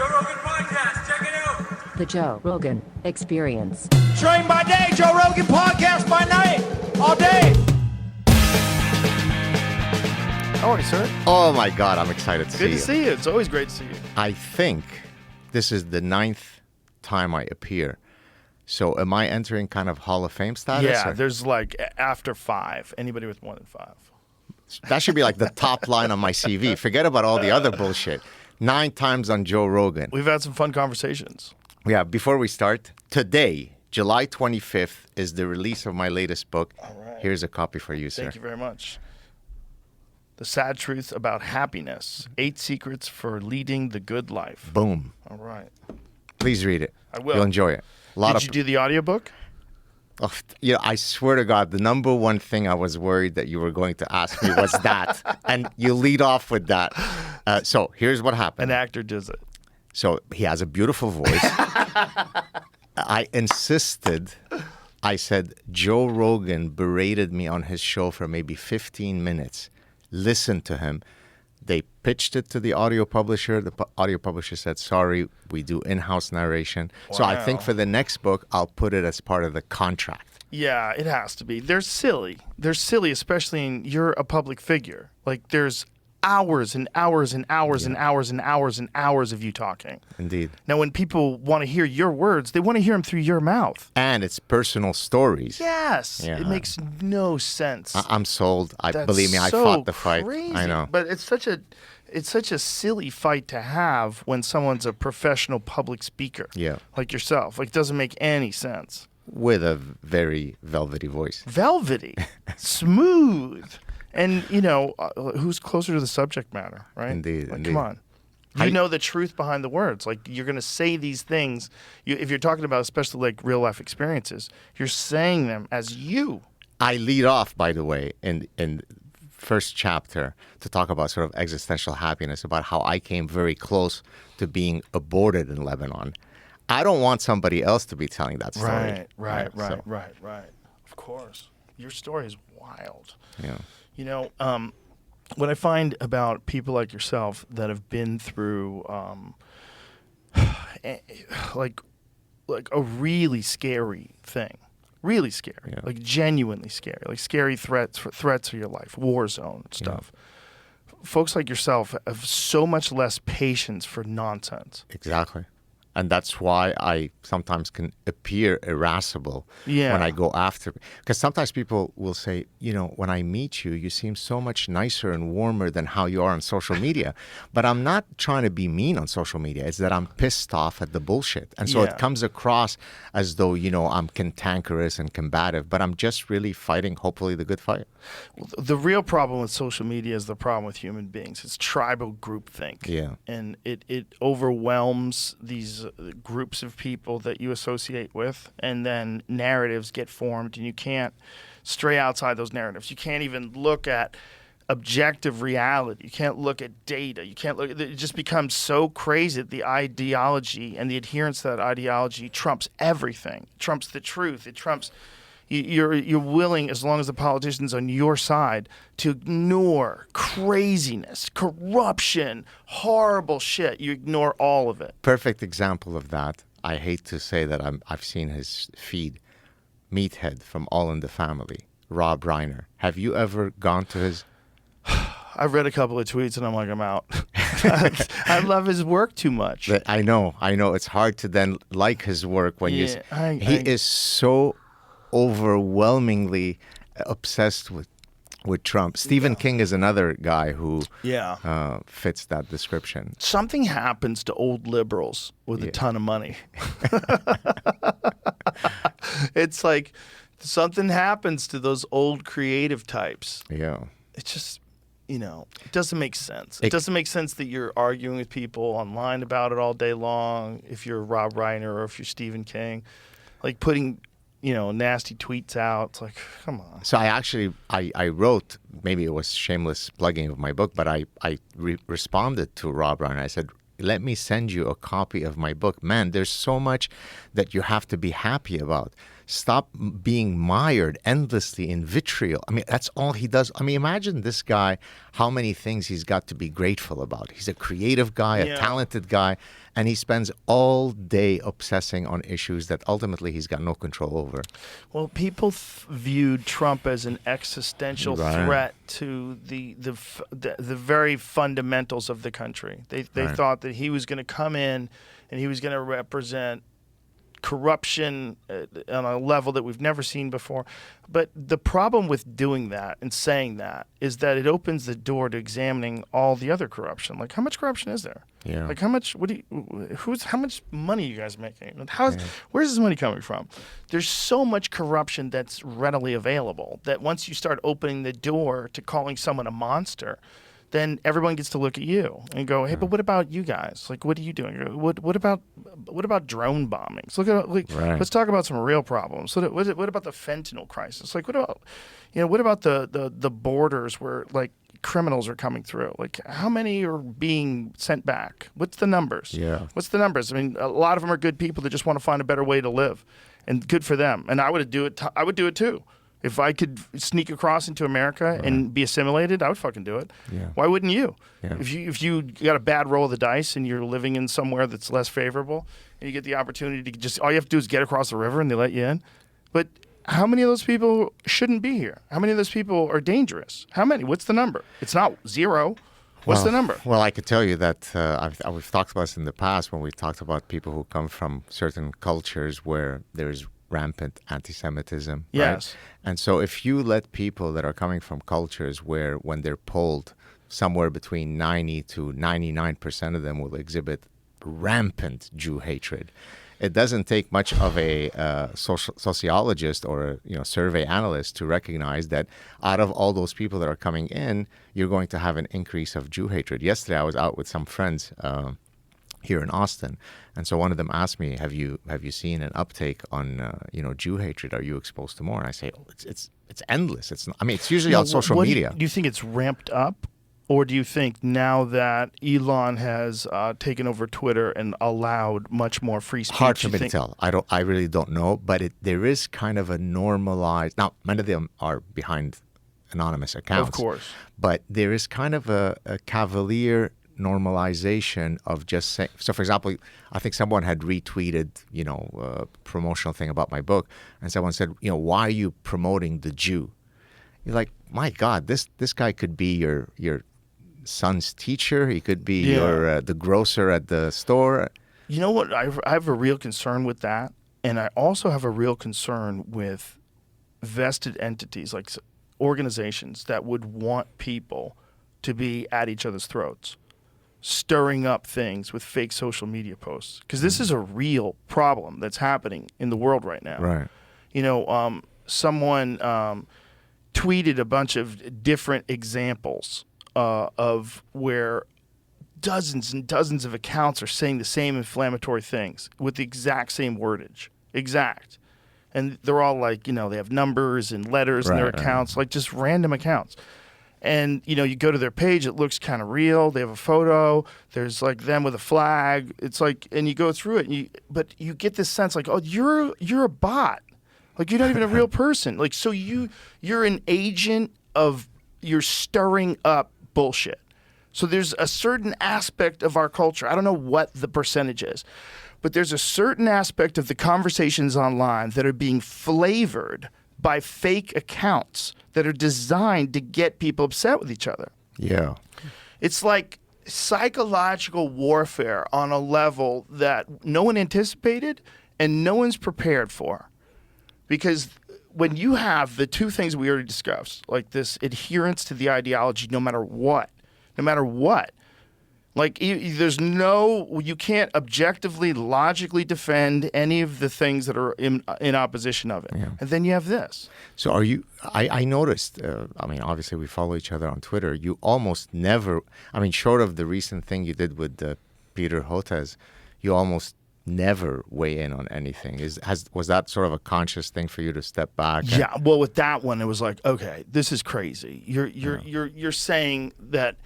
Joe Rogan Podcast. Check it out. The Joe Rogan Experience. Train by day, Joe Rogan Podcast by night, all day. How are you, sir? Oh my God, I'm excited to see you. Good to see you. It's always great to see you. I think this is the 9th time I appear. So am I entering kind of Hall of Fame status? Yeah, or? there's like after 5. Anybody with more than 5. That should be like the top line on my CV. Forget about all the other bullshit. 9 times on Joe Rogan. We've had some fun conversations. Yeah, before we start, today, July 25th, is the release of my latest book. All right. Here's a copy for you, sir. Thank you very much. The Sad Truth About Happiness. 8 Secrets for Leading the Good Life. Boom. All right. Please read it. I will. You'll enjoy it. Did you do the audiobook? Oh, yeah, I swear to God, the number one thing I was worried that you were going to ask me was that. And you lead off with that. So here's what happened. An actor does it. So he has a beautiful voice. I insisted. I said, Joe Rogan berated me on his show for maybe 15 minutes. Listen to him. They pitched it to the audio publisher. The audio publisher said, sorry, we do in-house narration. Wow. So I think for the next book, I'll put it as part of the contract. Yeah, it has to be. They're silly. They're silly, especially in you're a public figure. Like there's hours and hours and hours and hours and hours and hours of you talking. Indeed. Now, when people want to hear your words, they want to hear them through your mouth. And it's personal stories. Yes. Yeah. It makes no sense. I'm sold. Believe me, I so fought the fight. Crazy. I know. But it's such a silly fight to have when someone's a professional public speaker. Yeah. Like yourself. Like, it doesn't make any sense. With a very velvety voice. Velvety. Smooth. And, who's closer to the subject matter, right? Indeed, like, indeed. Come on. You know the truth behind the words. Like, you're going to say these things. If you're talking about especially, like, real-life experiences, you're saying them as you. I lead off, by the way, in first chapter to talk about sort of existential happiness, about how I came very close to being aborted in Lebanon. I don't want somebody else to be telling that story. Right. Of course. Your story is wild. Yeah. What I find about people like yourself that have been through like a really scary thing, really scary, like genuinely scary, like scary threats for your life, war zone stuff. Folks like yourself have so much less patience for nonsense. Exactly. And that's why I sometimes can appear irascible when I go after. Because sometimes people will say, when I meet you, you seem so much nicer and warmer than how you are on social media. But I'm not trying to be mean on social media. It's that I'm pissed off at the bullshit. And so it comes across as though, I'm cantankerous and combative. But I'm just really fighting, hopefully, the good fight. Well, the real problem with social media is the problem with human beings. It's tribal groupthink. Yeah. And it overwhelms these groups of people that you associate with, and then narratives get formed, and you can't stray outside those narratives. You can't even look at objective reality. You can't look at data. You can't look. It just becomes so crazy that the ideology and the adherence to that ideology trumps everything. It trumps the truth. It trumps. You're willing, as long as the politician's on your side, to ignore craziness, corruption, horrible shit. You ignore all of it. Perfect example of that. I hate to say that I've seen his feed. Meathead from All in the Family, Rob Reiner. Have you ever gone to his? I've read a couple of tweets and I'm like, I'm out. I love his work too much. I know. It's hard to then like his work when he is so overwhelmingly obsessed with Trump. Stephen King is another guy who fits that description. Something happens to old liberals with a ton of money. It's like something happens to those old creative types. Yeah. It's just, it doesn't make sense. It doesn't make sense that you're arguing with people online about it all day long if you're Rob Reiner or if you're Stephen King. Like putting nasty tweets out. It's like, come on. So I wrote, maybe it was shameless plugging of my book, but I responded to Rob Reiner. I said, let me send you a copy of my book. Man, there's so much that you have to be happy about. Stop being mired endlessly in vitriol. I mean, that's all he does. I mean, imagine this guy, how many things he's got to be grateful about. He's a creative guy, a talented guy, and he spends all day obsessing on issues that ultimately he's got no control over. Well, people viewed Trump as an existential threat to the very fundamentals of the country. They thought that he was going to come in and he was going to represent corruption on a level that we've never seen before. But the problem with doing that and saying that is that it opens the door to examining all the other corruption. Like, how much corruption is there? Yeah. Like, how much money are you guys making? Where's this money coming from? There's so much corruption that's readily available that once you start opening the door to calling someone a monster, then everyone gets to look at you and go, hey, but what about you guys? Like, what are you doing? What about drone bombings? Let's talk about some real problems. What about the fentanyl crisis? Like, what about the borders where like criminals are coming through? Like, how many are being sent back? What's the numbers? Yeah. What's the numbers? I mean, a lot of them are good people that just want to find a better way to live, and good for them. And I would do it. I would do it too. If I could sneak across into America and be assimilated, I would fucking do it. Yeah. Why wouldn't you? Yeah. If you got a bad roll of the dice and you're living in somewhere that's less favorable, and you get the opportunity to just all you have to do is get across the river and they let you in. But how many of those people shouldn't be here? How many of those people are dangerous? How many? What's the number? It's not zero. What's the number? Well, I could tell you that we've talked about this in the past when we talked about people who come from certain cultures where there's rampant anti-Semitism. Yes. Right? And so if you let people that are coming from cultures where when they're polled, somewhere between 90 to 99% of them will exhibit rampant Jew hatred. It doesn't take much of a sociologist or a survey analyst to recognize that out of all those people that are coming in, you're going to have an increase of Jew hatred. Yesterday, I was out with some friends here in Austin, and so one of them asked me, "Have you seen an uptake on Jew hatred? Are you exposed to more?" And I say, "Oh, it's endless. It's not, I mean, it's usually on social media." Do you think it's ramped up, or do you think now that Elon has taken over Twitter and allowed much more free speech? Hard for me to tell. I really don't know, but there is kind of a normalized. Now, many of them are behind anonymous accounts, of course, but there is kind of a cavalier normalization of just saying. So, for example, I think someone had retweeted, a promotional thing about my book, and someone said, "Why are you promoting the Jew?" You're like, my God, this guy could be your son's teacher. He could be your the grocer at the store. You know what? I have a real concern with that, and I also have a real concern with vested entities like organizations that would want people to be at each other's throats, stirring up things with fake social media posts, because this is a real problem that's happening in the world right now. Right. Someone tweeted a bunch of different examples of where dozens and dozens of accounts are saying the same inflammatory things with the exact same wordage. Exact. And they're all like, they have numbers and letters in their accounts, like just random accounts. And, you go to their page, it looks kind of real. They have a photo. There's like them with a flag. It's like, and you go through it, but you get this sense like, oh, you're a bot. Like, you're not even a real person. Like, so you're an agent of, you're stirring up bullshit. So there's a certain aspect of our culture. I don't know what the percentage is, but there's a certain aspect of the conversations online that are being flavored by fake accounts that are designed to get people upset with each other. Yeah. It's like psychological warfare on a level that no one anticipated and no one's prepared for. Because when you have the two things we already discussed, like this adherence to the ideology no matter what, like you can't objectively, logically defend any of the things that are in opposition of it. Yeah. And then you have this. So I noticed, obviously we follow each other on Twitter. You almost never, short of the recent thing you did with Peter Hotez, you almost never weigh in on anything. Was that sort of a conscious thing for you to step back? Yeah. Well, with that one, it was like, okay, this is crazy. You're saying that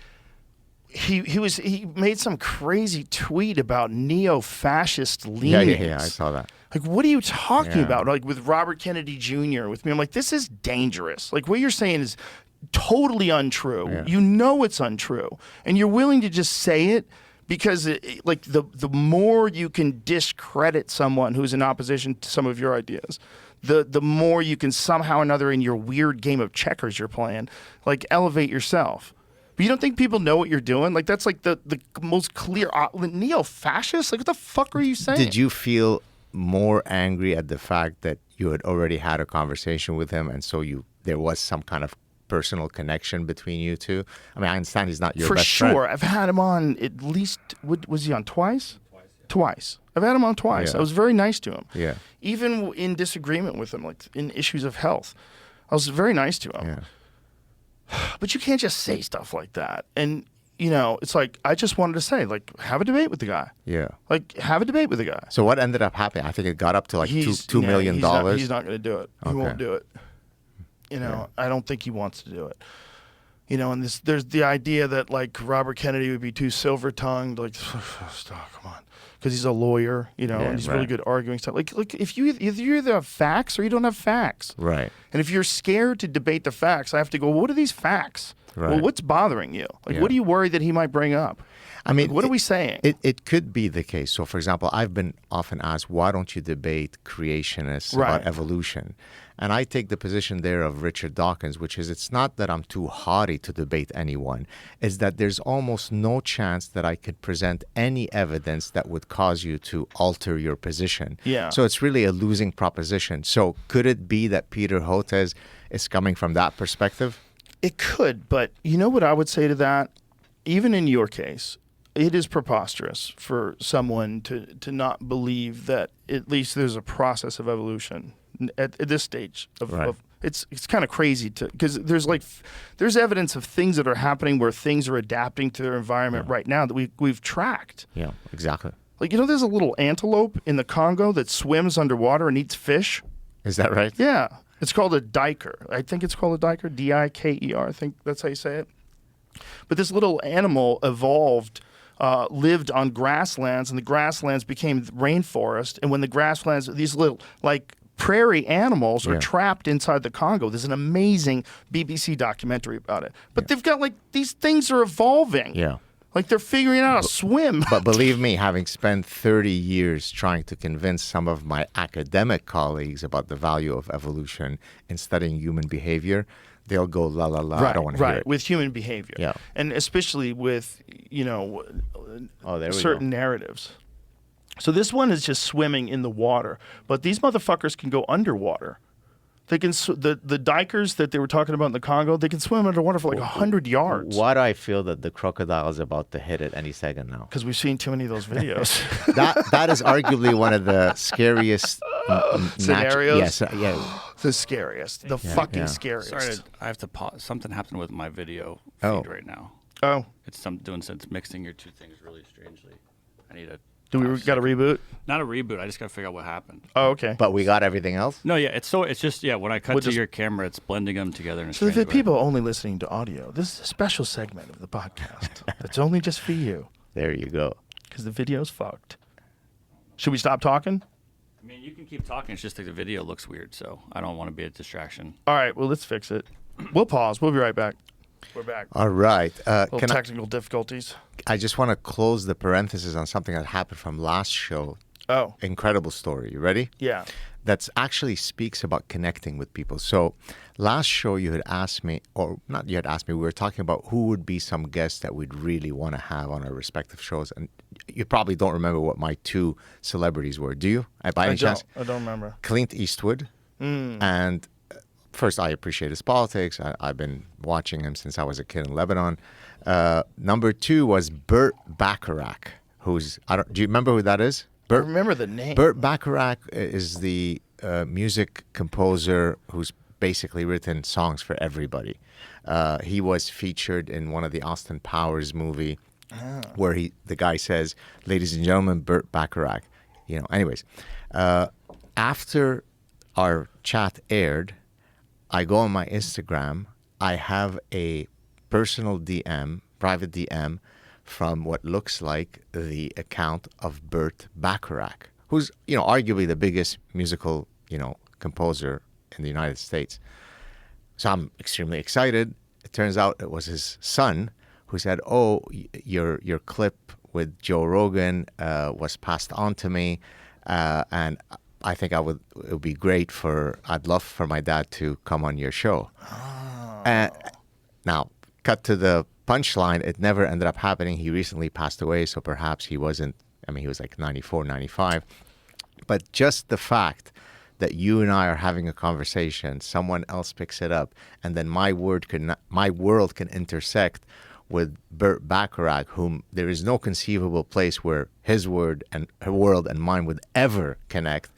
he made some crazy tweet about neo-fascist leanings. Yeah, I saw that. Like, what are you talking about? Like, with Robert Kennedy Jr., with me, I'm like, this is dangerous. Like, what you're saying is totally untrue. Yeah. You know it's untrue. And you're willing to just say it because, the more you can discredit someone who's in opposition to some of your ideas, the more you can somehow or another, in your weird game of checkers you're playing, like, elevate yourself. But you don't think people know what you're doing? Like, that's like the most clear neo-fascist? Like, what the fuck are you saying? Did you feel more angry at the fact that you had already had a conversation with him, and so there was some kind of personal connection between you two? I mean, I understand he's not your best friend. For sure. I've had him on at least, was he on twice? Twice. I've had him on twice. Yeah. I was very nice to him. Yeah. Even in disagreement with him, like in issues of health, I was very nice to him. Yeah. But you can't just say stuff like that. And, it's like, I just wanted to say, like, have a debate with the guy. Yeah. Like, have a debate with the guy. So what ended up happening? I think it got up to like $2 million. He's not going to do it. He won't do it. I don't think he wants to do it. And there's the idea that, like, Robert Kennedy would be too silver-tongued. Like, stop, come on. Because he's a lawyer, and he's really good arguing stuff. Like if you either have facts or you don't have facts. Right. And if you're scared to debate the facts, I have to go, well, what are these facts? Right. Well, what's bothering you? Like, what are you worried that he might bring up? I mean, what are we saying? It could be the case. So, for example, I've been often asked, why don't you debate creationists about evolution? And I take the position there of Richard Dawkins, which is, it's not that I'm too haughty to debate anyone. It's that there's almost no chance that I could present any evidence that would cause you to alter your position. Yeah. So it's really a losing proposition. So could it be that Peter Hotez is coming from that perspective? It could, but you know what I would say to that? Even in your case, it is preposterous for someone to not believe that at least there's a process of evolution at this stage of it's kind of crazy because there's evidence of things that are happening where things are adapting to their environment right now that we've tracked. Yeah, exactly. Like, there's a little antelope in the Congo that swims underwater and eats fish. Is that right? Yeah. It's called a diker. I think it's called a diker, D-I-K-E-R. I think that's how you say it. But this little animal evolved, lived on grasslands, and the grasslands became rainforest. And when the grasslands, these little, like, prairie animals are trapped inside the Congo. There's an amazing BBC documentary about it. But they've got, like, these things are evolving. Yeah. Like, they're figuring out how to swim. But believe me, having spent 30 years trying to convince some of my academic colleagues about the value of evolution in studying human behavior, they'll go, la, la, la, I don't want to hear it. With human behavior. Yeah. And especially with, certain narratives. So this one is just swimming in the water. But these motherfuckers can go underwater. They can the dikers that they were talking about in the Congo, they can swim underwater for like 100 yards. Why do I feel that the crocodile is about to hit it any second now? Because we've seen too many of those videos. that is arguably one of the scariest scenarios. Yes, yeah. The scariest. The fucking scariest. Sorry, I have to pause. Something happened with my video feed right now. Oh. It's mixing your two things really strangely. I need a. Do we got a reboot? Not a reboot. I just got to figure out what happened. Oh, okay. But we got everything else? No, yeah. It's just when I cut to your camera, it's blending them together. In a so strange the way. people only listening to audio, this is a special segment of the podcast that's only just for you. There you go. Because the video's fucked. Should we stop talking? I mean, you can keep talking. It's just like the video looks weird, so I don't want to be a distraction. All right. Well, let's fix it. We'll pause. We'll be right back. We're back. All right. Little technical difficulties. I just want to close the parenthesis on something that happened from last show. Oh. Incredible story. You ready? Yeah. That actually speaks about connecting with people. So last show you had asked me, or not you had asked me, we were talking about who would be some guests that we'd really want to have on our respective shows. And you probably don't remember what my two celebrities were. Do you? By any chance? I don't remember. Clint Eastwood. And first, I appreciate his politics. I've been watching him since I was a kid in Lebanon. Number two was Burt Bacharach, who's, do you remember who that is? I remember the name. Burt Bacharach is the music composer who's basically written songs for everybody. He was featured in one of the Austin Powers movie where the guy says, "Ladies and gentlemen, Burt Bacharach." Anyways, after our chat aired, I go on my Instagram. I have a personal DM, private DM from what looks like the account of Burt Bacharach, who's, arguably the biggest musical, composer in the United States. So I'm extremely excited. It turns out it was his son who said, "Oh, your clip with Joe Rogan was passed on to me, and I think it would be great I'd love for my dad to come on your show." Now, cut to the punchline, it never ended up happening. He recently passed away, so perhaps he wasn't, he was like 94, 95. But just the fact that you and I are having a conversation, someone else picks it up, and then my world can intersect with Burt Bacharach, whom there is no conceivable place where his word and her world and mine would ever connect.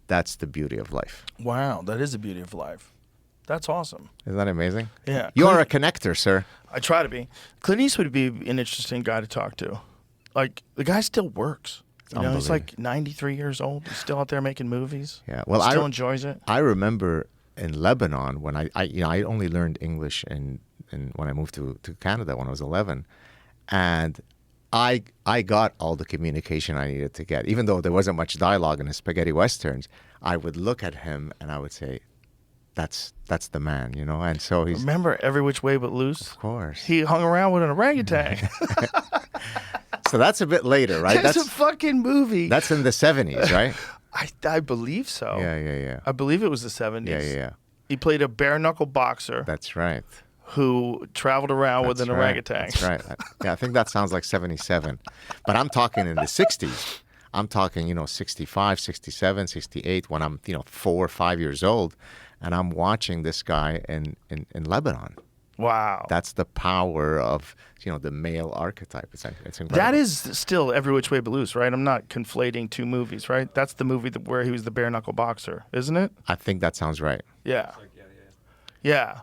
That's the beauty of life. Wow, that is the beauty of life. That's awesome. Isn't that amazing? Yeah. You are a connector, sir. I try to be. Clint Eastwood would be an interesting guy to talk to. Like, the guy still works. He's like 93 years old. He's still out there making movies. Yeah. Well, still enjoys it. I remember in Lebanon when I only learned English when I moved to Canada when I was 11, and I got all the communication I needed to get. Even though there wasn't much dialogue in the spaghetti westerns, I would look at him and I would say, "That's the man," And so he's Remember Every Which Way But Loose? Of course. He hung around with an orangutan. So that's a bit later, right? That's a fucking movie. That's in the 70s, right? I believe so. Yeah. I believe it was the 70s. Yeah. He played a bare knuckle boxer. That's right. Who traveled around with an orangutan. That's right. I think that sounds like 77. But I'm talking in the 60s. I'm talking, 65, 67, 68, when I'm, 4 or 5 years old, and I'm watching this guy in Lebanon. Wow. That's the power of, the male archetype. It's incredible. That is still Every Which Way But Loose, right? I'm not conflating two movies, right? That's the movie where he was the bare knuckle boxer, isn't it? I think that sounds right. Yeah. Yeah.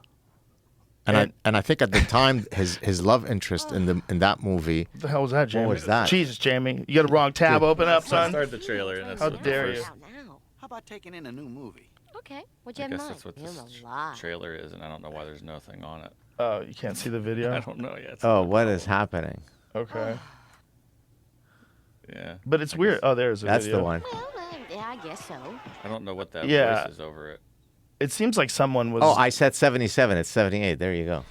And I think at the time his love interest in that movie. What the hell was that, Jamie? What was that? Jesus, Jamie, you got a wrong tab open up, son. I started the trailer, and that's How the dare first. you? How about taking in a new movie? Okay, what'd you I have in guess mind? that's what You this have a lot. trailer is, and I don't know why there's nothing on it. Oh, you can't see the video? I don't know yet. Oh, what is happening? Okay. Yeah. But it's weird. Oh, there's a That's video. the one. Well, yeah, I guess so. I don't know what that Yeah. voice is over it. It seems like someone was... Oh, I said 77. It's 78. There you go.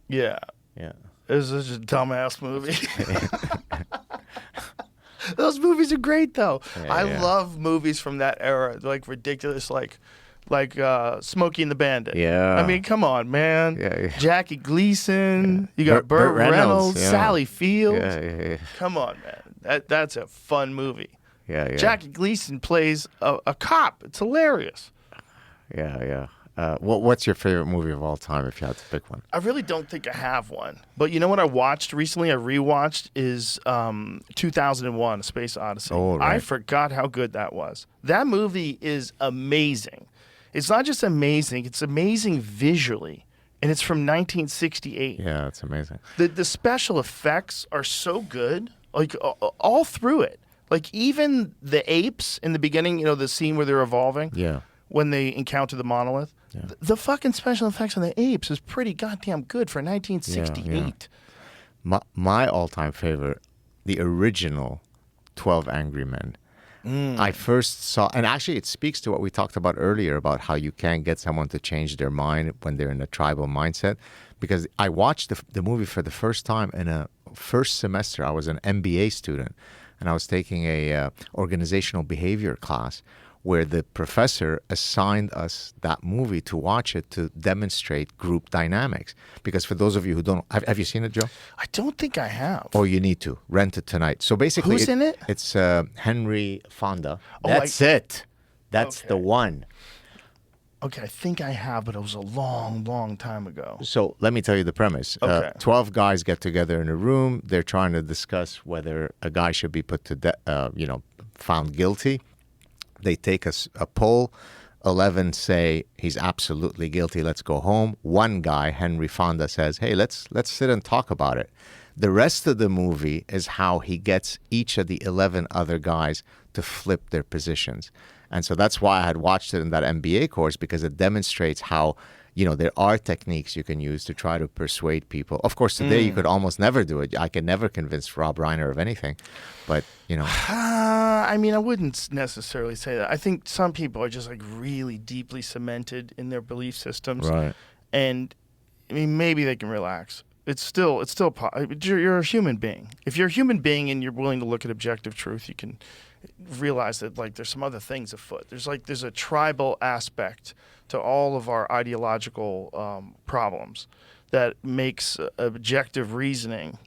Yeah. Yeah. This is just a dumbass movie. Those movies are great, though. Yeah, I yeah. love movies from that era. They're like ridiculous, like Smokey and the Bandit. Yeah. I mean, come on, man. Yeah. Jackie Gleason. You got Burt Burt Reynolds, yeah. Sally Field. Yeah. Come on, man. That's a fun movie. Yeah. Jackie Gleason plays a cop. It's hilarious. Yeah. What's your favorite movie of all time if you had to pick one? I really don't think I have one. But you know what I watched recently? I rewatched is 2001: A Space Odyssey. Oh, right. I forgot how good that was. That movie is amazing. It's not just amazing, it's amazing visually. And it's from 1968. Yeah, it's amazing. The special effects are so good, like all through it. Like even the apes in the beginning, the scene where they're evolving. Yeah. When they encounter the monolith. Yeah. The fucking special effects on the apes is pretty goddamn good for 1968. Yeah. My all-time favorite, the original 12 Angry Men. I first saw, and actually it speaks to what we talked about earlier about how you can't get someone to change their mind when they're in a tribal mindset. Because I watched the movie for the first time in a first semester. I was an MBA student, and I was taking a organizational behavior class where the professor assigned us that movie to watch it to demonstrate group dynamics. Because for those of you who don't, have you seen it, Joe? I don't think I have. Oh, you need to rent it tonight. So basically, Who's in it? It's Henry Fonda. Oh, That's it. That's Okay. the one. Okay, I think I have, but it was a long, long time ago. So let me tell you the premise. Okay. 12 guys get together in a room. They're trying to discuss whether a guy should be put to found guilty. They take a poll. 11 say he's absolutely guilty. Let's go home. One guy, Henry Fonda, says, "Hey, let's sit and talk about it." The rest of the movie is how he gets each of the 11 other guys to flip their positions. And so that's why I had watched it in that MBA course, because it demonstrates how there are techniques you can use to try to persuade people. Of course, today you could almost never do it. I can never convince Rob Reiner of anything, but I mean, I wouldn't necessarily say that. I think some people are just like really deeply cemented in their belief systems, right? And I mean, maybe they can relax. You're a human being. If you're a human being and you're willing to look at objective truth, you can realize that like there's some other things afoot. There's a tribal aspect to all of our ideological problems that makes objective reasoning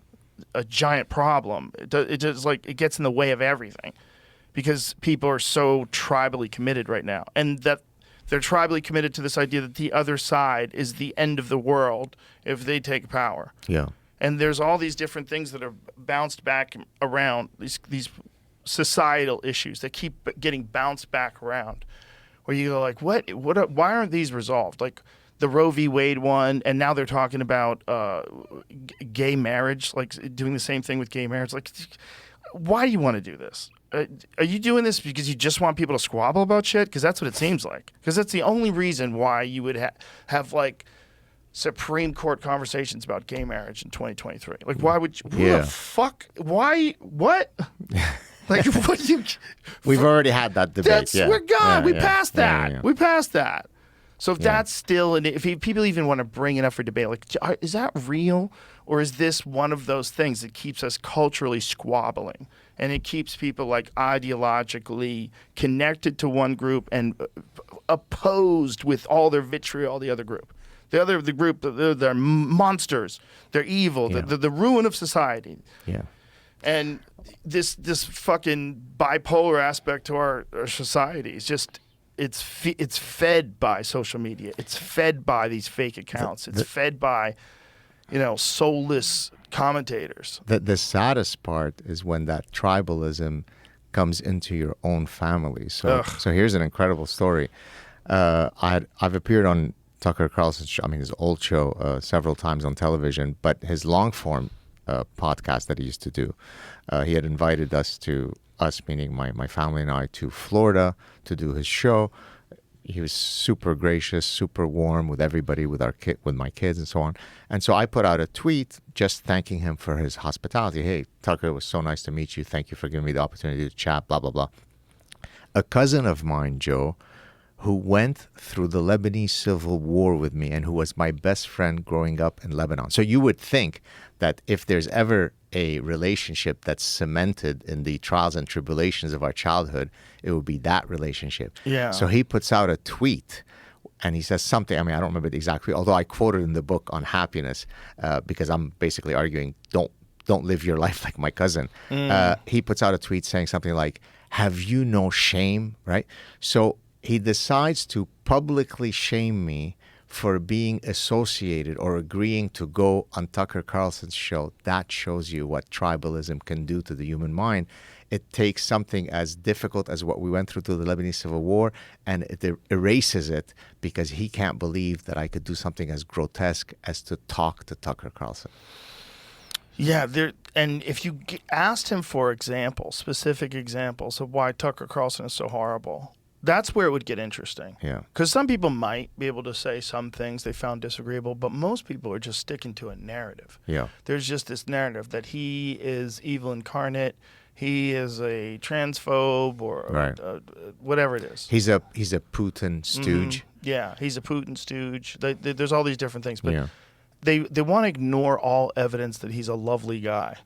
a giant problem. It just like it gets in the way of everything because people are so tribally committed right now, and that they're tribally committed to this idea that the other side is the end of the world if they take power. Yeah. And there's all these different things that are bounced back around, these societal issues that keep getting bounced back around, where you go like, why aren't these resolved? Like the Roe v. Wade one, and now they're talking about gay marriage, like doing the same thing with gay marriage. Like, why do you want to do this? Are you doing this because you just want people to squabble about shit? Because that's what it seems like. Because that's the only reason why you would have like Supreme Court conversations about gay marriage in 2023. Like, why would you? Who the fuck? Why? What? Like, what do you? We've already had that debate. We're gone. We passed that. Yeah. We passed that. So if that's still, if people even want to bring it up for debate, like, is that real? Or is this one of those things that keeps us culturally squabbling? And it keeps people like ideologically connected to one group and opposed with all their vitriol the other group. The group, they're monsters. They're evil. Yeah. They're the ruin of society. Yeah. And this fucking bipolar aspect to our society is just, it's fed by social media. It's fed by these fake accounts. It's fed by, soulless commentators. The saddest part is when that tribalism comes into your own family. So here's an incredible story. I've appeared on Tucker Carlson's show, his old show, several times on television, but his long form podcast that he used to do, he had invited us, meaning my family and I, to Florida to do his show. He was super gracious, super warm with everybody, with my kids and so on. And so I put out a tweet just thanking him for his hospitality. Hey, Tucker, it was so nice to meet you. Thank you for giving me the opportunity to chat, blah, blah, blah. A cousin of mine, Joe, who went through the Lebanese civil war with me and who was my best friend growing up in Lebanon. So you would think that if there's ever a relationship that's cemented in the trials and tribulations of our childhood, it would be that relationship. Yeah. So he puts out a tweet and he says something, I don't remember the exact tweet, although I quoted in the book on happiness because I'm basically arguing, don't live your life like my cousin. He puts out a tweet saying something like, have you no shame, right? So he decides to publicly shame me for being associated or agreeing to go on Tucker Carlson's show. That shows you what tribalism can do to the human mind. It takes something as difficult as what we went through the Lebanese Civil War, and it erases it because he can't believe that I could do something as grotesque as to talk to Tucker Carlson. Yeah, and if you asked him for examples, specific examples of why Tucker Carlson is so horrible, that's where it would get interesting. Yeah. Because some people might be able to say some things they found disagreeable, but most people are just sticking to a narrative. Yeah. There's just this narrative that he is evil incarnate, he is a transphobe, or right. Whatever it is. He's a Putin stooge. Mm-hmm. Yeah, he's a Putin stooge. There's all these different things, but yeah. They want to ignore all evidence that he's a lovely guy.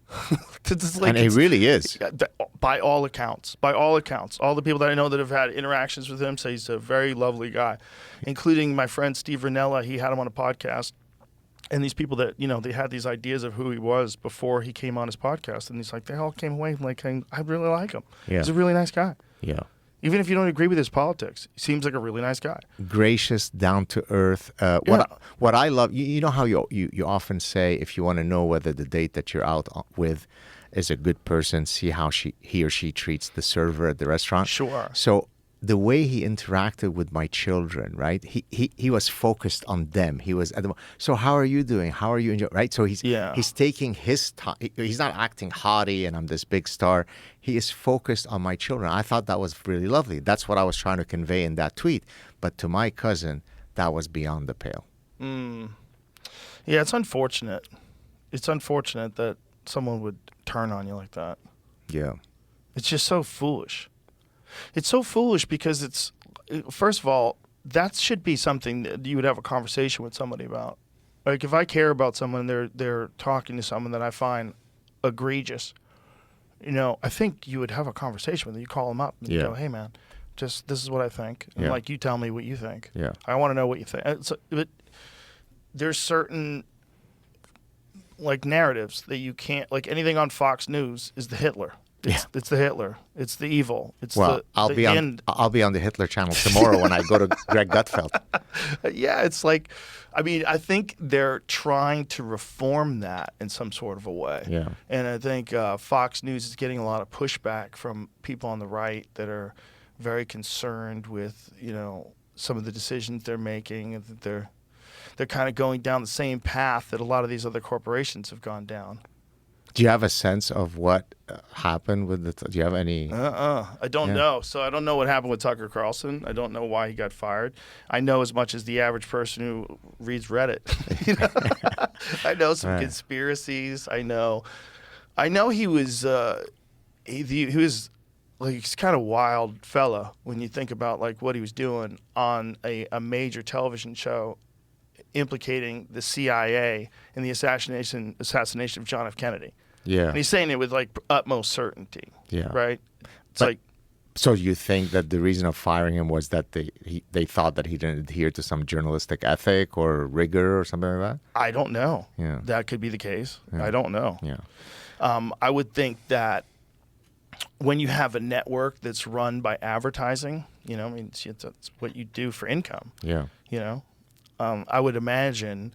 And he really is. By all accounts. All the people that I know that have had interactions with him say he's a very lovely guy, including my friend Steve Ranella. He had him on a podcast. And these people that, they had these ideas of who he was before he came on his podcast. And he's like, they all came away like, saying, I really like him. Yeah. He's a really nice guy. Yeah. Even if you don't agree with his politics, he seems like a really nice guy. Gracious, down to earth. What I love, you know how you often say, if you want to know whether the date that you're out with is a good person, see how he or she treats the server at the restaurant. Sure. So the way he interacted with my children, right? He was focused on them. He was so how are you doing? How are you enjoying? Right? So he's taking his time. He's not acting haughty and I'm this big star. He is focused on my children. I thought that was really lovely. That's what I was trying to convey in that tweet. But to my cousin, that was beyond the pale. Yeah, it's unfortunate. It's unfortunate that someone would turn on you like that. Yeah. It's just so foolish. It's so foolish because first of all, that should be something that you would have a conversation with somebody about. Like if I care about someone, they're talking to someone that I find egregious, I think you would have a conversation with them. You call them up and you go, hey man, just this is what I think. And like you tell me what you think. Yeah. I want to know what you think. But there's certain like narratives that you can't, like anything on Fox News is the Hitler. It's the Hitler. It's the evil. It's I'll be on the Hitler channel tomorrow when I go to Greg Gutfeld. Yeah, it's like, I think they're trying to reform that in some sort of a way. Yeah. And I think Fox News is getting a lot of pushback from people on the right that are very concerned with, some of the decisions they're making, and that they're kind of going down the same path that a lot of these other corporations have gone down. Do you have a sense of what happened with do you have any? I don't know. So I don't know what happened with Tucker Carlson. I don't know why he got fired. I know as much as the average person who reads Reddit. I know some conspiracies. I know he was he was like, he's kind of wild fella when you think about like what he was doing on a major television show implicating the CIA in the assassination of John F. Kennedy. Yeah. And he's saying it with like utmost certainty. Yeah. Right? So you think that the reason of firing him was that they thought that he didn't adhere to some journalistic ethic or rigor or something like that? I don't know. Yeah. That could be the case. Yeah. I don't know. Yeah. I would think that when you have a network that's run by advertising, that's what you do for income. Yeah. I would imagine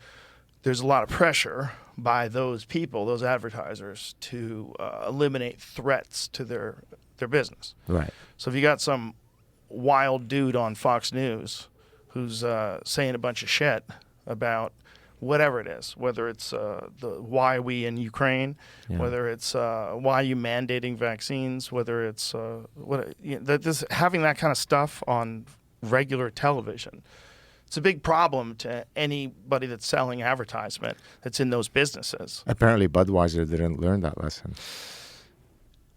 there's a lot of pressure by those people, those advertisers, to eliminate threats to their business. Right. So if you got some wild dude on Fox News who's saying a bunch of shit about whatever it is, whether it's why we in Ukraine, whether it's why you mandating vaccines, whether it's having that kind of stuff on regular television. It's a big problem to anybody that's selling advertisement that's in those businesses. Apparently Budweiser didn't learn that lesson.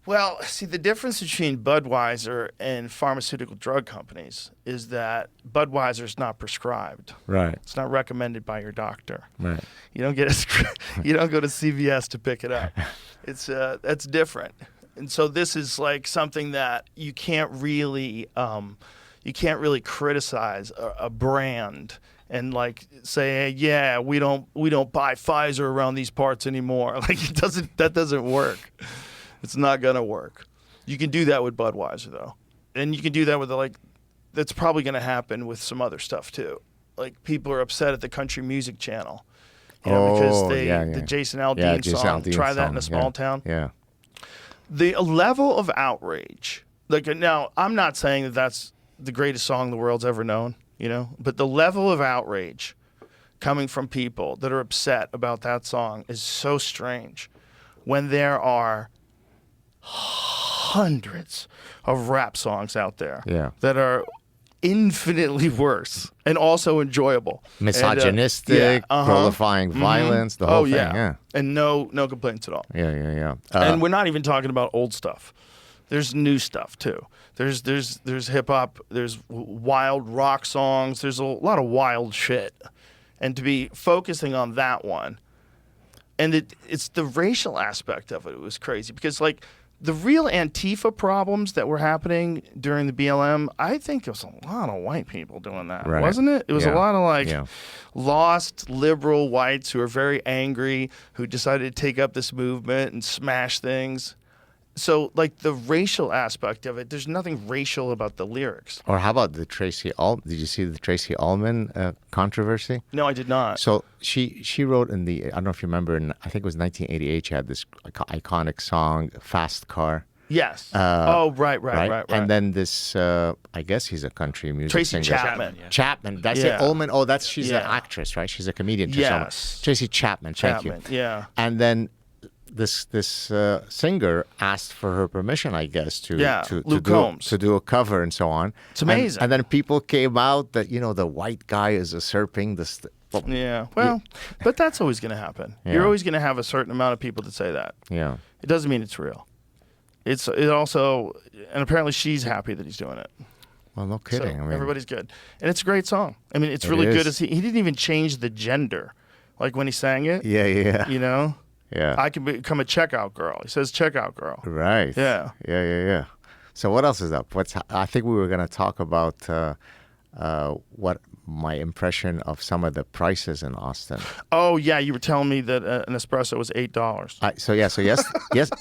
Well, see, the difference between Budweiser and pharmaceutical drug companies is that Budweiser is not prescribed. Right. It's not recommended by your doctor. Right. You don't get you don't go to CVS to pick it up. It's that's different. And so this is like something that you can't really criticize a brand and like say, hey, yeah, we don't buy Pfizer around these parts anymore. Like that doesn't work. It's not gonna work. You can do that with Budweiser though, and you can do that with that's probably gonna happen with some other stuff too. Like people are upset at the country music channel, because the Jason Aldean song. Try that in a small town. Yeah. The level of outrage. Like now, I'm not saying that that's the greatest song the world's ever known, but the level of outrage coming from people that are upset about that song is so strange when there are hundreds of rap songs out there that are infinitely worse and also enjoyable. Misogynistic, qualifying violence, the whole thing. Yeah. And no complaints at all. Yeah. And we're not even talking about old stuff. There's new stuff too. There's hip hop. There's wild rock songs. There's a lot of wild shit, and to be focusing on that one, and it's the racial aspect of it. It was crazy because like the real Antifa problems that were happening during the BLM, I think it was a lot of white people doing that, wasn't it? It was a lot of lost liberal whites who are very angry, who decided to take up this movement and smash things. So, like, the racial aspect of it, there's nothing racial about the lyrics. Or how about the Did you see the Tracy Ullman controversy? No, I did not. So she wrote I don't know if you remember, I think it was 1988, she had this iconic song, Fast Car. Yes. Right. And then this, I guess he's a country music singer. Tracy Chapman. Chapman. That's it. Ullman. Oh, she's an actress, right? She's a comedian. Yes. Tracy Chapman. Thank you. Yeah. And then this singer asked for her permission, I guess, to do a cover and so on. It's amazing. And then people came out that the white guy is usurping this. Yeah, well, but that's always going to happen. Yeah. You're always going to have a certain amount of people that say that. Yeah. It doesn't mean it's real. It also, and apparently she's happy that he's doing it. Well, no kidding. So I mean, everybody's good, and it's a great song. I mean, it's really good. As he didn't even change the gender, like when he sang it. Yeah. You know. Yeah. I can become a checkout girl. He says checkout girl. Right. Yeah. Yeah. So what else is up? I think we were going to talk about what my impression of some of the prices in Austin. Oh yeah, you were telling me that an espresso was $8. So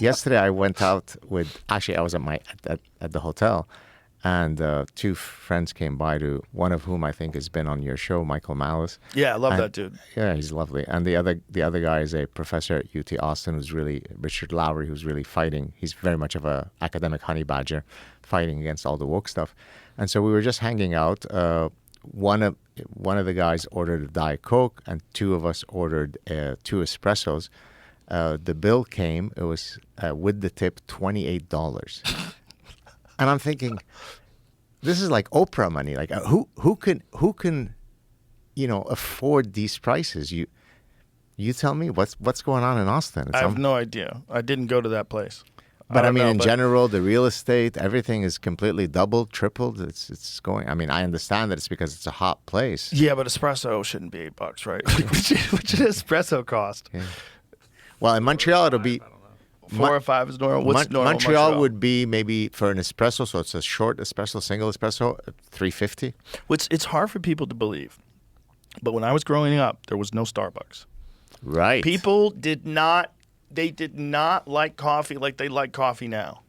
yesterday I went out with. Actually, I was at the hotel, and two friends came by. One of whom I think has been on your show, Michael Malice. Yeah, I love that dude. Yeah, he's lovely. And the other guy is a professor at UT Austin, who's really Richard Lowry, who's really fighting. He's very much of a academic honey badger, fighting against all the woke stuff. And so we were just hanging out. One of the guys ordered a Diet Coke, and two of us ordered 2 espressos. The bill came. It was with the tip $28, and I'm thinking, this is like Oprah money. Like who can afford these prices? You tell me what's going on in Austin. I have no idea. I didn't go to that place. But I mean, in general, the real estate, everything is completely doubled, tripled. It's going. I mean, I understand that it's because it's a hot place. Yeah, but espresso shouldn't be $8, right? What should espresso cost? Yeah. Well, in Montreal, it'll be 4 or 5 is normal. What's normal? Montreal would be maybe for an espresso, so it's a short espresso, single espresso, $3.50. It's hard for people to believe, but when I was growing up, there was no Starbucks. Right. People did not like coffee like they like coffee now.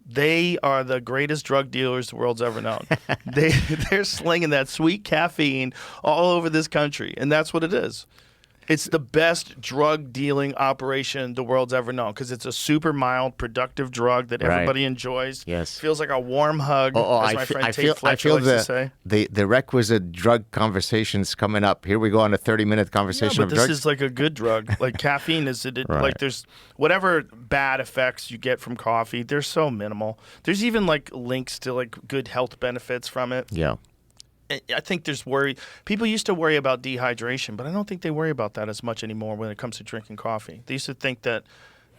They are the greatest drug dealers the world's ever known. They're slinging that sweet caffeine all over this country, and that's what it is. It's the best drug dealing operation the world's ever known because it's a super mild, productive drug that everybody enjoys. Yes. Feels like a warm hug, as my friend Tate Fletcher likes to say. The requisite drug conversation's coming up. Here we go on a 30-minute conversation but of this drugs. is like a good drug. Like caffeine is like there's whatever bad effects you get from coffee, they're so minimal. There's even like links to like good health benefits from it. Yeah. I think there's worry. People used to worry about dehydration, but I don't think they worry about that as much anymore when it comes to drinking coffee. They used to think that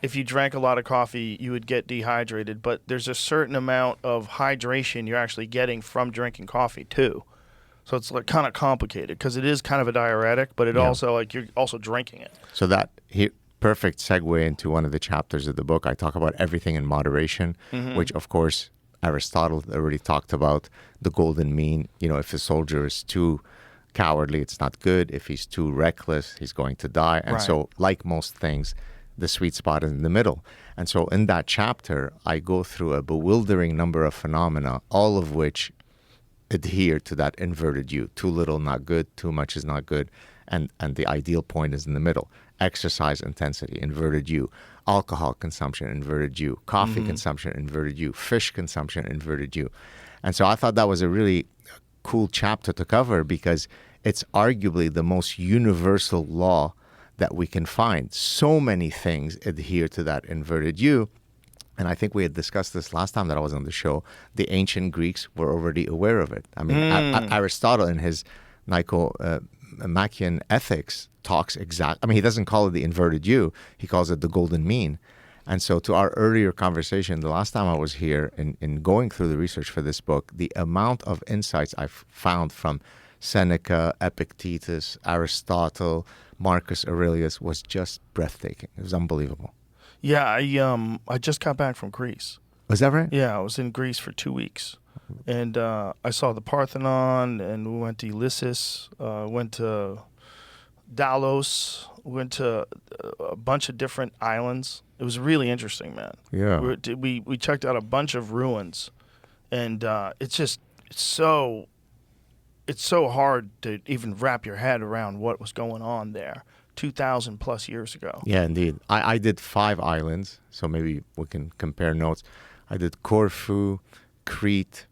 if you drank a lot of coffee, you would get dehydrated, but there's a certain amount of hydration you're actually getting from drinking coffee too. So it's like kind of complicated because it is kind of a diuretic, but it also like you're also drinking it. So that perfect segue into one of the chapters of the book. I talk about everything in moderation, which of course Aristotle already talked about the golden mean. If a soldier is too cowardly, it's not good. If he's too reckless, he's going to die. And so, like most things, the sweet spot is in the middle. And so in that chapter, I go through a bewildering number of phenomena, all of which adhere to that inverted U. Too little, not good. Too much is not good. And the ideal point is in the middle. Exercise intensity, inverted U. Alcohol consumption, inverted U. Coffee consumption, inverted U. Fish consumption, inverted U. And so I thought that was a really cool chapter to cover because it's arguably the most universal law that we can find. So many things adhere to that inverted U. And I think we had discussed this last time that I was on the show. The ancient Greeks were already aware of it. I mean, Aristotle in his Nicomachean Ethics talks he doesn't call it the inverted U, he calls it the golden mean. And so to our earlier conversation, the last time I was here in going through the research for this book, the amount of insights I've found from Seneca, Epictetus, Aristotle, Marcus Aurelius was just breathtaking. It was unbelievable. Yeah, I just got back from Greece. Was that right? Yeah, I was in Greece for 2 weeks. And I saw the Parthenon, and we went to Elyssus, went to Delos, went to a bunch of different islands. It was really interesting, man. Yeah. We checked out a bunch of ruins, and it's so hard to even wrap your head around what was going on there 2,000 plus years ago. Yeah, indeed. I did 5 islands, so maybe we can compare notes. I did Corfu, Crete,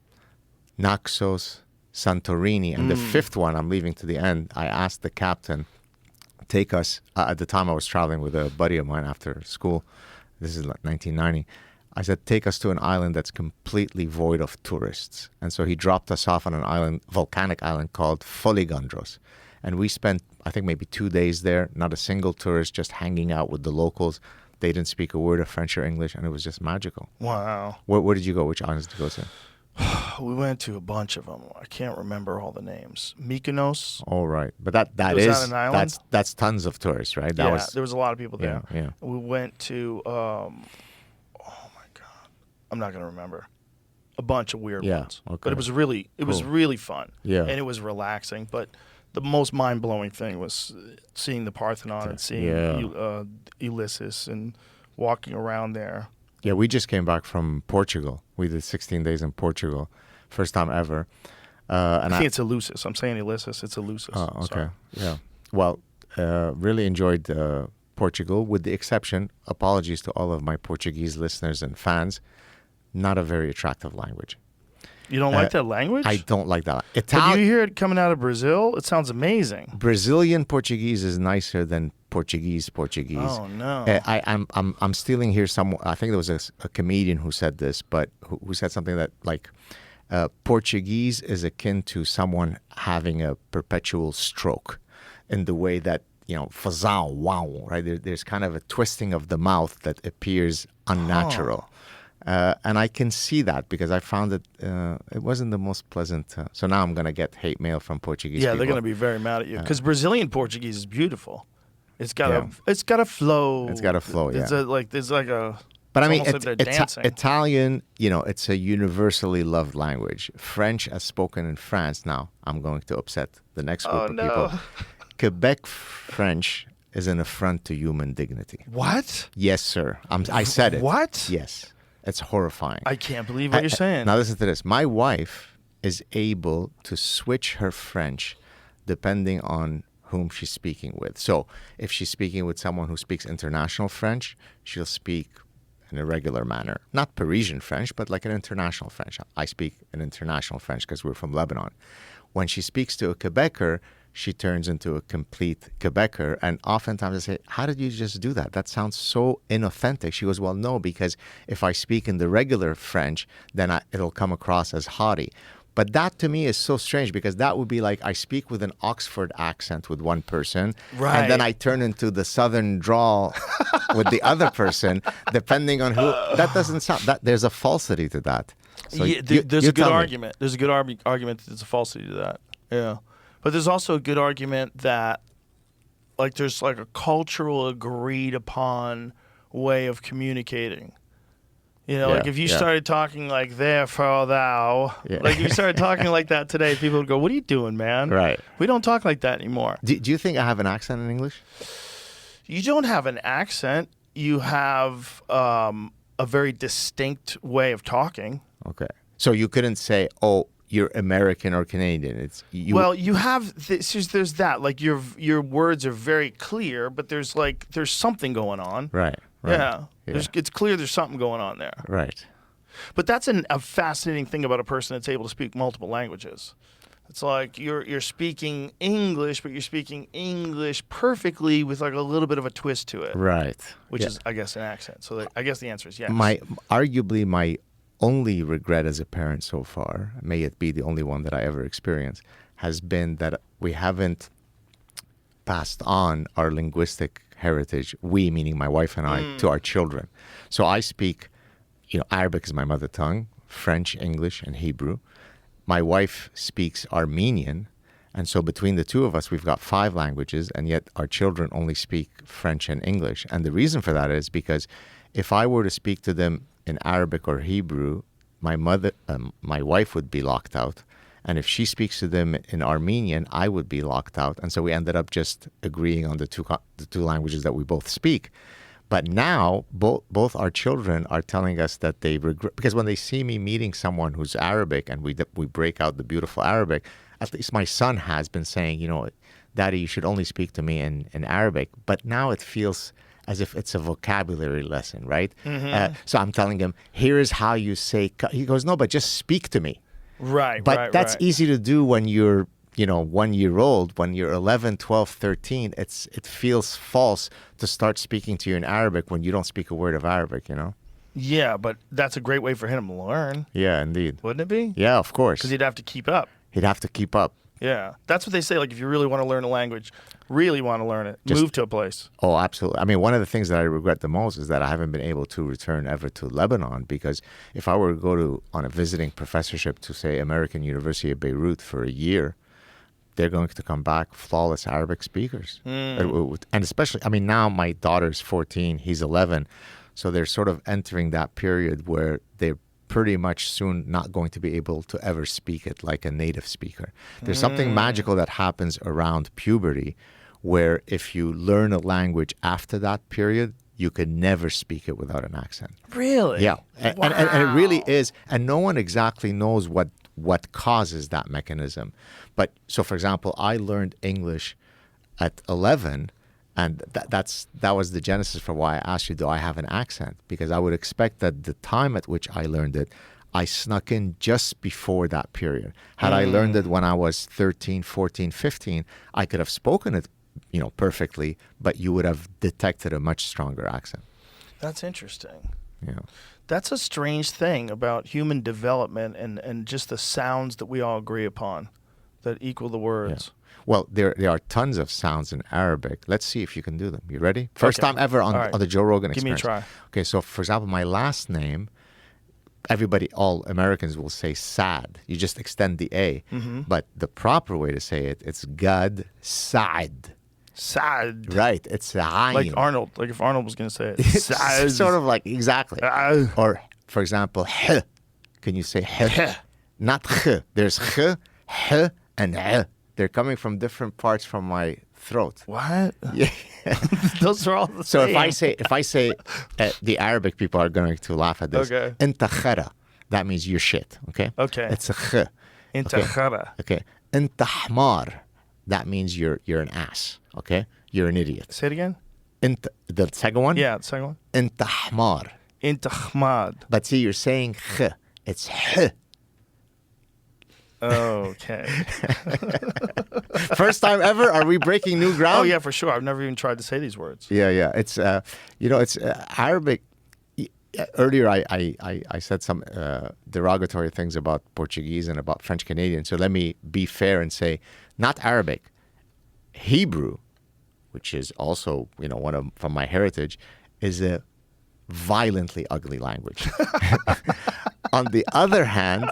Naxos, Santorini, and the 5th one, I'm leaving to the end. I asked the captain, take us, at the time I was traveling with a buddy of mine after school. This is like 1990. I said, take us to an island that's completely void of tourists. And so he dropped us off on an island, volcanic island called Foligandros. And we spent, I think, maybe 2 days there, not a single tourist, just hanging out with the locals. They didn't speak a word of French or English, and it was just magical. Wow. Where did you go? Which islands did you go to? We went to a bunch of them. I can't remember all the names. Mykonos. All right, but that Was is that an island? that's tons of tourists, right? There was a lot of people there. Yeah. We went to, oh my God, I'm not gonna remember. A bunch of weird ones. Okay. But it was really fun. Yeah. And it was relaxing. But the most mind blowing thing was seeing the Parthenon and seeing Ulysses and walking around there. Yeah, we just came back from Portugal. We did 16 days in Portugal, first time ever. And I think it's Ulysses. I'm saying Ulysses. It's Ulysses. Oh, okay. Sorry. Yeah. Well, really enjoyed Portugal, with the exception, apologies to all of my Portuguese listeners and fans, not a very attractive language. You don't like that language? I don't like that. But you hear it coming out of Brazil? It sounds amazing. Brazilian Portuguese is nicer than Portuguese. Oh no! I'm stealing here some. I think there was a comedian who said this, but who said something that like Portuguese is akin to someone having a perpetual stroke, in the way that fazão, wow, right? There's kind of a twisting of the mouth that appears unnatural. And I can see that because I found that it wasn't the most pleasant. So now I'm going to get hate mail from Portuguese people. They're going to be very mad at you because Brazilian Portuguese is beautiful. It's got a flow. It's got a flow. There's like a. But I mean, dancing. Italian, it's a universally loved language. French, as spoken in France. Now I'm going to upset the next group of people. Quebec French is an affront to human dignity. What? Yes, sir. I said it. What? Yes. It's horrifying. I can't believe what you're saying. Now listen to this. My wife is able to switch her French depending on whom she's speaking with. So if she's speaking with someone who speaks international French, she'll speak in a regular manner. Not Parisian French, but like an international French. I speak an international French because we're from Lebanon. When she speaks to a Quebecer, she turns into a complete Quebecer. And oftentimes I say, how did you just do that? That sounds so inauthentic. She goes, well, no, because if I speak in the regular French, then it'll come across as haughty. But that to me is so strange because that would be like I speak with an Oxford accent with one person, right, and then I turn into the Southern drawl with the other person, depending on who. That doesn't sound. There's a falsity to that. So there's a good argument. There's a good argument that there's a falsity to that. Yeah, but there's also a good argument that, like, there's like a cultural agreed upon way of communicating. Like if you started talking like therefore thou, like if you started talking like that today, people would go, what are you doing, man? Right. We don't talk like that anymore. Do you think I have an accent in English? You don't have an accent. You have a very distinct way of talking. Okay. So you couldn't say, oh, you're American or Canadian. It's you. Well, you have there's that. Like your words are very clear, but there's something going on. Right. Yeah. It's clear there's something going on there. Right. But that's a fascinating thing about a person that's able to speak multiple languages. It's like you're speaking English, but you're speaking English perfectly with like a little bit of a twist to it. Right. Which is, I guess, an accent. So I guess the answer is yes. Arguably my only regret as a parent so far, may it be the only one that I ever experienced, has been that we haven't passed on our linguistic heritage, we meaning my wife and I, to our children. So I speak, Arabic is my mother tongue, French, English, and Hebrew. My wife speaks Armenian, and so between the two of us, we've got 5 languages, and yet our children only speak French and English. And the reason for that is because if I were to speak to them in Arabic or Hebrew, my wife would be locked out. And if she speaks to them in Armenian, I would be locked out. And so we ended up just agreeing on the two languages that we both speak. But now both our children are telling us that they regret, because when they see me meeting someone who's Arabic and we break out the beautiful Arabic, at least my son has been saying, Daddy, you should only speak to me in Arabic. But now it feels as if it's a vocabulary lesson, right? Mm-hmm. So I'm telling him, here is how you say, he goes, no, but just speak to me. Right, but that's easy to do when you're, 1 year old. When you're 11, 12, 13, it feels false to start speaking to you in Arabic when you don't speak a word of Arabic, Yeah, but that's a great way for him to learn. Yeah, indeed. Wouldn't it be? Yeah, of course. Because he'd have to keep up. He'd have to keep up. Yeah. That's what they say. Like, if you really want to learn a language, really want to learn it, move to a place. Oh, absolutely. I mean, one of the things that I regret the most is that I haven't been able to return ever to Lebanon, because if I were to go on a visiting professorship to, say, American University of Beirut for a year, they're going to come back flawless Arabic speakers. And especially, I mean, now my daughter's 14, he's 11. So they're sort of entering that period where they're pretty much soon not going to be able to ever speak it like a native speaker. There's something magical that happens around puberty where if you learn a language after that period, you can never speak it without an accent. Really? Yeah. Wow. And it really is. And no one exactly knows what causes that mechanism. But so, for example, I learned English at 11. And that was the genesis for why I asked you, do I have an accent? Because I would expect that the time at which I learned it, I snuck in just before that period. Had I learned it when I was 13, 14, 15, I could have spoken it, perfectly, but you would have detected a much stronger accent. That's interesting. Yeah. That's a strange thing about human development and just the sounds that we all agree upon that equal the words. Yeah. Well, there are tons of sounds in Arabic. Let's see if you can do them. You ready? First time ever on the Joe Rogan Experience. Give me a try. Okay, so for example, my last name, all Americans will say Saad. You just extend the A. But the proper way to say it's Gad Saad. Saad. Right, it's Ayn. Like Arnold. Like if Arnold was going to say it. Saad. Sort of like, exactly. Or, for example, H. Can you say H? Not H. There's H, H, and H. They're coming from different parts from my throat. What? Yeah. Those are all the so same. if I say the Arabic people are going to laugh at this. Okay. Inta khara, that means you're shit. Okay. Okay. It's a kh. Inta khara. Okay. Inta hmar, that means you're an ass. Okay. You're an idiot. Say it again. The second one. Yeah, the second one. Inta hmar. Inta khmad. But see, you're saying kh. It's h. Okay. First time ever? Are we breaking new ground? Oh yeah, for sure. I've never even tried to say these words. Yeah. It's it's Arabic. Earlier, I said some derogatory things about Portuguese and about French Canadian. So let me be fair and say, not Arabic, Hebrew, which is also one from my heritage, is a violently ugly language. On the other hand,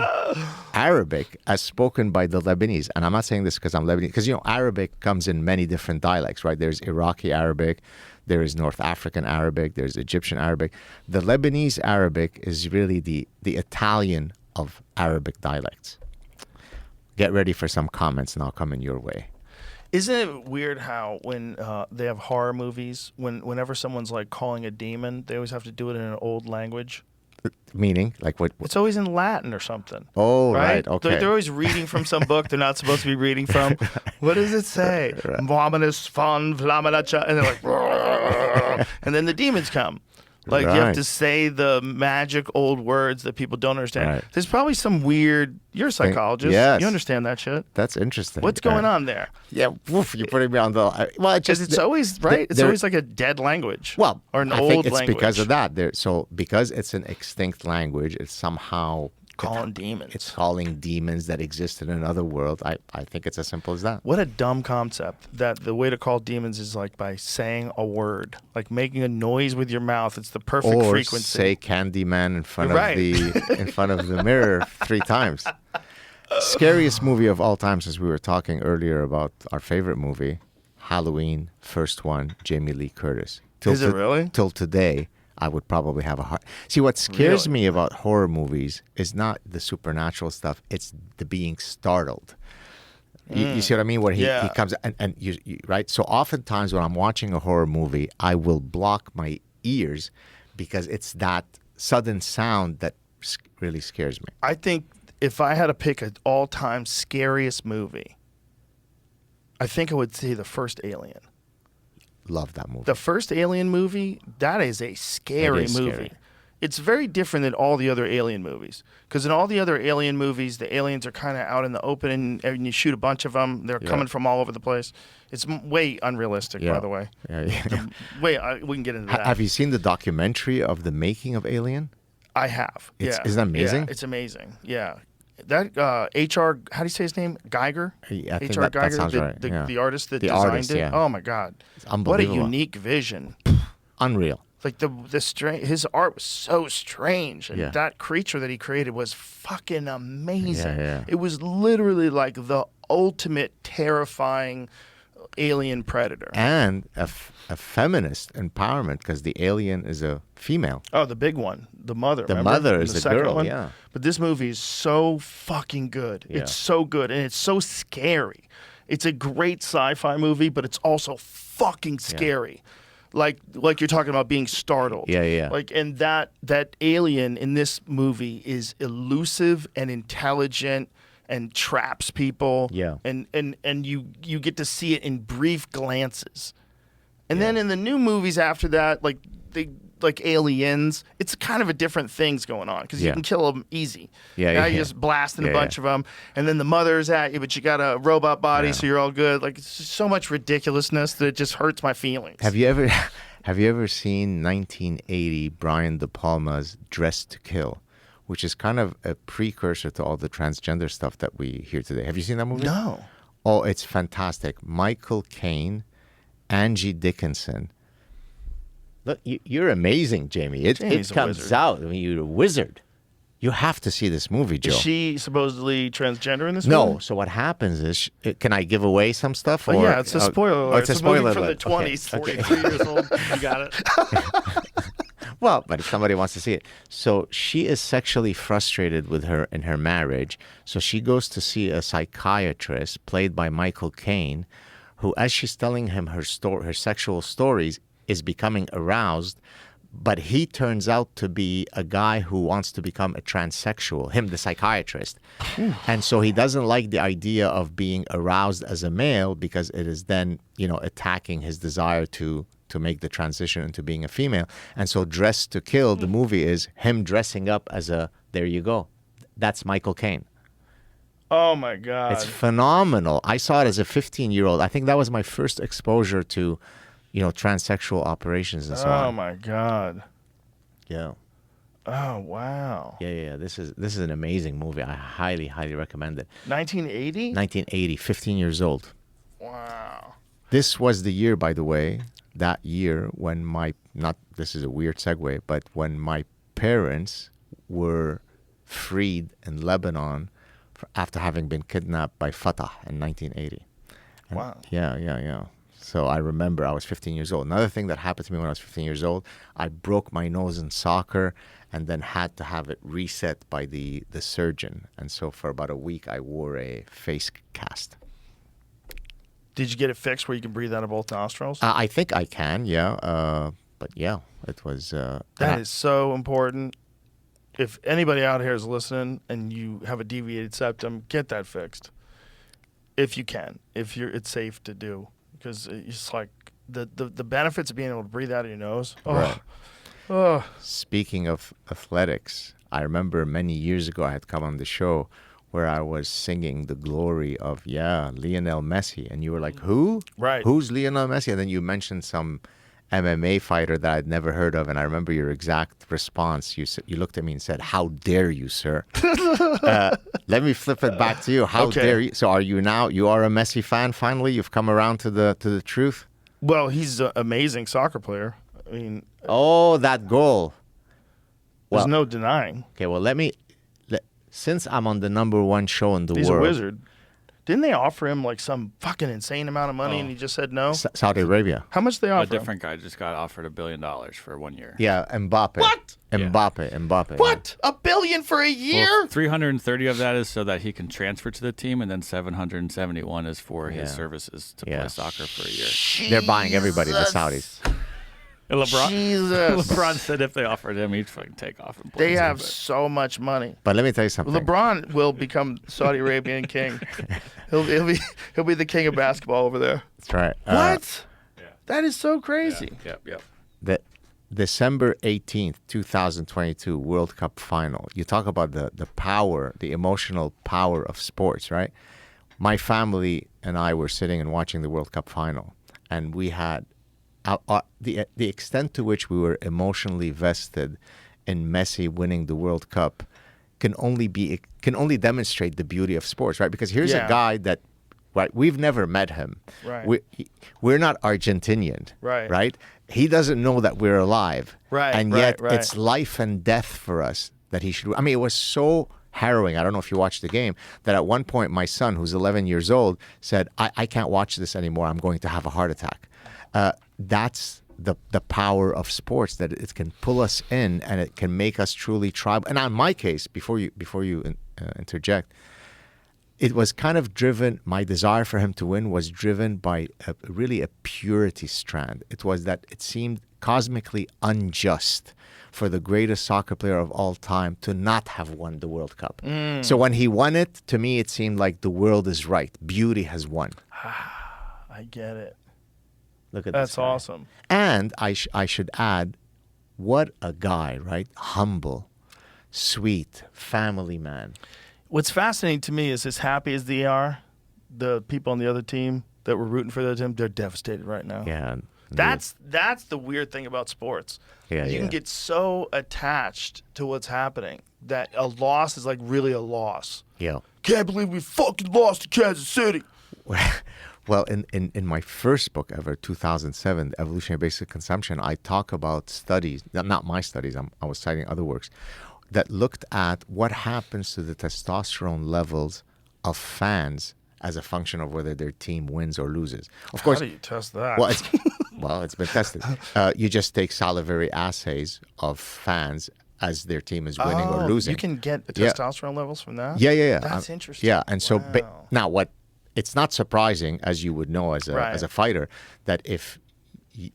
Arabic, as spoken by the Lebanese, and I'm not saying this because I'm Lebanese, because Arabic comes in many different dialects, right? There's Iraqi Arabic, there is North African Arabic, there's Egyptian Arabic. The Lebanese Arabic is really the Italian of Arabic dialects. Get ready for some comments, and I'll come in your way. Isn't it weird how when they have horror movies, whenever someone's like calling a demon, they always have to do it in an old language? Meaning, like what? It's always in Latin or something. Oh, right. Okay. They're always reading from some book they're not supposed to be reading from. What does it say? Vomitus von Vlamanacha, and they're like, and then the demons come. Like you have to say the magic old words that people don't understand. Right. There's probably some weird. You're a psychologist. Yes. You understand that shit. That's interesting. What's going on there? Yeah, woof, you're putting me on the. Well, It's always right. It's always like a dead language. Well, or an I old think it's language. because of that. Because it's an extinct language, it's somehow calling demons. It's calling demons that exist in another world. I think it's as simple as that. What a dumb concept that the way to call demons is like by saying a word, like making a noise with your mouth. It's the perfect frequency. Or say Candyman in front of the mirror 3 times. Scariest movie of all time, since we were talking earlier about our favorite movie, Halloween, first one, Jamie Lee Curtis. Is it really? Till today, I would probably have a heart. See, what scares me about horror movies is not the supernatural stuff. It's the being startled. You see what I mean? Where he comes and you right? So oftentimes when I'm watching a horror movie, I will block my ears because it's that sudden sound that really scares me. I think if I had to pick an all-time scariest movie, I think I would say the first Alien. Love that movie. The first Alien movie, that is a scary movie. Scary. It's very different than all the other Alien movies. Because in all the other Alien movies, the aliens are kind of out in the open and you shoot a bunch of them. They're coming from all over the place. It's way unrealistic, by the way. We can get into that. Have you seen the documentary of the making of Alien? I have. Isn't that amazing? Yeah, it's amazing. Yeah. That H.R. How do you say his name? Geiger. I think H.R. that Geiger, sounds the, right. the, Yeah. the artist that The designed artist, it. yeah. Oh my God! It's What a unbelievable. unique vision. Unreal. Like his art was so strange, and Yeah. that creature that he created was fucking amazing. Yeah. It was literally like the ultimate terrifying alien predator. And a feminist empowerment because the alien is a female. Oh, the big one, the mother. The remember? mother In is the a second girl, one? yeah. But this movie is so fucking good. Yeah. It's so good, and it's so scary. It's a great sci-fi movie, but it's also fucking scary. Like you're talking about being startled. Yeah. Like, and that alien in this movie is elusive and intelligent and traps people. Yeah. And you get to see it in brief glances. And then in the new movies after that, like Aliens, it's kind of a different things going on because you Yeah. can kill them easy. Yeah, Now yeah, you're yeah. just blasting Yeah, a bunch yeah. of them, and then the mother's at you, but you got a robot body, Yeah. so you're all good. Like, it's just so much ridiculousness that it just hurts my feelings. Have you ever seen 1980 Brian De Palma's Dressed to Kill, which is kind of a precursor to all the transgender stuff that we hear today? Have you seen that movie? No. Oh, it's fantastic. Michael Caine, Angie Dickinson. Look, you're amazing, Jamie. It Jamie's a comes wizard. out. I mean, you're a wizard. You have to see this movie, Joe. Is she supposedly transgender in this No. movie? So what happens is, can I give away some stuff? Oh, yeah, it's a spoiler alert. Oh, it's a spoiler movie from alert. the 20s, Okay. 43 years old. You got it. Well, but if somebody wants to see it. So she is sexually frustrated with her in her marriage. So she goes to see a psychiatrist played by Michael Caine, who, as she's telling him her sexual stories, is becoming aroused. But he turns out to be a guy who wants to become a transsexual, him, the psychiatrist. And so he doesn't like the idea of being aroused as a male because it is then, attacking his desire to make the transition into being a female. And so Dressed to Kill, the movie, is him dressing up as there you go. That's Michael Caine. Oh, my God. It's phenomenal. I saw it as a 15-year-old. I think that was my first exposure to, transsexual operations and so on. Oh, my God. Yeah. Oh, wow. Yeah. This is an amazing movie. I highly, highly recommend it. 1980? 1980, 15 years old. Wow. This was the year, by the way, that year when this is a weird segue, but when my parents were freed in Lebanon after having been kidnapped by Fatah in 1980. And Wow. Yeah. So I remember I was 15 years old. Another thing that happened to me when I was 15 years old, I broke my nose in soccer and then had to have it reset by the surgeon. And so for about a week, I wore a face cast. Did you get it fixed where you can breathe out of both nostrils? I think I can, yeah. But yeah, it was... That is so important. If anybody out here is listening and you have a deviated septum, get that fixed. If you can. It's safe to do. Because it's like the benefits of being able to breathe out of your nose. Oh. Right. Oh. Speaking of athletics, I remember many years ago I had come on the show where I was singing the glory of, Lionel Messi. And you were like, who? Right. Who's Lionel Messi? And then you mentioned some MMA fighter that I'd never heard of. And I remember your exact response. You looked at me and said, how dare you, sir? Let me flip it back to you. How dare you? So you are a Messi fan finally? You've come around to the truth? Well, he's an amazing soccer player. I mean, Oh, that goal. there's Well- no denying. Okay, well, since I'm on the number one show in the He's world. a wizard. Didn't they offer him like some fucking insane amount of money and he just said no? Saudi Arabia. How much they A offer him? different guy just got offered $1 billion for 1 year. Yeah, Mbappe. What? Mbappe. What? $1 billion for a year? Well, 330 of that is so that he can transfer to the team, and then 771 is for his Yeah. services to Yeah. play soccer for a year. They're buying everybody, the Saudis. And Jesus. LeBron said if they offered him, he'd fucking take off and play. They have so much money. But let me tell you something. LeBron will become Saudi Arabian king. He'll be the king of basketball over there. That's right. What? That is so crazy. Yep. The December 18th, 2022 World Cup final. You talk about the power, the emotional power of sports, right? My family and I were sitting and watching the World Cup final, and we had the extent to which we were emotionally vested in Messi winning the World Cup can only demonstrate the beauty of sports, right? Because here's a guy that, right, we've never met him. Right. We're not Argentinian. Right. Right? He doesn't know that we're alive. Right. And right, yet right. it's life and death for us that he should. I mean, it was so harrowing. I don't know if you watched the game, that at one point my son, who's 11 years old, said, I can't watch this anymore. I'm going to have a heart attack. That's the power of sports, that it can pull us in and it can make us truly tribal. And in my case, before you interject, it was kind of driven, my desire for him to win was driven by really a purity strand. It was that it seemed cosmically unjust for the greatest soccer player of all time to not have won the World Cup. So when he won it, to me, it seemed like the world is right. Beauty has won. I get it. Look at That's this guy. awesome. And I should add, what a guy, right? Humble, sweet, family man. What's fascinating to me is, as happy as they are, the people on the other team that were rooting for the other team, they're devastated right now. Yeah. That's the weird thing about sports. Yeah, you can get so attached to what's happening that a loss is like really a loss. Yeah. Can't believe we fucking lost to Kansas City. Well, in my first book ever, 2007, Evolutionary Basic Consumption, I talk about studies, not my studies, I was citing other works, that looked at what happens to the testosterone levels of fans as a function of whether their team wins or loses. Of course, how do you test that? Well, it's been tested. You just take salivary assays of fans as their team is winning or losing. You can get the testosterone levels from that? Yeah. That's interesting. Yeah, and so Wow. now what? It's not surprising, as you would know as a fighter, that if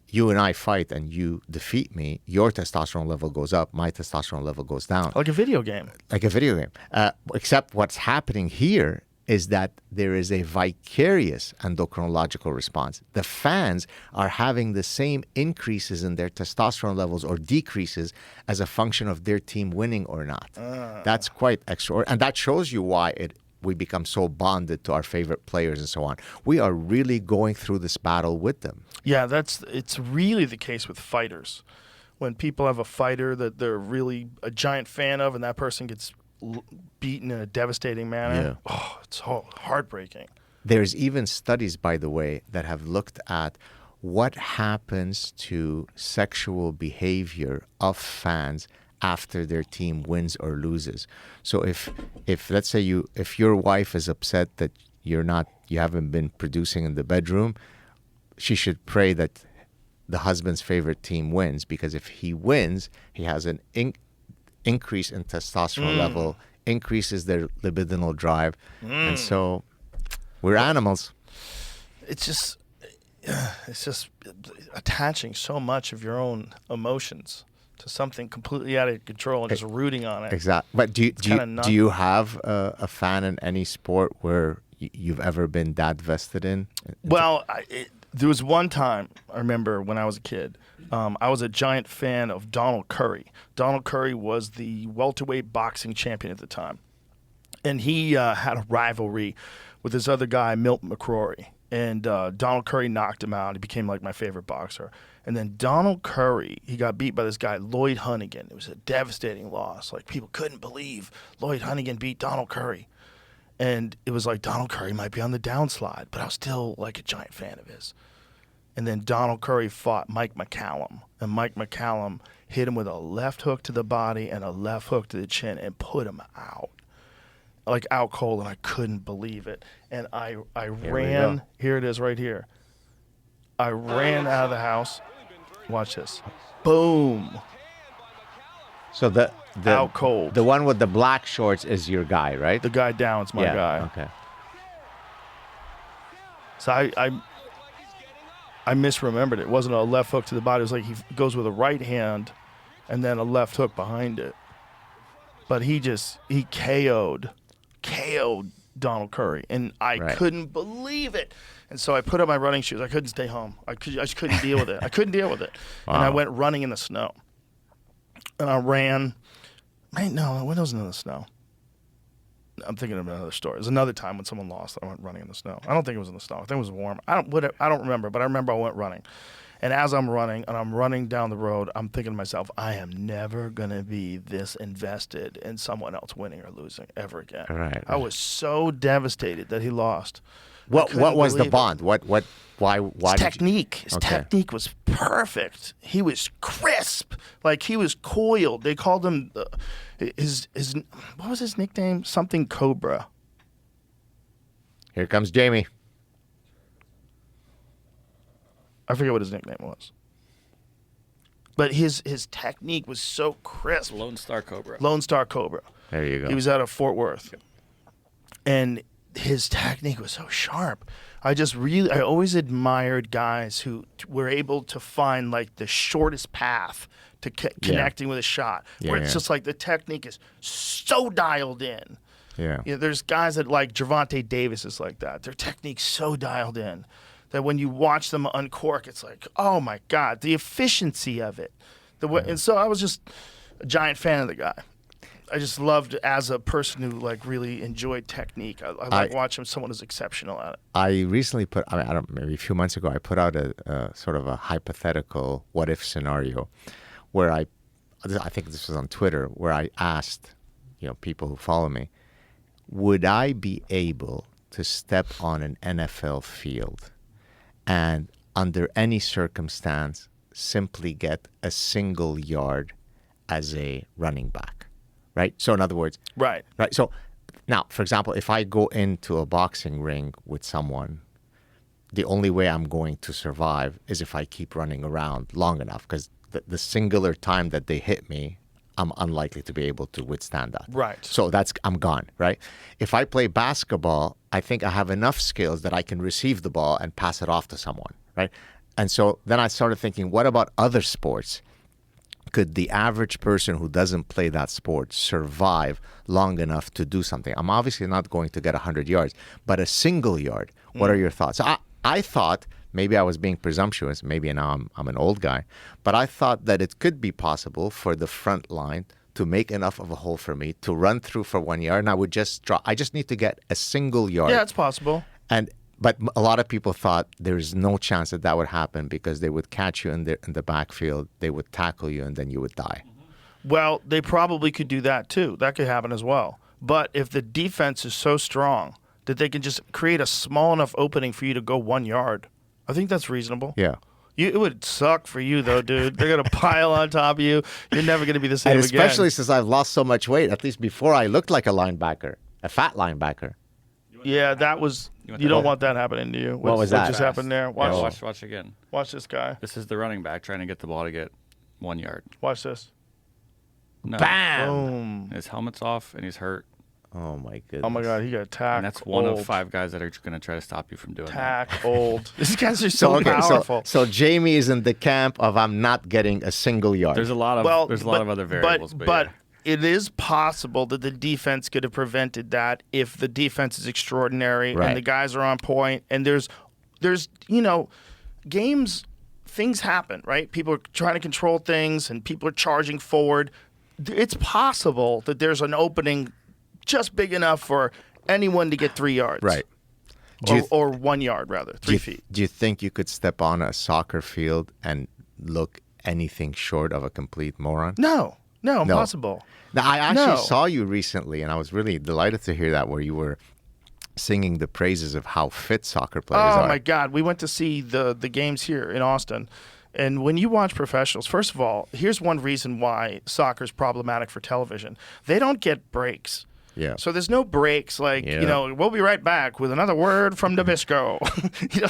you and I fight and you defeat me, your testosterone level goes up, my testosterone level goes down. Like a video game. Like a video game. Except what's happening here is that there is a vicarious endocrinological response. The fans are having the same increases in their testosterone levels or decreases as a function of their team winning or not. That's quite extraordinary. And that shows you why we become so bonded to our favorite players and so on. We are really going through this battle with them. Yeah, it's really the case with fighters. When people have a fighter that they're really a giant fan of and that person gets beaten in a devastating manner, it's heartbreaking. There's even studies, by the way, that have looked at what happens to sexual behavior of fans after their team wins or loses. So if let's say if your wife is upset that you haven't been producing in the bedroom, she should pray that the husband's favorite team wins, because if he wins, he has an increase in testosterone level, increases their libidinal drive, and so we're animals. It's just attaching so much of your own emotions to something completely out of control and just rooting on it. Exactly. But do you have a fan in any sport where you've ever been that vested in? Well, there was one time I remember when I was a kid. I was a giant fan of Donald Curry. Donald Curry was the welterweight boxing champion at the time, and he had a rivalry with this other guy, Milt McCrory. And Donald Curry knocked him out. He became like my favorite boxer. And then Donald Curry, he got beat by this guy, Lloyd Hunnigan. It was a devastating loss. Like, people couldn't believe Lloyd Hunnigan beat Donald Curry. And it was like Donald Curry might be on the downslide, but I was still like a giant fan of his. And then Donald Curry fought Mike McCallum. And Mike McCallum hit him with a left hook to the body and a left hook to the chin and put him out. Like out cold, and I couldn't believe it. And I ran. Here it is right here. I ran out of the house. Watch this. Boom. So the out cold. The one with the black shorts is your guy, right? The guy down is my guy. Okay. So I misremembered it. It wasn't a left hook to the body. It was like he goes with a right hand and then a left hook behind it. But he KO'd Donald Curry, and I couldn't believe it. And so I put on my running shoes. I couldn't stay home. I just couldn't deal with it. I couldn't deal with it. Wow. And I went running in the snow. And I ran. No, it wasn't in the snow. I'm thinking of another story. There's another time when someone lost. I went running in the snow. I don't think it was in the snow. I think it was warm. I don't remember, but I remember I went running. And as I'm running down the road, I'm thinking to myself, I am never going to be this invested in someone else winning or losing ever again. Right. I was so devastated that he lost. What was the bond? Why His technique. His technique was perfect. He was crisp. Like, he was coiled. They called him his what was his nickname? Something Cobra. Here comes Jamie. I forget what his nickname was. But his technique was so crisp. Lone Star Cobra. Lone Star Cobra. There you go. He was out of Fort Worth. And his technique was so sharp. I always admired guys who were able to find like the shortest path to connecting with a shot. Where it's just like the technique is so dialed in. Yeah. You know, there's guys that like Gervonta Davis is like that. Their technique's so dialed in that when you watch them uncork, it's like, oh my God, the efficiency of it. And so I was just a giant fan of the guy. I just loved as a person who like really enjoyed technique. I like watching someone who's exceptional at it. I recently maybe a few months ago, I put out a sort of a hypothetical what if scenario where I think this was on Twitter, where I asked, people who follow me, would I be able to step on an NFL field and under any circumstance simply get a single yard as a running back, right? So in other words, right. So now, for example, if I go into a boxing ring with someone, the only way I'm going to survive is if I keep running around long enough, because the singular time that they hit me, I'm unlikely to be able to withstand that. Right. So I'm gone, right? If I play basketball, I think I have enough skills that I can receive the ball and pass it off to someone, right? And so then I started thinking, what about other sports? Could the average person who doesn't play that sport survive long enough to do something? I'm obviously not going to get 100 yards, but a single yard, what are your thoughts? So I thought, maybe I was being presumptuous, maybe now I'm an old guy, but I thought that it could be possible for the front line to make enough of a hole for me to run through for 1 yard, and I would just drop. I just need to get a single yard. Yeah, it's possible. But a lot of people thought there's no chance that would happen because they would catch you in the backfield, they would tackle you, and then you would die. Well, they probably could do that too. That could happen as well. But if the defense is so strong that they can just create a small enough opening for you to go 1 yard, I think that's reasonable. Yeah. It would suck for you, though, dude. They're going to pile on top of you. You're never going to be the same and especially again. Since I've lost so much weight. At least before I looked like a linebacker, a fat linebacker. Yeah, that was... You don't want that happening to you. What was that? What just happened there? Watch again. Watch this guy. This is the running back trying to get the ball to get 1 yard. Watch this. No. Bam! Boom. His helmet's off and he's hurt. Oh, my goodness. Oh, my God. He got tackled. And that's one of 5 guys that are going to try to stop you from doing that. Tackled. These guys are so powerful. So Jamie is in the camp of I'm not getting a single yard. There's a lot of other variables. But it is possible that the defense could have prevented that if the defense is extraordinary and the guys are on point. And there's games, things happen, right? People are trying to control things and people are charging forward. It's possible that there's an opening just big enough for anyone to get 3 yards. Right. Or 1 yard, rather, 3 feet. Do you think you could step on a soccer field and look anything short of a complete moron? No, impossible. Now, I actually saw you recently, and I was really delighted to hear that, where you were singing the praises of how fit soccer players are. Oh, my God. We went to see the games here in Austin. And when you watch professionals, first of all, here's one reason why soccer is problematic for television. They don't get breaks. Yeah. So there's no breaks like, we'll be right back with another word from Nabisco.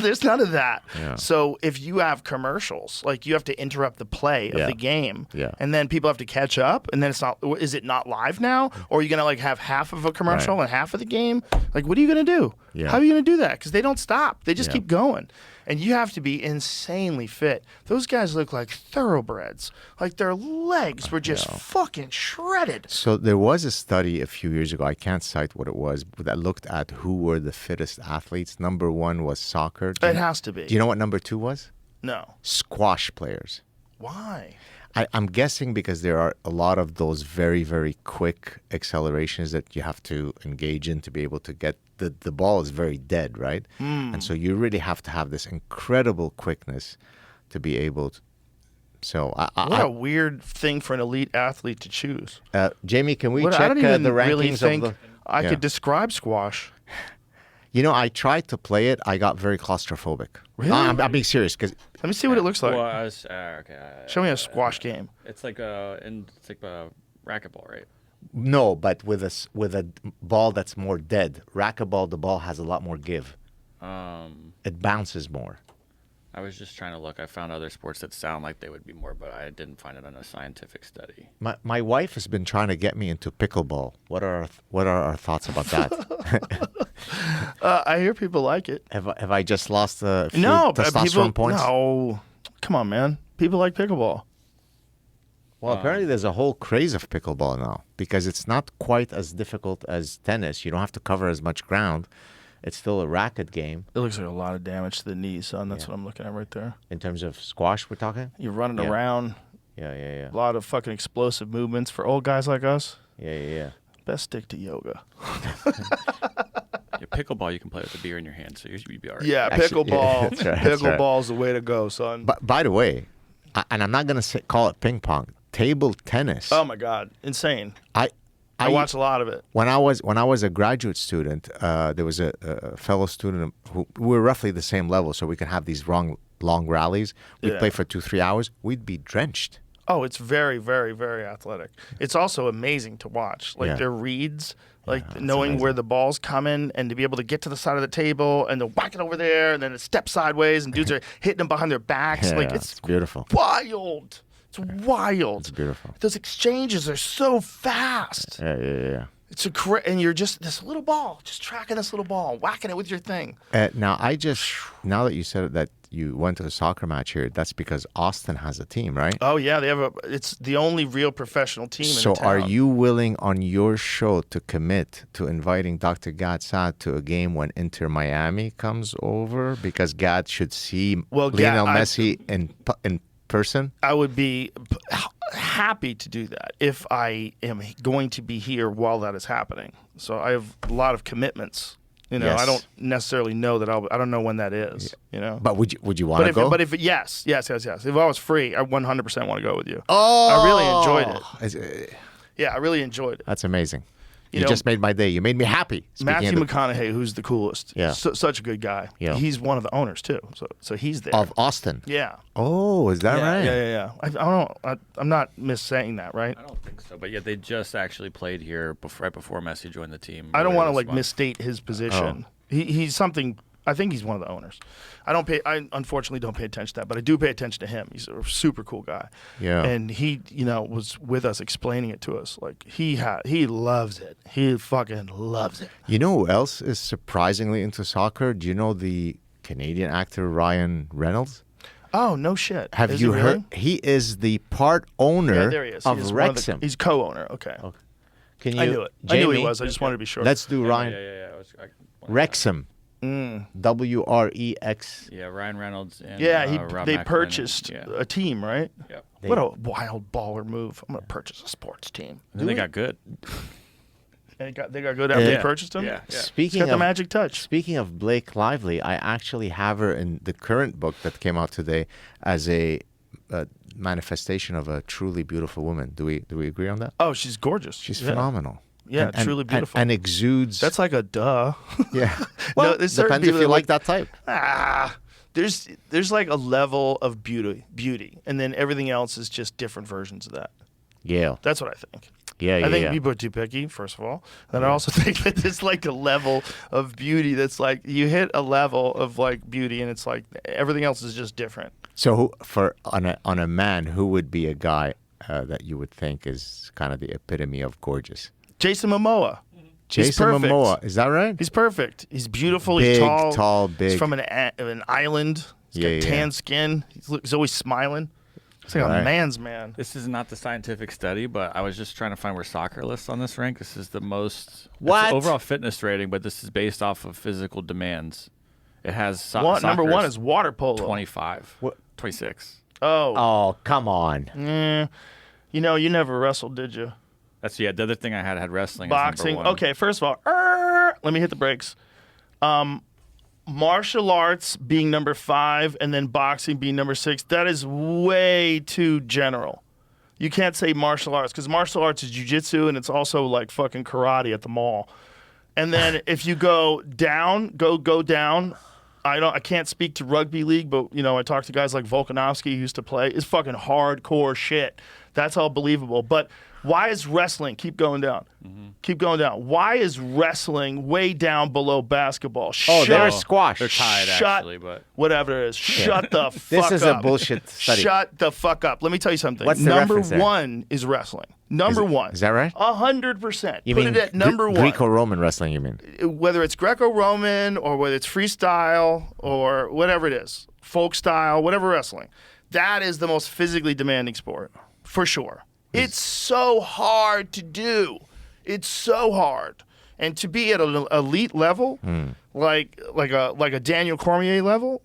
There's none of that. Yeah. So if you have commercials, like you have to interrupt the play of the game, and then people have to catch up, and then is it not live now? Or are you going to like have half of a commercial and half of the game? Like, what are you going to do? Yeah. How are you going to do that? Because they don't stop. They just keep going. And you have to be insanely fit. Those guys look like thoroughbreds. Like their legs were just fucking shredded. So there was a study a few years ago, I can't cite what it was, but that looked at who were the fittest athletes. Number 1 was soccer. It has to be. Do you know what number 2 was? No. Squash players. Why? I'm guessing because there are a lot of those very, very quick accelerations that you have to engage in to be able to get the ball is very dead, right? And so you really have to have this incredible quickness to be able to. So What a weird thing for an elite athlete to choose. Jamie, can we I check don't even the rankings really think of the? I Yeah. could describe squash. I tried to play it. I got very claustrophobic. Really? I'm being serious because Let me see what it looks like. Well, I was, okay. Show me a squash game. It's like a racquetball, right? no, but with a ball that's more dead. Racquetball, the ball has a lot more give. It bounces more. I was just trying to look. I found other sports that sound like they would be more, but I didn't find it on a scientific study. My wife has been trying to get me into pickleball. What are our thoughts about that? I hear people like it. have I just lost a few No, but testosterone people. points? No, come on, man. People like pickleball. Well, apparently there's a whole craze of pickleball now because it's not quite as difficult as tennis. You don't have to cover as much ground. It's still a racket game. It looks like a lot of damage to the knees, son. That's what I'm looking at right there. In terms of squash, we're talking? You're running Yeah. around. Yeah. A lot of fucking explosive movements for old guys like us. Yeah. Best stick to yoga. Yeah, pickleball, you can play with a beer in your hand, so you'd be all right. Yeah, Actually, pickleball. yeah, that's right, that's right. Pickleball's the way to go, son. But by the way, and I'm not going to call it ping pong, table tennis. Oh my God, insane! I I watched a lot of it. When I was a graduate student, there was a fellow student who we were roughly the same level, so we could have these long rallies. We'd Yeah. play for 2-3 hours. We'd be drenched. Oh, it's very, very, very athletic. It's also amazing to watch. Like Yeah. their reads, like that's knowing amazing. where the ball's coming and to be able to get to the side of the table and to whack it over there and then it step sideways and dudes are hitting them behind their backs. Yeah, like it's beautiful. wild. It's wild. It's beautiful. Those exchanges are so fast. Yeah. It's and you're just this little ball, just tracking this little ball, whacking it with your thing. Now that you said that you went to a soccer match here, that's because Austin has a team, right? Oh yeah, it's the only real professional team in So the town. are you willing on your show to commit to inviting Dr. Gad Saad to a game when Inter Miami comes over? Because Gad should see Lionel Messi in person. I would be happy to do that if I am going to be here while that is happening. So I have a lot of commitments. Yes. I don't necessarily know that I don't know when that is. But would you want to go? Yes. If I was free, I 100% want to go with you. Oh, I really enjoyed it. Yeah, I really enjoyed it. That's amazing. You You know, just made my day. You made me happy. Matthew McConaughey, who's the coolest. Yeah. Such a good guy. Yeah. He's one of the owners too. So he's there. Of Austin. Yeah. Oh, is that right? Yeah. I'm not missaying that, right? I don't think so, but yeah, they just actually played here right before Messi joined the team. I don't earlier want to this month. misstate his position. He's something. I think he's one of the owners. I unfortunately don't pay attention to that, but I do pay attention to him. He's a super cool guy. Yeah. And he, was with us explaining it to us. Like he loves it. He fucking loves it. You know who else is surprisingly into soccer? Do you know the Canadian actor Ryan Reynolds? Oh no shit. Have Is you he heard? really? He is the part owner Yeah, there he is. of He is one of the- Wrexham. he's co-owner. Okay. Can you? I knew it. I knew he Jamie, was. I just wanted to be sure. Let's do Ryan Yeah. Wrexham. WREX. Yeah, Ryan Reynolds and Yeah, Rob they McElhenney. purchased Yeah. a team, right? Yep. What a wild baller move! I'm gonna purchase a sports team. And then they got good. And they got good after they purchased him. Yeah. It's Speaking got the of magic touch. Speaking of Blake Lively, I actually have her in the current book that came out today as a manifestation of a truly beautiful woman. Do we agree on that? Oh, she's gorgeous. She's Yeah. phenomenal. Yeah, truly beautiful. and exudes. That's like a duh. yeah. No, Well, there's certain depends if people you that like that type. There's like a level of beauty, and then everything else is just different versions of that. Yeah. That's what I think. Yeah. I think people are too picky, first of all. And I also think that there's like a level of beauty that's like you hit a level of like beauty, and it's like everything else is just different. So on a man, who would be a guy that you would think is kind of the epitome of gorgeous? Jason Momoa. He's Jason perfect. Momoa, is that right? He's perfect. He's beautiful. Big, he's tall. tall, big. He's from an island. He's Yeah, got yeah. tan skin. He's always smiling. He's like Right. a man's man. This is not the scientific study, but I was just trying to find where soccer lists on this rank. This is the most it's What? the overall fitness rating, but this is based off of physical demands. It has Number one is water polo. 25, 26. Oh. Oh, come on. You never wrestled, did you? That's the other thing I had wrestling. as number Boxing. one. Okay, first of all, let me hit the brakes. martial arts being number 5 and then boxing being number 6, that is way too general. You can't say martial arts because martial arts is jiu-jitsu and it's also like fucking karate at the mall. And then if you go down, go down. I can't speak to rugby league, but I talk to guys like Volkanovski who used to play. It's fucking hardcore shit. That's all believable. But why is wrestling keep going down? Mm-hmm. Keep going down. Why is wrestling way down below basketball? They're squash. They're tied, actually, but whatever it is. Shut the fuck up. This is a bullshit study. Shut the fuck up. Let me tell you something. What's the number reference there? 1 is wrestling. Number 1. Is that right? 100%. You Put mean it at number 1. Greco-Roman wrestling, you mean? Whether it's Greco-Roman or whether it's freestyle or whatever it is, folk style, whatever wrestling, that is the most physically demanding sport, for sure. It's so hard to do. It's so hard. And to be at an elite level, like a Daniel Cormier level,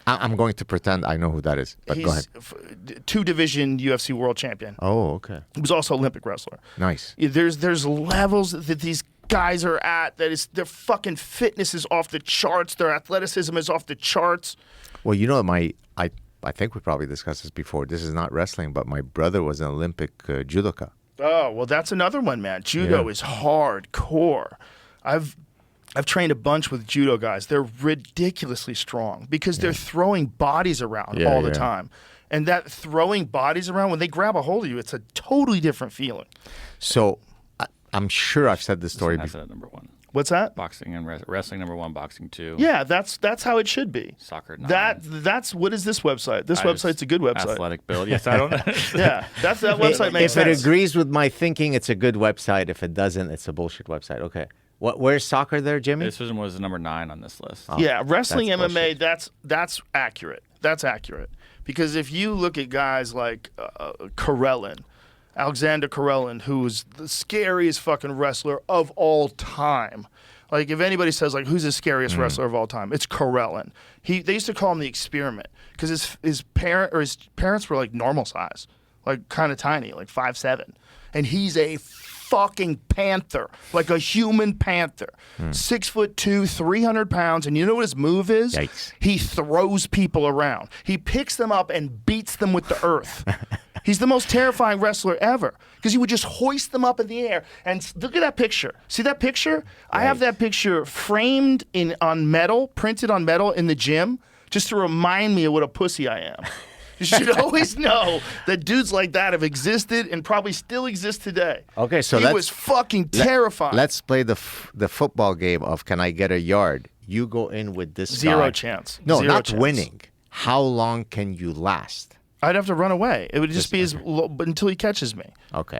I'm going to pretend I know who that is, but go ahead. 2-division UFC world champion. Oh, okay. He was also Olympic wrestler. Nice. There's levels that these guys are at their fucking fitness is off the charts. Their athleticism is off the charts. Well, I think we probably discussed this before. This is not wrestling, but my brother was an Olympic judoka. Oh, well, that's another one, man. Judo is hardcore. I've trained a bunch with judo guys. They're ridiculously strong because they're throwing bodies around all the time. And that throwing bodies around, when they grab a hold of you, it's a totally different feeling. So I'm sure I've said this story that's before. at number 1. What's that? Boxing and wrestling number 1, boxing 2. Yeah, that's how it should be. Soccer 9. That's what is this website? This website's a good website. Athletic build. Yes, I don't know. Yeah, that website makes sense. If it agrees with my thinking, it's a good website. If it doesn't, it's a bullshit website. Okay. Where's soccer there, Jimmy? This one was number 9 on this list. Oh, yeah, wrestling that's MMA, bullshit. that's accurate. That's accurate. Because if you look at guys like Karelin, Alexander Karelin, who's the scariest fucking wrestler of all time. Like, if anybody says, like, who's the scariest wrestler of all time, it's Karelin. They used to call him the experiment because his parents were, like, normal size, like, kind of tiny, like 5'7". And he's a fucking panther, like a human panther. 6'2", 300 pounds. And you know what his move is? Yikes. He throws people around. He picks them up and beats them with the earth. He's the most terrifying wrestler ever because he would just hoist them up in the air. And look at that picture. See that picture? Right. I have that picture framed on metal, printed on metal in the gym, just to remind me of what a pussy I am. You should always know that dudes like that have existed and probably still exist today. Okay, so he was fucking terrifying. Let's play the football game of can I get a yard? You go in with this Zero guy. chance. No, Zero not chance. winning. How long can you last? I'd have to run away. It would just be until he catches me. Okay.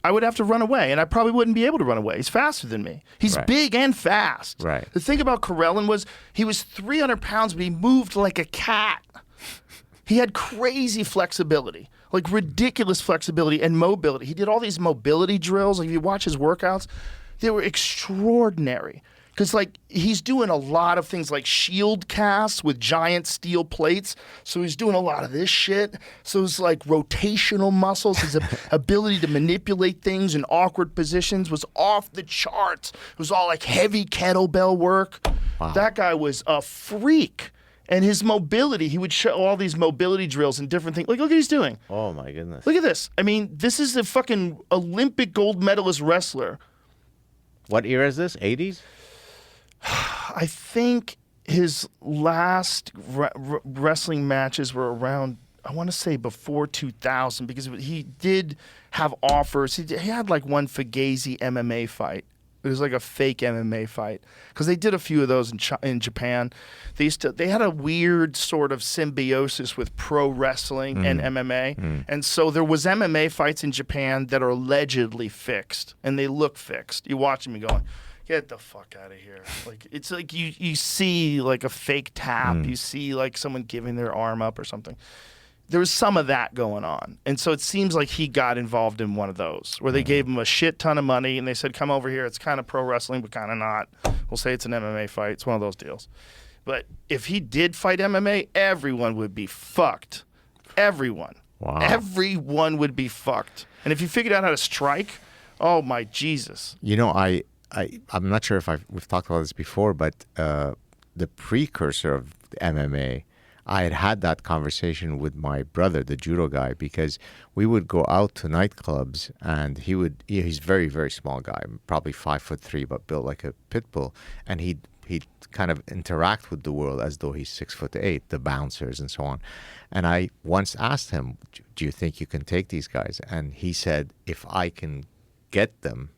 I would have to run away, and I probably wouldn't be able to run away. He's faster than me. He's big and fast. Right. The thing about Karelin was he was 300 pounds, but he moved like a cat. He had crazy flexibility, like ridiculous flexibility and mobility. He did all these mobility drills. Like, if you watch his workouts, they were extraordinary. Because, like, he's doing a lot of things like shield casts with giant steel plates. So he's doing a lot of this shit. So it's like rotational muscles. His ability to manipulate things in awkward positions was off the charts. It was all like heavy kettlebell work. Wow. That guy was a freak. And his mobility, he would show all these mobility drills and different things. Like, look what he's doing. Oh, my goodness. Look at this. I mean, this is a fucking Olympic gold medalist wrestler. What era is this? 80s? I think his last wrestling matches were around, I want to say before 2000, because he did have offers. He had like one Fugazi MMA fight. It was like a fake MMA fight because they did a few of those in Japan. They had a weird sort of symbiosis with pro wrestling and MMA, and so there was MMA fights in Japan that are allegedly fixed, and they look fixed. You watch them, you going, get the fuck out of here. Like, it's like you see like a fake tap. You see like someone giving their arm up or something. There was some of that going on. And so it seems like he got involved in one of those where they gave him a shit ton of money and they said, come over here. It's kind of pro wrestling, but kind of not. We'll say it's an MMA fight. It's one of those deals. But if he did fight MMA, everyone would be fucked. Everyone. Wow. Everyone would be fucked. And if you figured out how to strike, oh my Jesus. You know, I'm not sure if we've talked about this before, but the precursor of MMA, I had that conversation with my brother, the judo guy, because we would go out to nightclubs, and he's very, very small guy, probably 5'3", but built like a pit bull, and he'd kind of interact with the world as though he's 6'8", the bouncers and so on. And I once asked him, do you think you can take these guys? And he said, if I can get them,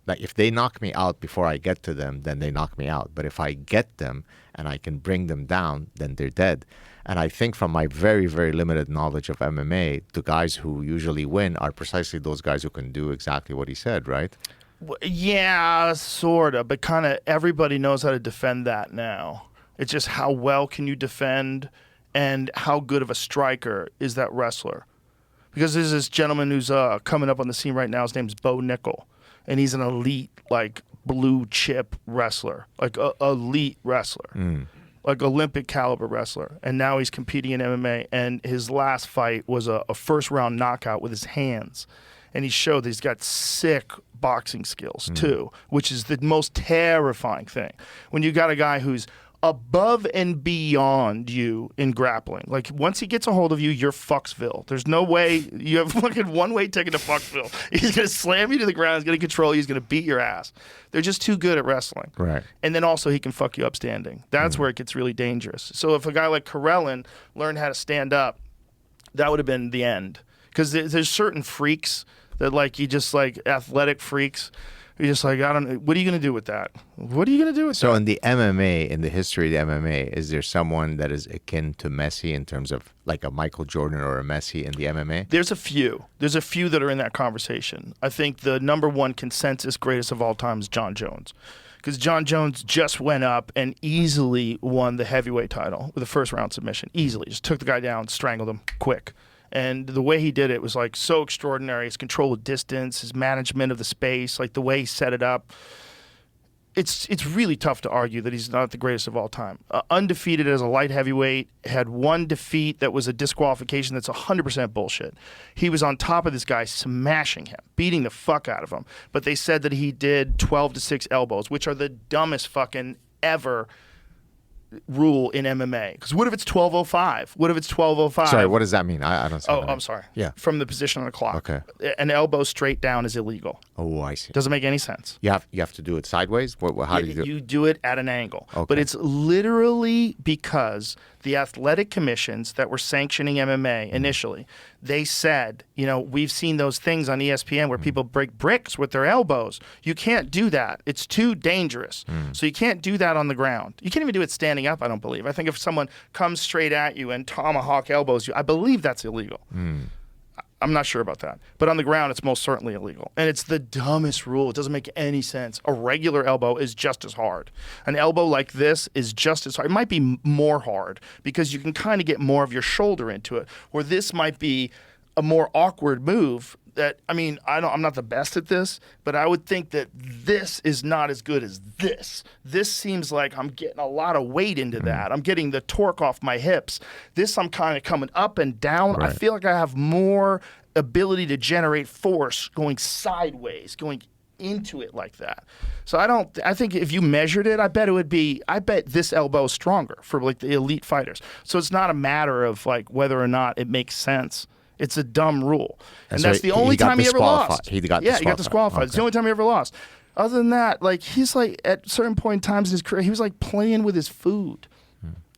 like if they knock me out before I get to them, then they knock me out. But if I get them and I can bring them down, then they're dead. And I think from my very, very limited knowledge of MMA, the guys who usually win are precisely those guys who can do exactly what he said, right? Yeah, sort of, but kind of everybody knows how to defend that now. It's just how well can you defend and how good of a striker is that wrestler. Because there's this gentleman who's coming up on the scene right now. His name's Bo Nickel, and he's an elite, like, blue chip wrestler, like elite wrestler, like Olympic caliber wrestler. And now he's competing in MMA, and his last fight was a first-round knockout with his hands. And he showed that he's got sick boxing skills too, which is the most terrifying thing. When you got a guy who's above and beyond you in grappling. Like, once he gets a hold of you, you're Fucksville. There's no way. You have fucking one-way ticket to Fucksville. He's going to slam you to the ground. He's going to control you. He's going to beat your ass. They're just too good at wrestling. Right. And then also he can fuck you up standing. That's where it gets really dangerous. So if a guy like Karelin learned how to stand up, that would have been the end. Because there's certain freaks that, like, you just, like, athletic freaks. You're just like, I don't know. What are you going to do with that? What are you going to do with that? So in the MMA, in the history of the MMA, is there someone that is akin to Messi in terms of like a Michael Jordan or a Messi in the MMA? There's a few. There's a few that are in that conversation. I think the number one consensus greatest of all time is John Jones. Because John Jones just went up and easily won the heavyweight title with a first-round submission. Easily. Just took the guy down, strangled him, quick. And the way he did it was, like, so extraordinary. His control of distance, his management of the space, like the way he set it up. It's really tough to argue that he's not the greatest of all time. Undefeated as a light heavyweight, had one defeat that was a disqualification that's 100% bullshit. He was on top of this guy, smashing him, beating the fuck out of him. But they said that he did 12-6 elbows, which are the dumbest fucking ever rule in MMA. Because what if it's 12:05? What if it's 12:05? Sorry, what does that mean? I don't see. Oh, I'm sorry. Yeah. From the position on the clock. Okay. An elbow straight down is illegal. Oh, I see. Doesn't make any sense. You have to do it sideways? How do you do it? You do it at an angle. Okay. But it's literally because the athletic commissions that were sanctioning MMA initially, they said, you know, we've seen those things on ESPN where people break bricks with their elbows. You can't do that. It's too dangerous. So you can't do that on the ground. You can't even do it standing up, I don't believe. I think if someone comes straight at you and tomahawk elbows you, I believe that's illegal. I'm not sure about that. But on the ground, it's most certainly illegal. And it's the dumbest rule. It doesn't make any sense. A regular elbow is just as hard. An elbow like this is just as hard. It might be more hard because you can kind of get more of your shoulder into it. Or this might be a more awkward move that, I mean, I'm not the best at this, but I would think that this is not as good as this. This seems like I'm getting a lot of weight into that. I'm getting the torque off my hips. This, I'm kind of coming up and down. Right. I feel like I have more ability to generate force going sideways, going into it like that. So I think if you measured it, I bet this elbow is stronger for, like, the elite fighters. So it's not a matter of, like, whether or not it makes sense. It's a dumb rule. And so that's the only time he ever lost. He got he got disqualified. Okay. It's the only time he ever lost. Other than that, like, he's like, at certain point in times in his career, he was like playing with his food.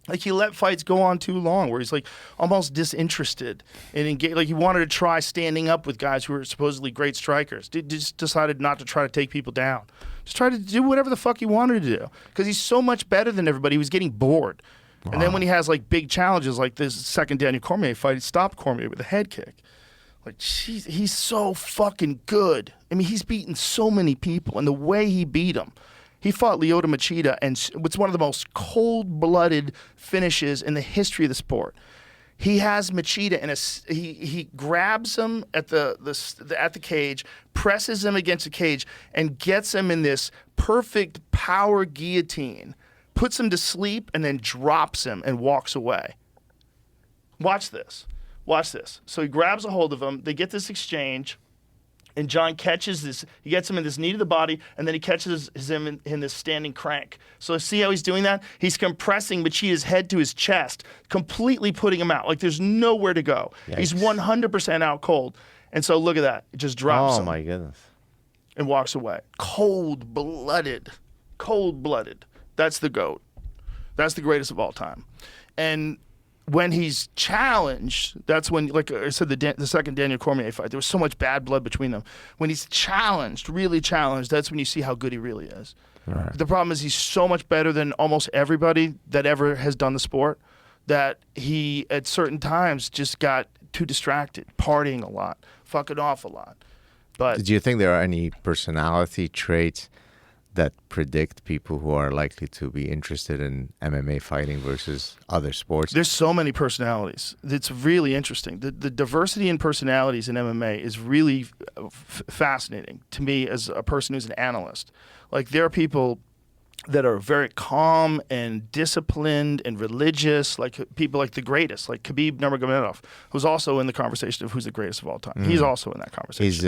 Like, he let fights go on too long where he's like almost disinterested and engaged. Like, he wanted to try standing up with guys who were supposedly great strikers. Just decided not to try to take people down. Just try to do whatever the fuck he wanted to do because he's so much better than everybody. He was getting bored. Wow. And then when he has, like, big challenges like this second Daniel Cormier fight, he stopped Cormier with a head kick. Like, jeez, he's so fucking good. I mean, he's beaten so many people, and the way he beat them. He fought Lyoto Machida, and it's one of the most cold-blooded finishes in the history of the sport. He has Machida, and he grabs him at the cage, presses him against the cage, and gets him in this perfect power guillotine, puts him to sleep, and then drops him and walks away. Watch this. So he grabs a hold of him. They get this exchange. And John catches this. He gets him in this knee to the body, and then he catches him in this standing crank. So see how he's doing that? He's compressing Machida's head to his chest, completely putting him out. Like there's nowhere to go. Yikes. He's 100% out cold. And so look at that. It just drops him. Oh, my goodness. And walks away. Cold-blooded. Cold-blooded. That's the GOAT. That's the greatest of all time. And when he's challenged, that's when, like I said, the second Daniel Cormier fight, there was so much bad blood between them. When he's challenged, really challenged, that's when you see how good he really is. Right. The problem is he's so much better than almost everybody that ever has done the sport that he, at certain times, just got too distracted, partying a lot, fucking off a lot. But do you think there are any personality traits that predict people who are likely to be interested in MMA fighting versus other sports? There's so many personalities. It's really interesting. The diversity in personalities in MMA is really fascinating to me as a person who's an analyst. Like there are people that are very calm and disciplined and religious, like people like the greatest, like Khabib Nurmagomedov, who's also in the conversation of who's the greatest of all time. He's also in that conversation. He's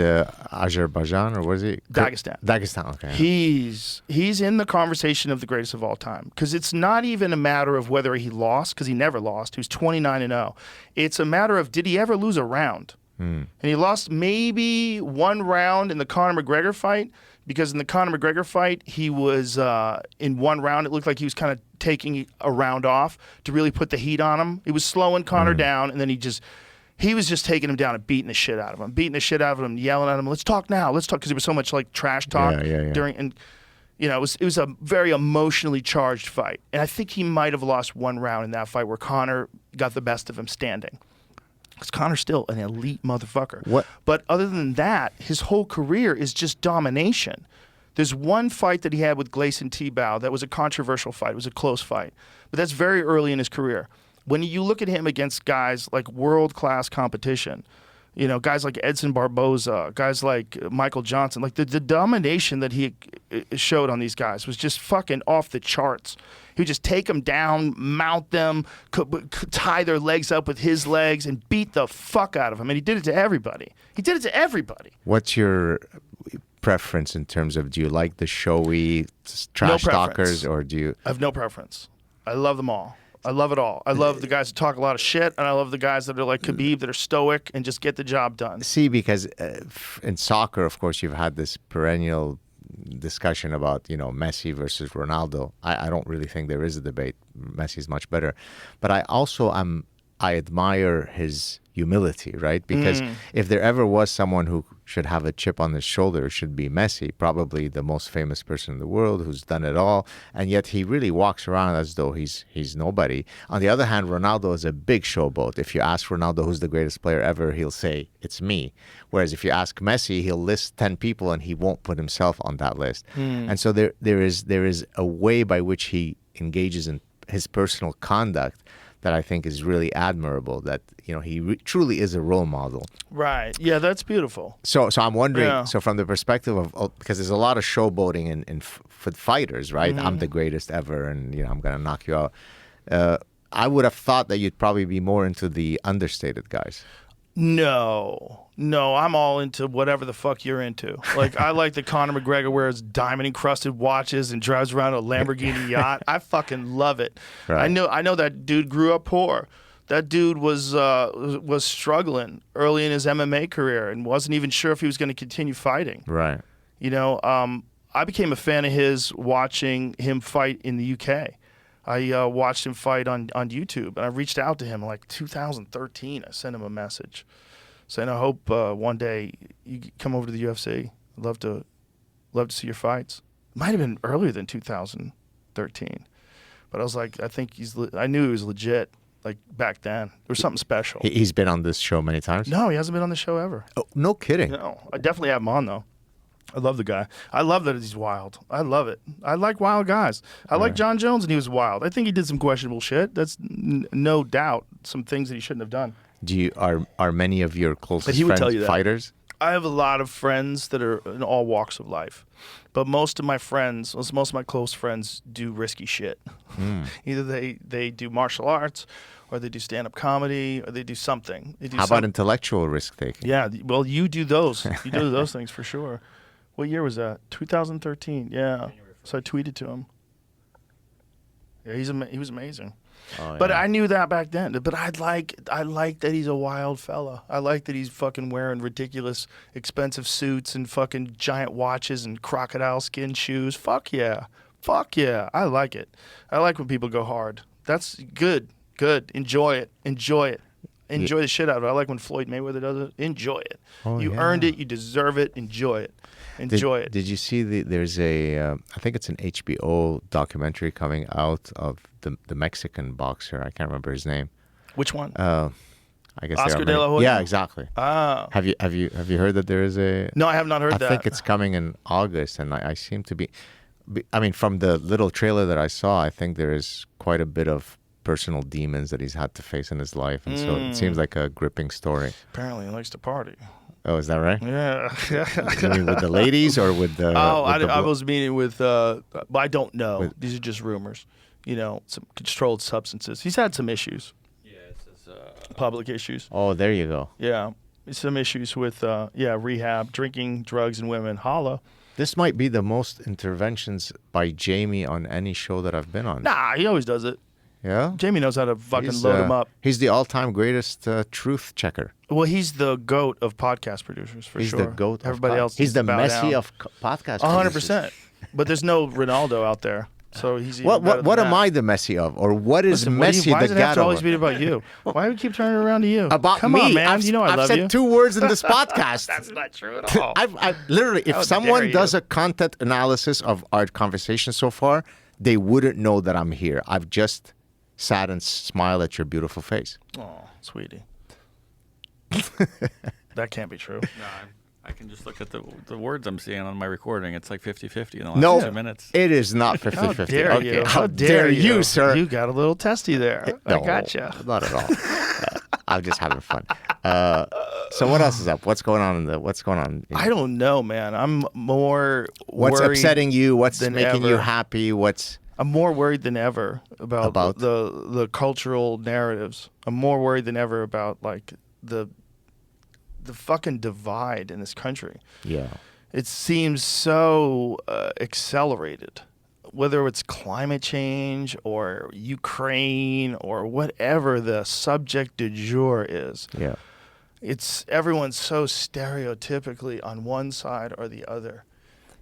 Azerbaijan, or what is he? Dagestan. Dagestan, okay. He's in the conversation of the greatest of all time because it's not even a matter of whether he lost, because he never lost. He was 29-0. It's a matter of did he ever lose a round? And he lost maybe one round in the Conor McGregor fight. Because in the Conor McGregor fight, he was, in one round, it looked like he was kind of taking a round off to really put the heat on him. He was slowing Conor down, and then he was just taking him down and beating the shit out of him, yelling at him, let's talk now, let's talk, because there was so much like trash talk during, and you know, it was a very emotionally charged fight. And I think he might have lost one round in that fight where Conor got the best of him standing. Because Conor's still an elite motherfucker. What? But other than that, his whole career is just domination. There's one fight that he had with Gleison Tibau that was a controversial fight. It was a close fight. But that's very early in his career. When you look at him against guys like world-class competition, you know, guys like Edson Barboza, guys like Michael Johnson, like the domination that he showed on these guys was just fucking off the charts. He would just take them down, mount them, tie their legs up with his legs, and beat the fuck out of them. And he did it to everybody. What's your preference in terms of, do you like the showy trash talkers, or do you? I have no preference. I love them all. I love it all. I love the guys that talk a lot of shit, and I love the guys that are like Khabib, that are stoic and just get the job done. See, because in soccer, of course, you've had this perennial discussion about, you know, Messi versus Ronaldo. I don't really think there is a debate. Messi's much better. But I also I admire his humility, right? Because if there ever was someone who should have a chip on his shoulder, it should be Messi, probably the most famous person in the world who's done it all. And yet he really walks around as though he's nobody. On the other hand, Ronaldo is a big showboat. If you ask Ronaldo who's the greatest player ever, he'll say, it's me. Whereas if you ask Messi, he'll list 10 people and he won't put himself on that list. And so there is a way by which he engages in his personal conduct that I think is really admirable, that, you know, he truly is a role model. Right. Yeah, that's beautiful. So I'm wondering, so from the perspective of, because there's a lot of showboating for fighters, right? I'm the greatest ever, and, you know, I'm going to knock you out. I would have thought that you'd probably be more into the understated guys. No, I'm all into whatever the fuck you're into. Like, I like the Conor McGregor wears diamond-encrusted watches and drives around a Lamborghini yacht. I fucking love it. Right. I know that dude grew up poor. That dude was struggling early in his MMA career and wasn't even sure if he was going to continue fighting. Right. You know, I became a fan of his watching him fight in the UK. I watched him fight on YouTube, and I reached out to him in like 2013. I sent him a message saying, I hope one day you come over to the UFC. I'd love to see your fights. It might have been earlier than 2013. But I was like, I knew he was legit, like, back then. There was something special. He's been on this show many times? No, he hasn't been on the show ever. Oh, no kidding. No, I definitely have him on, though. I love the guy. I love that he's wild. I love it. I like wild guys. I like John Jones, and he was wild. I think he did some questionable shit. That's no doubt some things that he shouldn't have done. Are many of your closest he would friends tell you that. fighters? I have a lot of friends that are in all walks of life, but most of my close friends do risky shit. Either they do martial arts, or they do stand-up comedy, or they do something. How about intellectual risk-taking? Yeah, well, you do those. You do those things for sure. What year was that? 2013. Yeah. So I tweeted to him. Yeah, he was amazing. Oh, But yeah. I knew that back then. But I like that he's a wild fella. I like that he's fucking wearing ridiculous, expensive suits and fucking giant watches and crocodile skin shoes. Fuck yeah. Fuck yeah. I like it. I like when people go hard. That's good. Good. Enjoy it. Enjoy it. Enjoy the shit out of it. I like when Floyd Mayweather does it. Enjoy it. Oh, you yeah. earned it. You deserve it. Enjoy it. Enjoy it. Did you see there's I think it's an HBO documentary coming out of the Mexican boxer. I can't remember his name. Which one? I guess Oscar De La Hoya? Yeah, exactly. Ah. Have you heard that there is a? No, I have not heard that. I think it's coming in August, and I seem to be. I mean, from the little trailer that I saw, I think there is quite a bit of personal demons that he's had to face in his life, and so it seems like a gripping story. Apparently, he likes to party. Oh, is that right? Yeah. You mean with the ladies or with the? I was meeting with. But I don't know. These are just rumors. You know, some controlled substances. He's had some issues. Yeah, it says Public issues. Oh, there you go. Yeah, some issues with rehab, drinking, drugs, and women. Holla. This might be the most interventions by Jamie on any show that I've been on. Nah, he always does it. Yeah? Jamie knows how to fucking load him up. He's the all-time greatest truth checker. Well, he's the GOAT of podcast producers, for He's sure. the GOAT. Everybody else. He's the needs to bow Messi down. of podcast. 100%. But there's no Ronaldo out there, so he's even What better what than am that. I the Messi of, or what is Listen, Messi why does the it have to Gad always of? be about you? Why do we keep turning it around to you? About Come me, on, man. I've, You know I I've love said you. 2 words in this podcast. That's not true at all. I've literally, if How someone dare does you. a content analysis of our conversation so far, they wouldn't know that I'm here. I've just sat and smiled at your beautiful face. Oh, sweetie. That can't be true. no, I can just look at the words I'm seeing on my recording. It's like 50-50 in the last No, 2 minutes. it is not How 50-50. dare Okay, you? how dare you, sir? You got a little testy there. No, I gotcha. Not at all. I'm just having fun. So what else is up? What's going on I don't know, man. I'm more What's worried upsetting you? What's than making you ever. happy? I'm more worried than ever about the cultural narratives. I'm more worried than ever about like the fucking divide in this country. Yeah. It seems so accelerated, whether it's climate change or Ukraine or whatever the subject du jour is. Yeah. It's everyone's so stereotypically on one side or the other.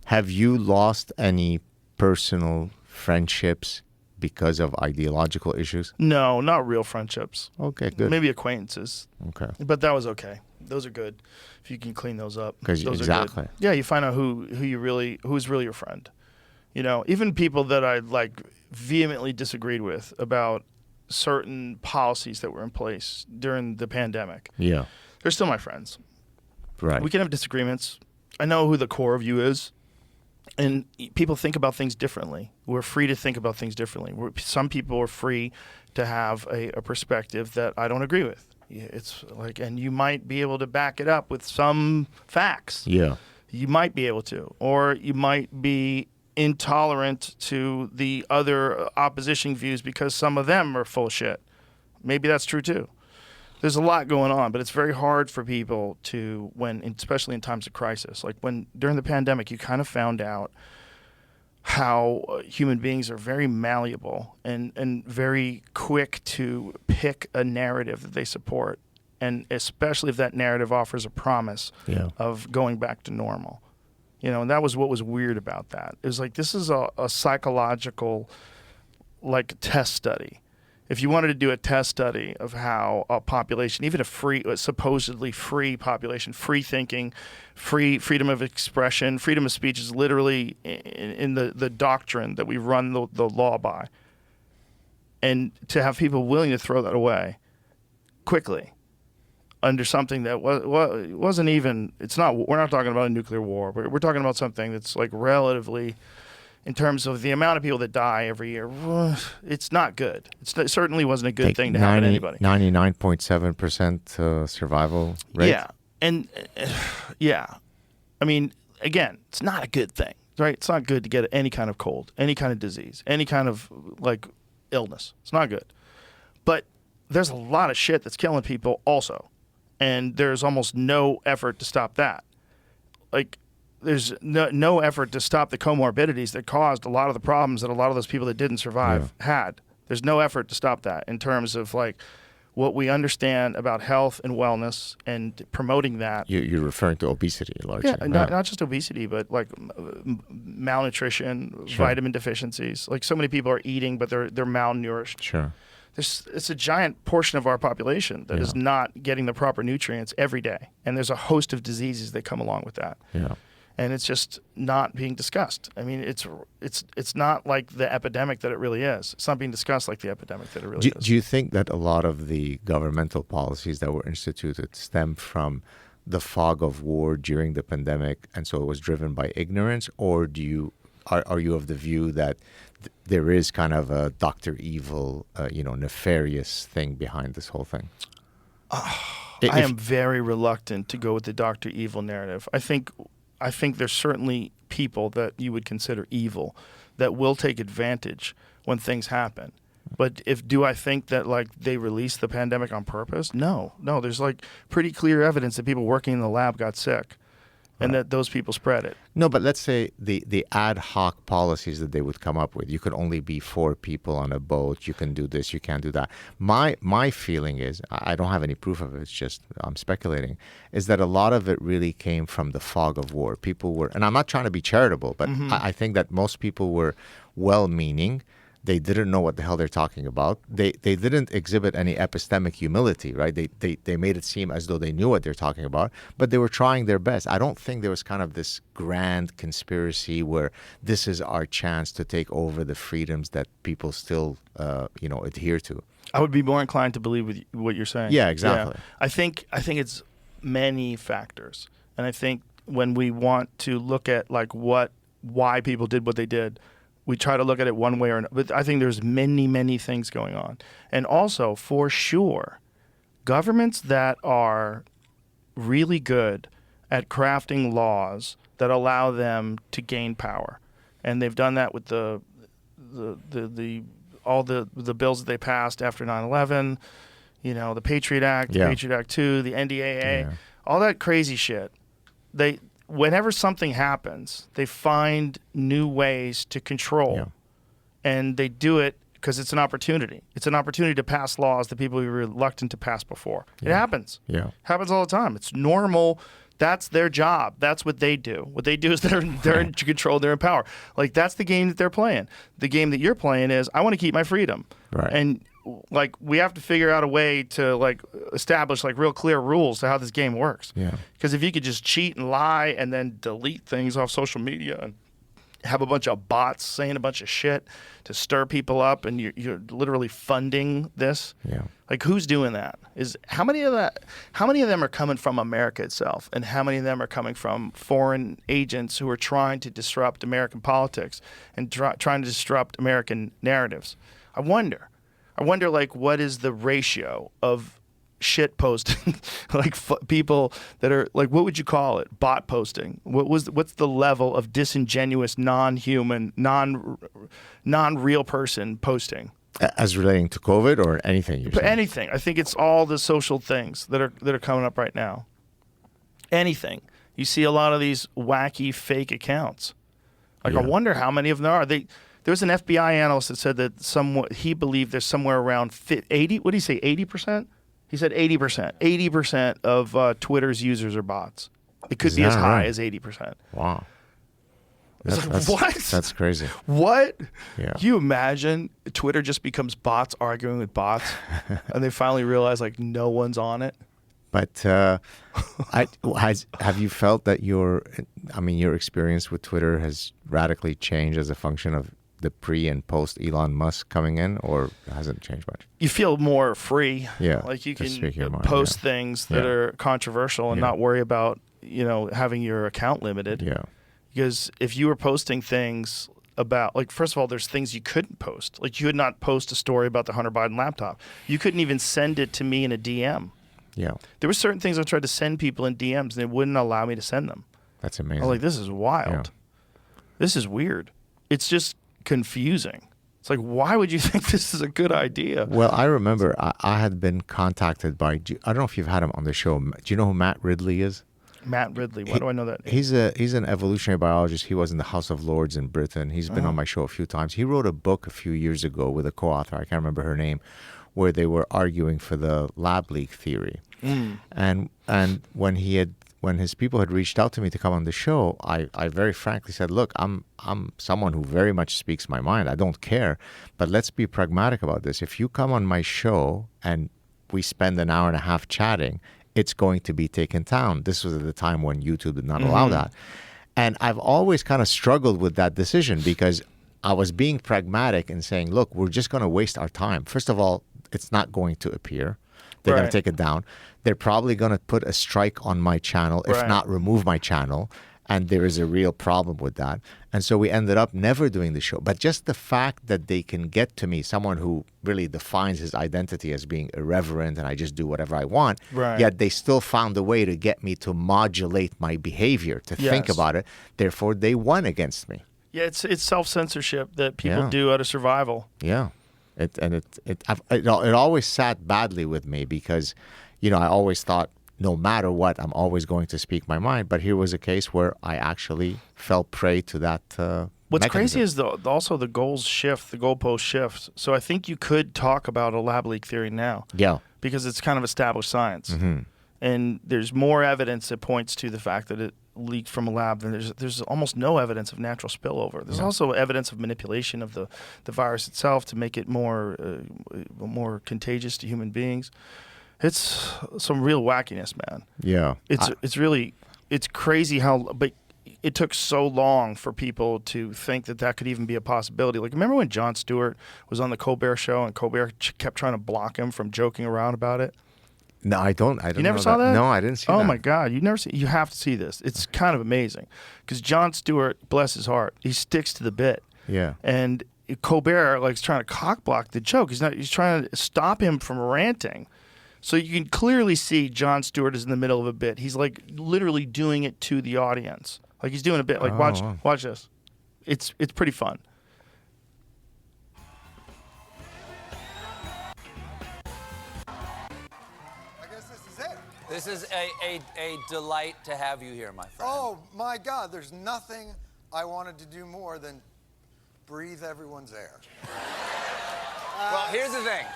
Have you lost any personal friendships because of ideological issues? No, not real friendships. Okay, good. Maybe acquaintances. Okay. But that was okay. Those are good if you can clean those up. 'Cause Those are exactly. good. Yeah, you find out who's really your friend. You know, even people that I like vehemently disagreed with about certain policies that were in place during the pandemic. Yeah. They're still my friends. Right. We can have disagreements. I know who the core of you is. And people think about things differently. We're free to think about things differently. Some people are free to have a perspective that I don't agree with. It's like, and you might be able to back it up with some facts. Yeah. You might be able to, or you might be intolerant to the other opposition views because some of them are full of shit. Maybe that's true too. There's a lot going on, but it's very hard for people to, especially in times of crisis, like during the pandemic, you kind of found out how human beings are very malleable and very quick to pick a narrative that they support, and especially if that narrative offers a promise of going back to normal. You know, and that was what was weird about that. It was like, this is a psychological, like, test study. If you wanted to do a test study of how a population, even a supposedly free population, free thinking, freedom of expression, freedom of speech is literally in the doctrine that we run the law by. And to have people willing to throw that away quickly under something that wasn't even, we're not talking about a nuclear war, but we're talking about something that's like relatively, in terms of the amount of people that die every year, it's not good. It certainly wasn't a good thing to happen to anybody. 99.7% survival rate. Yeah. And yeah, I mean, again, it's not a good thing, right? It's not good to get any kind of cold, any kind of disease, any kind of like illness. It's not good. But there's a lot of shit that's killing people also. And there's almost no effort to stop that. Like, there's no effort to stop the comorbidities that caused a lot of the problems that a lot of those people that didn't survive had. There's no effort to stop that in terms of like what we understand about health and wellness and promoting that. You're referring to obesity largely. Yeah, not just obesity, but like malnutrition, vitamin deficiencies. Like so many people are eating, but they're malnourished. Sure. It's a giant portion of our population that is not getting the proper nutrients every day. And there's a host of diseases that come along with that. Yeah. And it's just not being discussed. I mean, it's not like the epidemic that it really is. It's not being discussed like the epidemic that it really is. Do you think that a lot of the governmental policies that were instituted stem from the fog of war during the pandemic, and so it was driven by ignorance, or are you of the view that there is kind of a Dr. Evil, nefarious thing behind this whole thing? I am very reluctant to go with the Dr. Evil narrative. I think there's certainly people that you would consider evil that will take advantage when things happen. But do I think that like they released the pandemic on purpose? No. There's like pretty clear evidence that people working in the lab got sick and that those people spread it. No, but let's say the ad hoc policies that they would come up with. You could only be 4 people on a boat. You can do this. You can't do that. My feeling is, I don't have any proof of it. It's just I'm speculating, is that a lot of it really came from the fog of war. People were, and I'm not trying to be charitable, but I think that most people were well-meaning. They didn't know what the hell they're talking about. They didn't exhibit any epistemic humility, right? They made it seem as though they knew what they're talking about, but they were trying their best. I don't think there was kind of this grand conspiracy where this is our chance to take over the freedoms that people still, adhere to. I would be more inclined to believe with what you're saying. Yeah, exactly. Yeah. I think it's many factors, and I think when we want to look at like why people did what they did, we try to look at it one way or another. But I think there's many, many things going on. And also, for sure, governments that are really good at crafting laws that allow them to gain power, and they've done that with all the bills that they passed after 9/11, the Patriot Act, the Patriot Act 2, the NDAA, all that crazy shit. Whenever something happens, they find new ways to control, and they do it because it's an opportunity. It's an opportunity to pass laws that people were reluctant to pass before. It happens. Yeah, it happens all the time. It's normal. That's their job. That's what they do. What they do is they're in control. They're in power. Like that's the game that they're playing. The game that you're playing is I want to keep my freedom. Right. And like we have to figure out a way to like establish like real clear rules to how this game works. Yeah. Because if you could just cheat and lie and then delete things off social media and have a bunch of bots saying a bunch of shit to stir people up, and you're literally funding this. Yeah. Like who's doing that? How many of them are coming from America itself, and how many of them are coming from foreign agents who are trying to disrupt American politics and trying to disrupt American narratives? I wonder like what is the ratio of shit posting, like people that are like, what would you call it? Bot posting. What's the level of disingenuous, non-human, non-real person posting? As relating to COVID or anything? You're saying? Anything. I think it's all the social things that are coming up right now. Anything. You see a lot of these wacky fake accounts. Like I wonder how many of them are. There was an FBI analyst that said that he believed there's somewhere around 80. What did he say? 80%. He said 80%. 80% of Twitter's users are bots. It could be as high as 80%. Wow. What? That's crazy. What? Yeah. Can you imagine Twitter just becomes bots arguing with bots, and they finally realize like no one's on it? But have you felt that your experience with Twitter has radically changed as a function of the pre and post Elon Musk coming in, or hasn't changed much? You feel more free. Yeah. Like you can post things that are controversial and not worry about, having your account limited. Yeah. Because if you were posting things about, like, first of all, there's things you couldn't post. Like you could not post a story about the Hunter Biden laptop. You couldn't even send it to me in a DM. Yeah. There were certain things I tried to send people in DMs, and they wouldn't allow me to send them. That's I amazing. was like, this is wild. Yeah. This is weird. It's just confusing. It's like, why would you think this is a good idea? Well, I remember I had been contacted by, I don't know if you've had him on the show. Do you know who Matt Ridley is? Matt Ridley. Why do I know that name? He's an evolutionary biologist. He was in the House of Lords in Britain. He's been on my show a few times. He wrote a book a few years ago with a co-author, I can't remember her name, where they were arguing for the lab leak theory. And when his people had reached out to me to come on the show, I very frankly said, look, I'm someone who very much speaks my mind. I don't care, but let's be pragmatic about this. If you come on my show and we spend an hour and a half chatting, it's going to be taken down. This was at the time when YouTube did not allow that. And I've always kind of struggled with that decision because I was being pragmatic and saying, look, we're just going to waste our time. First of all, it's not going to appear. They're going to take it down. They're probably going to put a strike on my channel, if not remove my channel. And there is a real problem with that. And so we ended up never doing the show. But just the fact that they can get to me, someone who really defines his identity as being irreverent and I just do whatever I want, yet they still found a way to get me to modulate my behavior, to think about it. Therefore, they won against me. Yeah, it's self-censorship that people do out of survival. Yeah. It always sat badly with me because, I always thought, no matter what, I'm always going to speak my mind. But here was a case where I actually fell prey to that What's mechanism. crazy is also the goals shift, the goalposts shift. So I think you could talk about a lab leak theory now. Yeah. Because it's kind of established science. Mm-hmm. And there's more evidence that points to the fact that it leaked from a lab than there's almost no evidence of natural spillover. There's also evidence of manipulation of the virus itself to make it more contagious to human beings. It's some real wackiness, man. Yeah. It's crazy but it took so long for people to think that could even be a possibility. Like, remember when Jon Stewart was on the Colbert Show and Colbert kept trying to block him from joking around about it? No, I don't. You never saw that? No, I didn't see that. Oh my God, you have to see this. It's kind of amazing because Jon Stewart, bless his heart, he sticks to the bit. Yeah. And Colbert is trying to cock block the joke. He's trying to stop him from ranting. So you can clearly see Jon Stewart is in the middle of a bit. He's like literally doing it to the audience. Like he's doing a bit. Like watch this. It's pretty fun. This is a delight to have you here, my friend. Oh, my God, there's nothing I wanted to do more than breathe everyone's air. Well, here's the thing.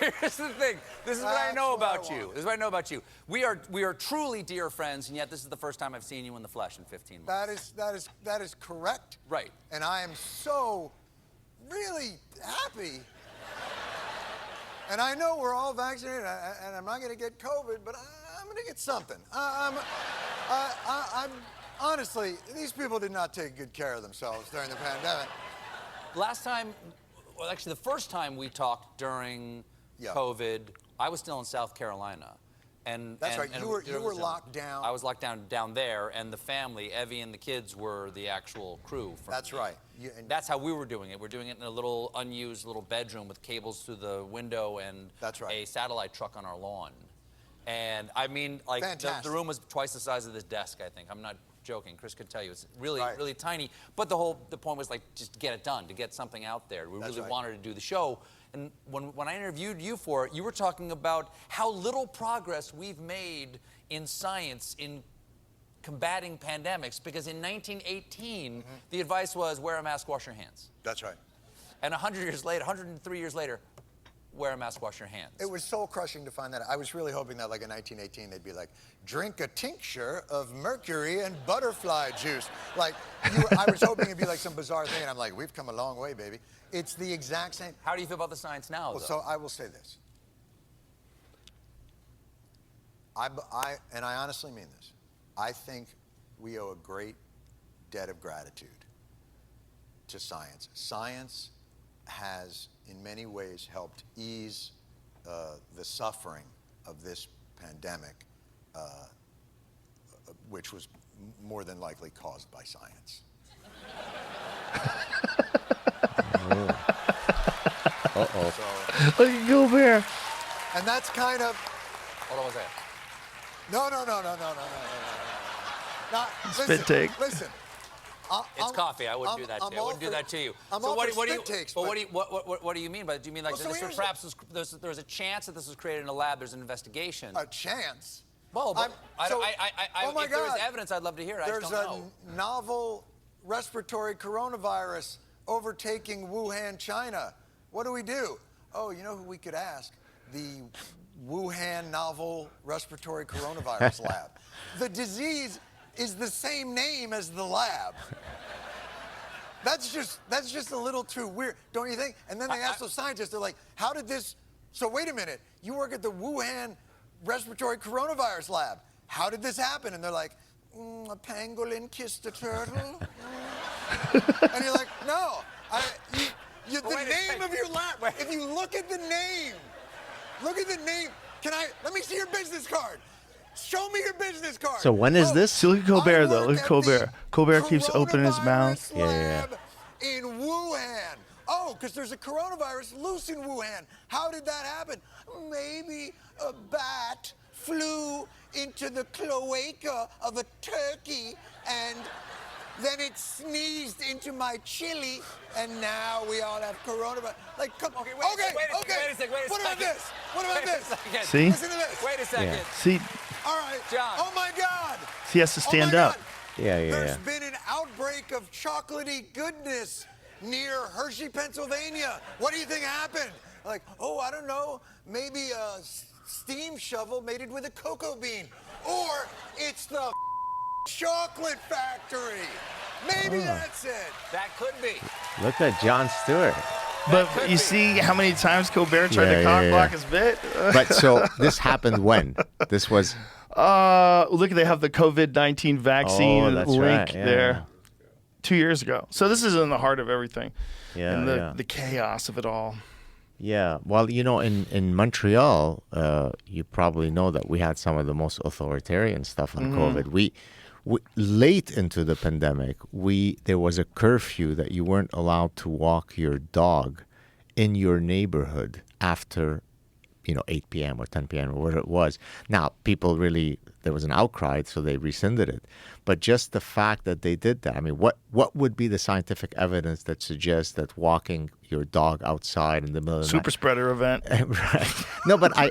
Here's the thing. This is what I know about you. This is what I know about you. We are truly dear friends, and yet this is the first time I've seen you in the flesh in 15 months. That is correct. Right. And I am so really happy. And I know we're all vaccinated, and I'm not going to get COVID, but I'm going to get something. I'm honestly, these people did not take good care of themselves during the pandemic. Last time, well, actually, the first time we talked during COVID, I was still in South Carolina. That's right. You were locked down. I was locked down there, and the family, Evie and the kids, were the actual crew. That's right. That's how we were doing it. We're doing it in a little unused little bedroom with cables through the window and a satellite truck on our lawn. And I mean, like the room was twice the size of this desk. I think I'm not joking. Chris could tell you it's really tiny. But the point was like just get it done, to get something out there. We really wanted to do the show. And when I interviewed you for it, you were talking about how little progress we've made in science in combating pandemics, because in 1918, the advice was wear a mask, wash your hands. That's right. And 100 years later, 103 years later, wear a mask, wash your hands. It was soul crushing to find that. I was really hoping that like in 1918, they'd be like, drink a tincture of mercury and butterfly juice. Like, I was hoping it'd be like some bizarre thing, and I'm like, we've come a long way, baby. It's the exact same. How do you feel about the science now, though? So I will say this. I honestly mean this. I think we owe a great debt of gratitude to science. Science has, in many ways, helped ease the suffering of this pandemic, which was more than likely caused by science. Look at Gilbert. And that's kind of, Hold on one second. No. Spit take. Listen. It's coffee. I wouldn't do that to you. I wouldn't do that to you. So what do you mean by that? Do you mean like there's a chance that this was created in a lab? There's an investigation. A chance? Well, oh my if there God. is evidence, I'd love to hear it. There's I just don't know. a novel respiratory coronavirus overtaking Wuhan, China. What do? Oh, you know who we could ask? The Wuhan novel respiratory coronavirus lab. The disease is the same name as the lab. That's just a little too weird, don't you think? And then they ask those scientists, they're like, how did this, so wait a minute, you work at the Wuhan respiratory coronavirus lab. How did this happen? And they're like, a pangolin kissed a turtle. And you're like, no, the name of your lab, if you look at the name, let me see your business card. Show me your business card. So when is this? See, look at Colbert, though. Look at Colbert. Colbert keeps opening his mouth. Yeah. In Wuhan. Oh, because there's a coronavirus loose in Wuhan. How did that happen? Maybe a bat flew into the cloaca of a turkey and then it sneezed into my chili, and now we all have coronavirus. Like, come on. Okay. Wait a second. What about this? What about this? See? Listen to this. Wait a second. Yeah. See, All right. John. Oh, my God. he has to stand up. There's been an outbreak of chocolatey goodness near Hershey, Pennsylvania. What do you think happened? Like, oh, I don't know. Maybe a steam shovel mated with a cocoa bean. Or it's the chocolate factory. Maybe that's it. That could be. Look at Jon Stewart. But you see how many times Colbert tried to cock block his bit? But so this happened when? This was... look, they have the COVID-19 vaccine link there 2 years ago. So this is in the heart of everything. And the chaos of it all. Yeah. Well, you know, in Montreal, you probably know that we had some of the most authoritarian stuff on COVID. We late into the pandemic, there was a curfew that you weren't allowed to walk your dog in your neighborhood after 8 p.m. or 10 p.m. or whatever it was. Now, there was an outcry, so they rescinded it. But just the fact that they did that, I mean, what would be the scientific evidence that suggests that walking your dog outside in the middle of the Super spreader event. Right. No, but I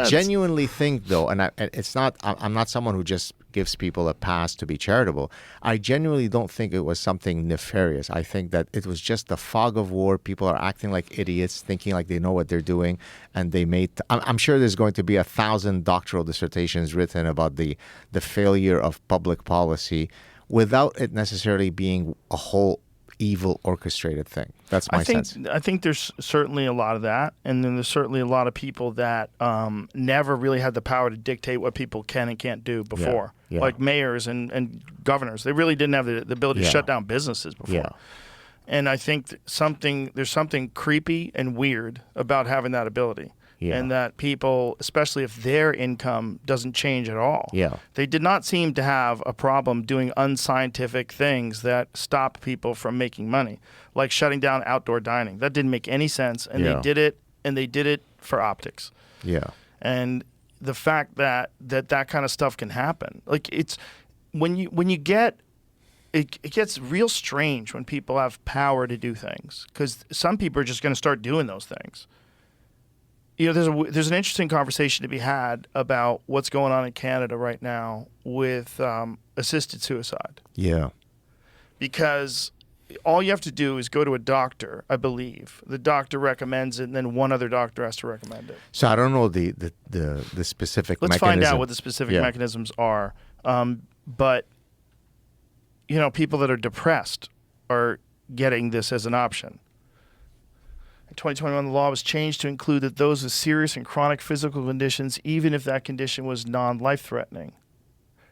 genuinely think, though, and I'm not someone who just gives people a pass to be charitable. I genuinely don't think it was something nefarious. I think that it was just the fog of war. People are acting like idiots, thinking like they know what they're doing, and they I'm sure there's going to be 1,000 doctoral dissertations written about the failure of public policy without it necessarily being a whole evil orchestrated thing. That's my sense. I think there's certainly a lot of that, and then there's certainly a lot of people that never really had the power to dictate what people can and can't do before. Yeah. Like mayors and governors. They really didn't have the ability to shut down businesses before. Yeah. And I think there's something creepy and weird about having that ability. Yeah. And that people, especially if their income doesn't change at all, they did not seem to have a problem doing unscientific things that stop people from making money, like shutting down outdoor dining. That didn't make any sense, and they did it for optics. Yeah. And the fact that kind of stuff can happen, like it's when you get. It gets real strange when people have power to do things, because some people are just going to start doing those things. There's an interesting conversation to be had about what's going on in Canada right now with assisted suicide. Yeah. Because all you have to do is go to a doctor, I believe. The doctor recommends it, and then one other doctor has to recommend it. So I don't know the specific mechanism. Let's find out what the specific mechanisms are. But, people that are depressed are getting this as an option. In 2021, the law was changed to include that those with serious and chronic physical conditions, even if that condition was non-life-threatening.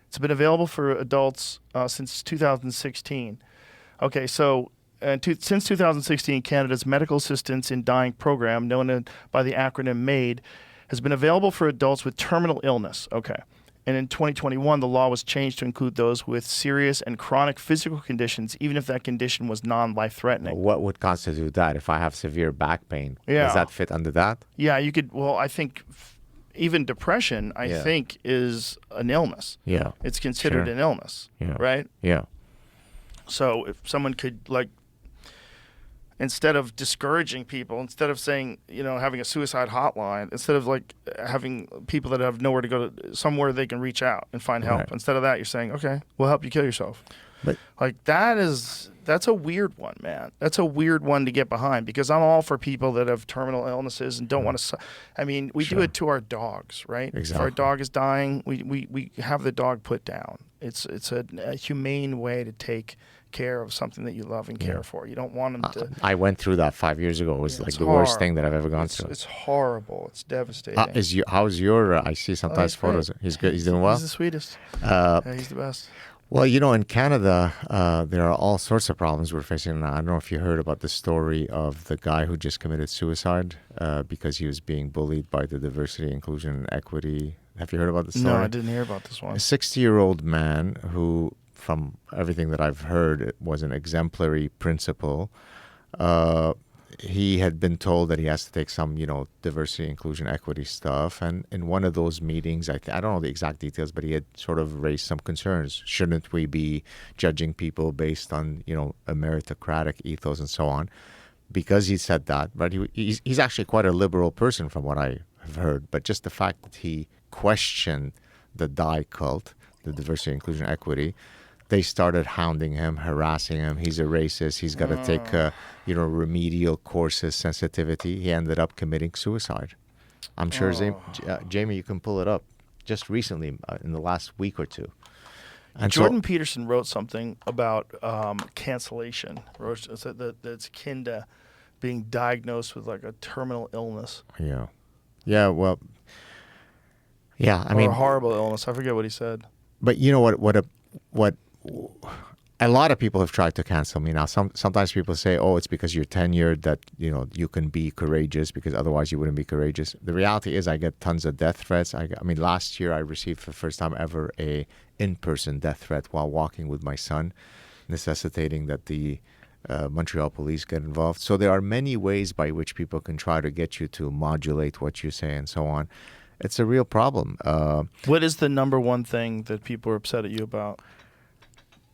It's been available for adults since 2016. Okay, so since 2016, Canada's Medical Assistance in Dying program, known by the acronym MAID, has been available for adults with terminal illness. Okay. And in 2021, the law was changed to include those with serious and chronic physical conditions, even if that condition was non-life-threatening. What would constitute that? If I have severe back pain, does that fit under that? Yeah, you could. Well, I think even depression, I think, is an illness. Yeah. It's considered an illness, right? Yeah. So if someone could, like, instead of discouraging people, instead of saying, having a suicide hotline, instead of, like, having people that have nowhere to go to, somewhere they can reach out and find help. Right. Instead of that, you're saying, okay, we'll help you kill yourself. But like, that's a weird one, man. That's a weird one to get behind, because I'm all for people that have terminal illnesses and don't want to. I mean, we do it to our dogs, right? Exactly. If our dog is dying, we have the dog put down. It's a humane way to take care of something that you love and care for. You don't want them to. I went through that 5 years ago. It was like the worst thing that I've ever gone through. It's horrible. It's devastating. How's your? I see sometimes photos. He's good. He's doing well. He's the sweetest. He's the best. Well, in Canada, there are all sorts of problems we're facing now. I don't know if you heard about the story of the guy who just committed suicide because he was being bullied by the Diversity, Inclusion, and Equity. Have you heard about this story? No, I didn't hear about this one. A 60-year-old man who, from everything that I've heard, was an exemplary principal. He had been told that he has to take some, diversity, inclusion, equity stuff. And in one of those meetings, I don't know the exact details, but he had sort of raised some concerns. Shouldn't we be judging people based on, a meritocratic ethos and so on? Because he said that, but he's actually quite a liberal person from what I have heard. But just the fact that he questioned the DI cult, the diversity, inclusion, equity, they started hounding him, harassing him. He's a racist. He's got to take, remedial courses, sensitivity. He ended up committing suicide. I'm sure, Jamie, you can pull it up. Just recently, in the last week or two. And Jordan Peterson wrote something about cancellation. That's akin to being diagnosed with, like, a terminal illness. Yeah. Yeah, well, yeah, or a horrible illness. I forget what he said. But you know what a lot of people have tried to cancel me now. Sometimes people say, oh, it's because you're tenured that, you can be courageous, because otherwise you wouldn't be courageous. The reality is I get tons of death threats. Last year I received for the first time ever a in-person death threat while walking with my son, necessitating that the Montreal police get involved. So there are many ways by which people can try to get you to modulate what you say and so on. It's a real problem. What is the number one thing that people are upset at you about?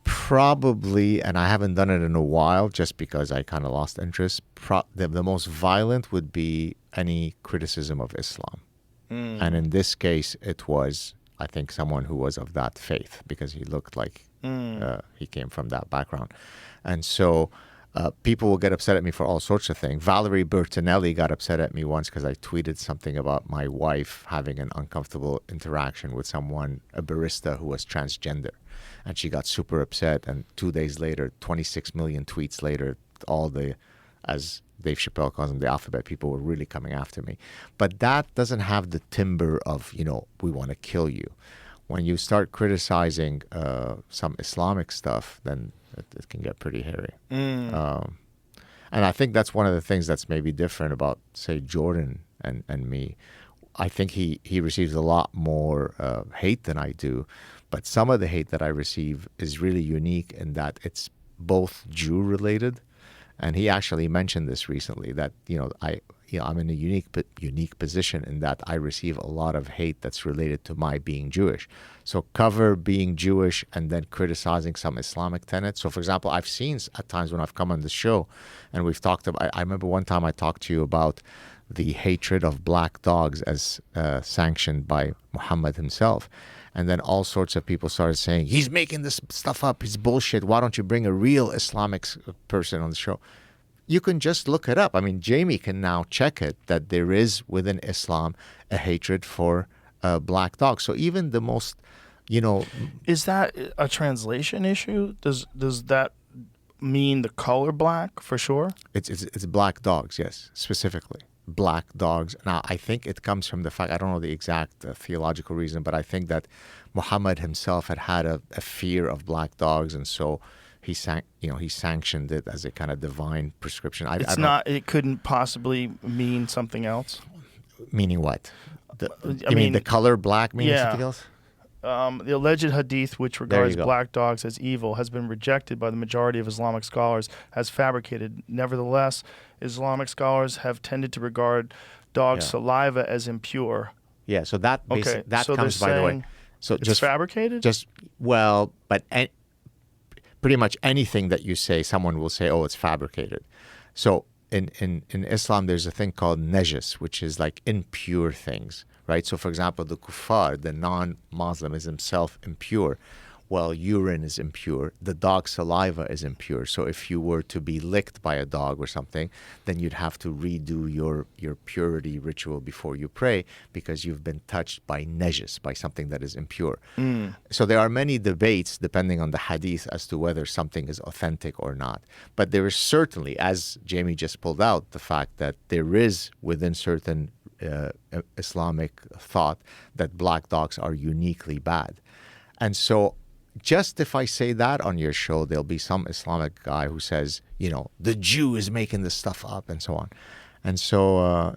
Probably, and I haven't done it in a while just because I kind of lost interest, the most violent would be any criticism of Islam. And in this case, it was, I think, someone who was of that faith, because he looked like he came from that background. And so people will get upset at me for all sorts of things. Valerie Bertinelli got upset at me once because I tweeted something about my wife having an uncomfortable interaction with someone, a barista who was transgender. And she got super upset. And 2 days later, 26 million tweets later, all the, as Dave Chappelle calls them, the alphabet people were really coming after me. But that doesn't have the timbre of, we want to kill you. When you start criticizing some Islamic stuff, then it can get pretty hairy. And I think that's one of the things that's maybe different about, say, Jordan and me. I think he receives a lot more hate than I do. But some of the hate that I receive is really unique in that it's both Jew-related. And he actually mentioned this recently, that, I'm in a unique position in that I receive a lot of hate that's related to my being Jewish. So cover being Jewish and then criticizing some Islamic tenets. So, for example, I've seen at times when I've come on the show and we've talked about, I remember one time I talked to you about the hatred of black dogs as sanctioned by Muhammad himself. And then all sorts of people started saying, he's making this stuff up. It's bullshit. Why don't you bring a real Islamic person on the show? You can just look it up. Jamie can now check it, that there is within Islam a hatred for black dogs. So even the most, Is that a translation issue? Does that mean the color black for sure? It's black dogs, yes, specifically. Black dogs. Now, I think it comes from the fact, I don't know the exact theological reason, but I think that Muhammad himself had a fear of black dogs, and so he sanctioned it as a kind of divine prescription. It couldn't possibly mean something else? Meaning what? You mean the color black means something else? The alleged hadith, which regards black dogs as evil, has been rejected by the majority of Islamic scholars as fabricated. Nevertheless, Islamic scholars have tended to regard dogs' saliva as impure. Yeah, so that Okay, that so comes they're by the way. saying So it's fabricated? Pretty much anything that you say, someone will say, "Oh, it's fabricated." So in Islam, there's a thing called najis, which is like impure things, right? So for example, the kuffar, the non-Muslim, is himself impure. Well, urine is impure. The dog's saliva is impure. So if you were to be licked by a dog or something, then you'd have to redo your purity ritual before you pray because you've been touched by najis, by something that is impure. So there are many debates depending on the hadith as to whether something is authentic or not. But there is certainly, as Jamie just pulled out, the fact that there is within certain Islamic thought that black dogs are uniquely bad. And so just if I say that on your show, there'll be some Islamic guy who says, the Jew is making this stuff up and so on. And so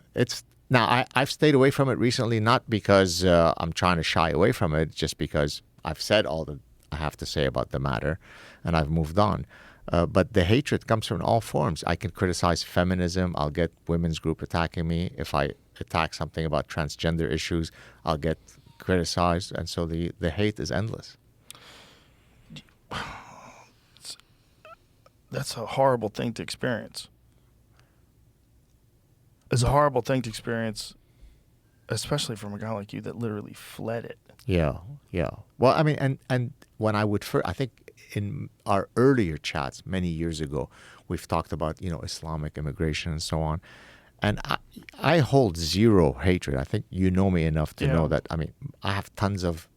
I've stayed away from it recently, not because I'm trying to shy away from it, just because I've said all that I have to say about the matter and I've moved on. But the hatred comes from all forms. I can criticize feminism. I'll get women's group attacking me. If I attack something about transgender issues, I'll get criticized. And so the hate is endless. That's a horrible thing to experience. It's a horrible thing to experience, especially from a guy like you that literally fled it. Yeah. Well, I mean, and when I would I think in our earlier chats many years ago, we've talked about, Islamic immigration and so on. And I hold zero hatred. I think you know me enough to know that, I have tons of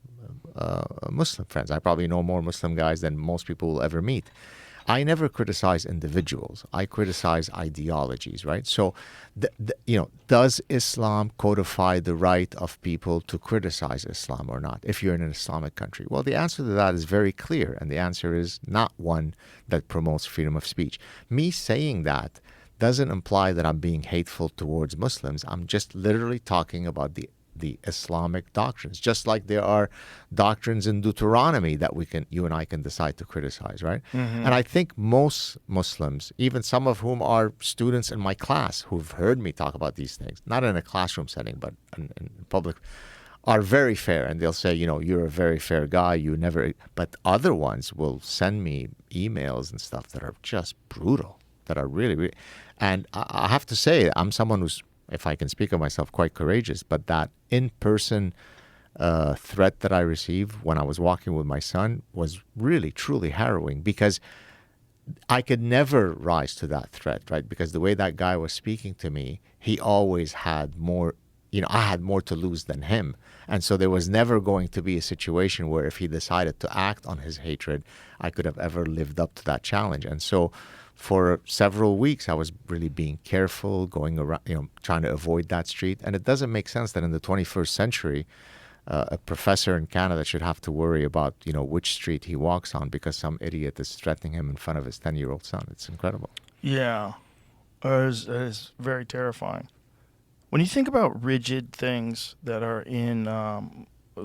Muslim friends. I probably know more Muslim guys than most people will ever meet. I never criticize individuals. I criticize ideologies, right? So, does Islam codify the right of people to criticize Islam or not if you're in an Islamic country? Well, the answer to that is very clear, and the answer is not one that promotes freedom of speech. Me saying that doesn't imply that I'm being hateful towards Muslims. I'm just literally talking about the Islamic doctrines, just like there are doctrines in Deuteronomy that you and I can decide to criticize, right? Mm-hmm. And I think most Muslims, even some of whom are students in my class who've heard me talk about these things, not in a classroom setting, but in public, are very fair. And they'll say, you're a very fair guy, but other ones will send me emails and stuff that are just brutal, that are really, really, and I have to say, I'm someone who's, if I can speak of myself, quite courageous, but that in-person threat that I received when I was walking with my son was really, truly harrowing because I could never rise to that threat, right? Because the way that guy was speaking to me, he always had more, I had more to lose than him. And so there was never going to be a situation where if he decided to act on his hatred, I could have ever lived up to that challenge. And so for several weeks, I was really being careful, going around, trying to avoid that street. And it doesn't make sense that in the 21st century, a professor in Canada should have to worry about, which street he walks on because some idiot is threatening him in front of his 10-year-old son. It's incredible. Yeah, it is very terrifying. When you think about rigid things that are in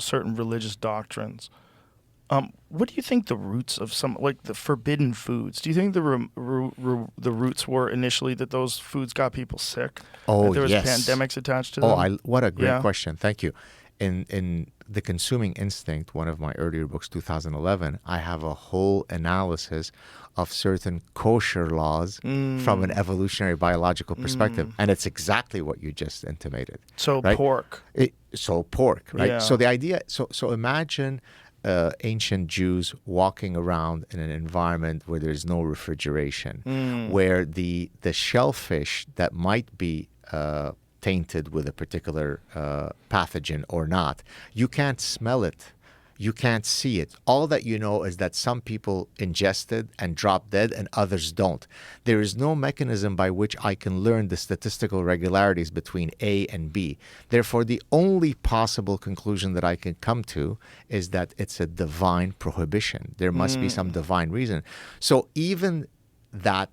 certain religious doctrines, what do you think the roots of some, like the forbidden foods? Do you think the roots were initially that those foods got people sick? Oh, that there was yes. pandemics attached to them? Oh, what a great question. Thank you. In The Consuming Instinct, one of my earlier books, 2011, I have a whole analysis of certain kosher laws from an evolutionary biological perspective. And it's exactly what you just intimated. So right? pork, right? Yeah. So the idea, so imagine ancient Jews walking around in an environment where there's no refrigeration, where the shellfish that might be tainted with a particular pathogen or not, you can't smell it, you can't see it. All that you know is that some people ingested and dropped dead and others don't. There is no mechanism by which I can learn the statistical regularities between A and B. Therefore, the only possible conclusion that I can come to is that it's a divine prohibition. There must be some divine reason. So even that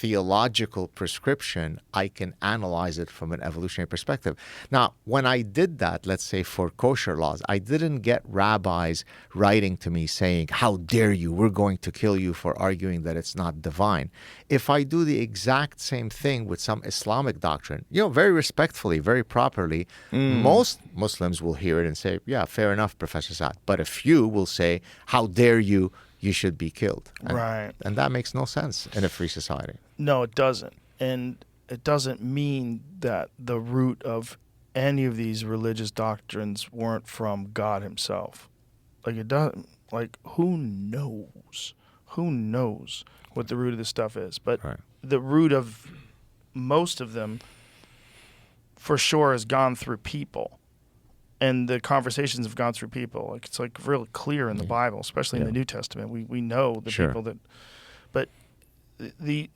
theological prescription, I can analyze it from an evolutionary perspective. Now, when I did that, let's say for kosher laws, I didn't get rabbis writing to me saying, how dare you, we're going to kill you for arguing that it's not divine. If I do the exact same thing with some Islamic doctrine, very respectfully, very properly, most Muslims will hear it and say, yeah, fair enough, Professor Saad. But a few will say, how dare you, you should be killed. Right. And that makes no sense in a free society. No, it doesn't. And it doesn't mean that the root of any of these religious doctrines weren't from God himself. Like, it doesn't, like, who knows? Who knows what the root of this stuff is? But the root of most of them, for sure, has gone through people. And the conversations have gone through people. Like, it's like really clear in the Bible, especially in the New Testament. We know the people that, but the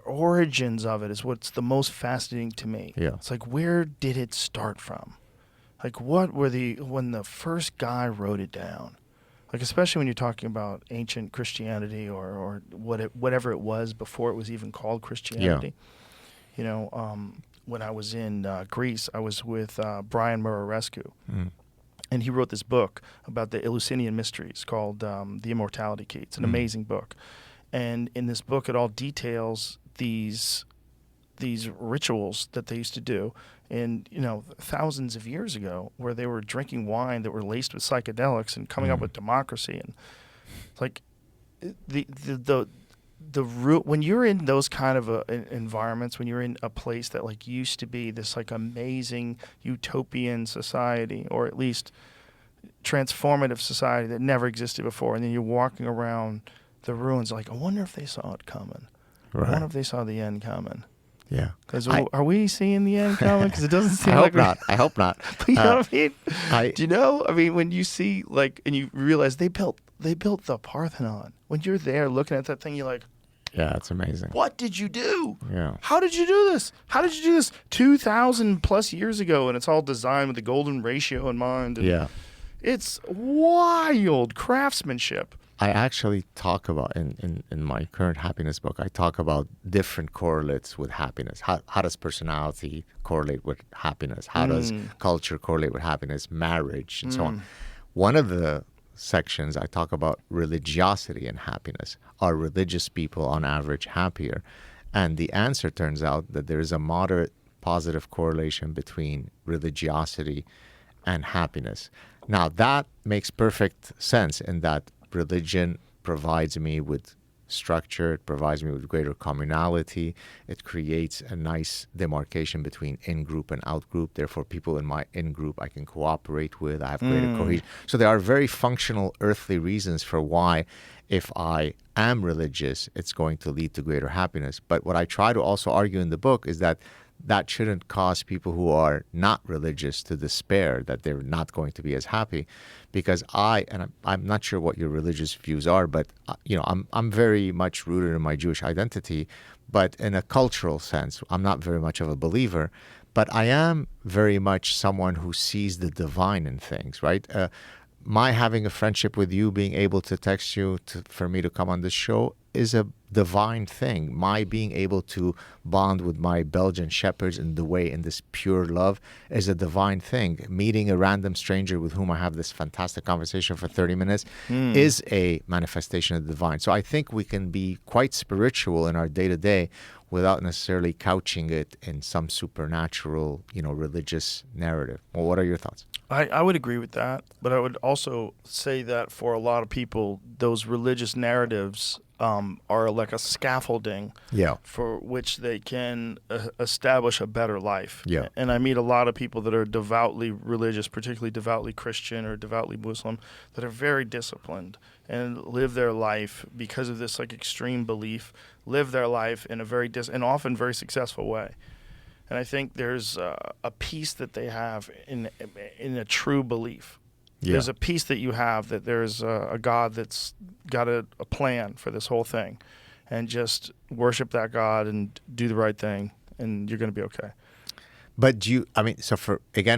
origins of it is what's the most fascinating to me. Yeah. It's like, where did it start from? Like, what were when the first guy wrote it down? Like, especially when you're talking about ancient Christianity or whatever it was before it was even called Christianity. When I was in Greece, I was with Brian Murarescu, and he wrote this book about the Eleusinian mysteries called The Immortality Key. It's an amazing book. And in this book, it all details these rituals that they used to do in, thousands of years ago, where they were drinking wine that were laced with psychedelics and coming up with democracy. And it's like the root, when you're in those kind of environments, when you're in a place that like used to be this like amazing utopian society, or at least transformative society that never existed before, and then you're walking around the ruins, like, I wonder if they saw it coming. Right. I wonder if they saw the end coming. Yeah. Because are we seeing the end coming? Because it doesn't seem I like hope not. I hope not. But you know what I mean? Do you know? I mean, when you see and you realize they built the Parthenon. When you're there looking at that thing, you're like, yeah, it's amazing. What did you do? Yeah. How did you do this? How did you do this 2,000 plus years ago? And it's all designed with the golden ratio in mind. And it's wild craftsmanship. I actually talk about, in my current happiness book, I talk about different correlates with happiness. How does personality correlate with happiness? How does culture correlate with happiness? Marriage, and so on. One of the sections I talk about religiosity and happiness. Are religious people on average happier? And the answer turns out that there is a moderate positive correlation between religiosity and happiness. Now that makes perfect sense in that religion provides me with structure, it provides me with greater communality, it creates a nice demarcation between in-group and out-group. Therefore, people in my in-group I can cooperate with, I have greater cohesion. So there are very functional earthly reasons for why, if I am religious, it's going to lead to greater happiness. But what I try to also argue in the book is that shouldn't cause people who are not religious to despair that they're not going to be as happy, because I'm not sure what your religious views are, but I'm very much rooted in my Jewish identity, but in a cultural sense, I'm not very much of a believer, but I am very much someone who sees the divine in things, right? My having a friendship with you, being able to text you for me to come on this show is a divine thing. My being able to bond with my Belgian shepherds in this pure love is a divine thing. Meeting a random stranger with whom I have this fantastic conversation for 30 minutes is a manifestation of the divine. So I think we can be quite spiritual in our day-to-day without necessarily couching it in some supernatural, religious narrative. Well, what are your thoughts? I would agree with that, but I would also say that for a lot of people, those religious narratives are like a scaffolding for which they can establish a better life. Yeah. And I meet a lot of people that are devoutly religious, particularly devoutly Christian or devoutly Muslim, that are very disciplined and live their life because of this like extreme belief, live their life in a very and often very successful way. And I think there's a peace that they have in a true belief. Yeah. There's a peace that you have that there's a God that's got a plan for this whole thing, and just worship that God and do the right thing, and you're going to be okay. But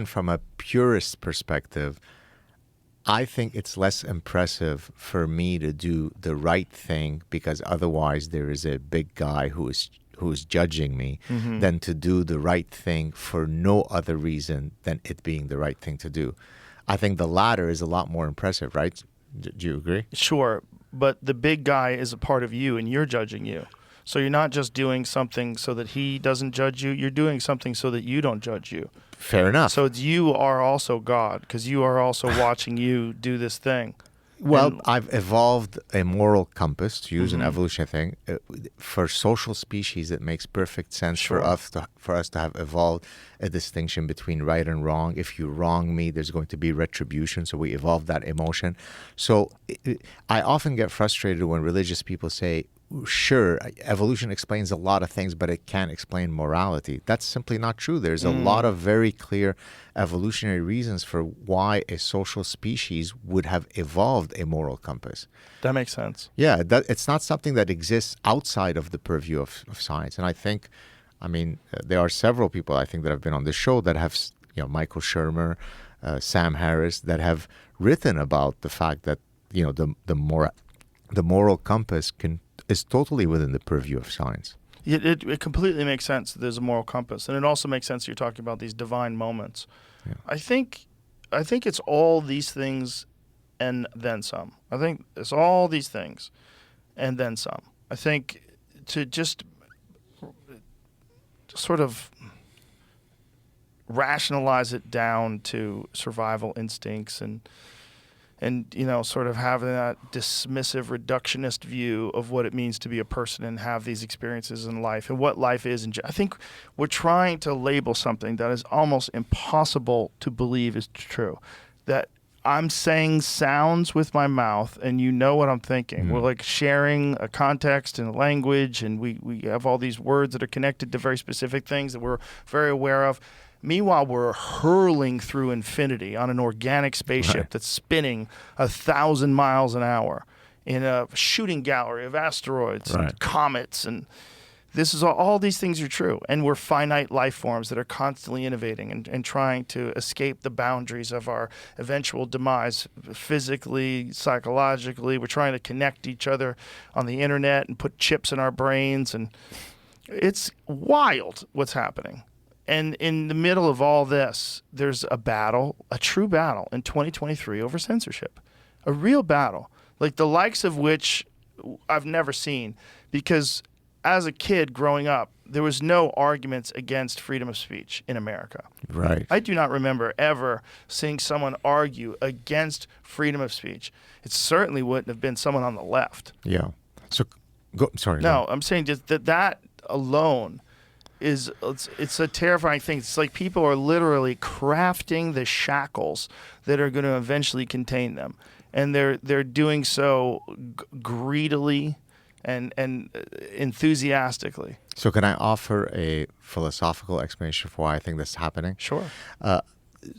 from a purist perspective, I think it's less impressive for me to do the right thing because otherwise there is a big guy who is who's judging me than to do the right thing for no other reason than it being the right thing to do. I think the latter is a lot more impressive, right? Do you agree? Sure, but the big guy is a part of you, and you're judging you. So you're not just doing something so that he doesn't judge you. You're doing something so that you don't judge you. Fair enough. So you are also God, because you are also watching you do this thing. Well, I've evolved a moral compass, to use an evolutionary thing. For social species, it makes perfect sense for us to have evolved a distinction between right and wrong. If you wrong me, there's going to be retribution. So we evolved that emotion. So I often get frustrated when religious people say, sure, evolution explains a lot of things, but it can't explain morality. That's simply not true. There's a lot of very clear evolutionary reasons for why a social species would have evolved a moral compass. That makes sense. Yeah, it's not something that exists outside of the purview of science. And I think, there are several people I think that have been on this show that have, Michael Shermer, Sam Harris, that have written about the fact that, the moral compass is totally within the purview of science. It completely makes sense that there's a moral compass, and it also makes sense you're talking about these divine moments. Yeah. I think it's all these things and then some. I think it's all these things and then some. I think to just sort of rationalize it down to survival instincts and sort of having that dismissive, reductionist view of what it means to be a person and have these experiences in life and what life is. I think we're trying to label something that is almost impossible to believe is true. That I'm saying sounds with my mouth and you know what I'm thinking. We're like sharing a context and a language, and we have all these words that are connected to very specific things that we're very aware of. Meanwhile, we're hurling through infinity on an organic spaceship that's spinning 1,000 miles an hour in a shooting gallery of asteroids and comets. And this is all these things are true. And we're finite life forms that are constantly innovating and trying to escape the boundaries of our eventual demise physically, psychologically. We're trying to connect each other on the internet and put chips in our brains. And it's wild what's happening. And in the middle of all this, there's a battle, a true battle in 2023 over censorship. A real battle, like the likes of which I've never seen. Because as a kid growing up, there was no arguments against freedom of speech in America. Right. I do not remember ever seeing someone argue against freedom of speech. It certainly wouldn't have been someone on the left. Yeah. So, sorry. No, I'm saying just that alone it's a terrifying thing. It's like people are literally crafting the shackles that are going to eventually contain them, and they're doing so greedily and enthusiastically. So can I offer a philosophical explanation for why I think this is happening? Sure.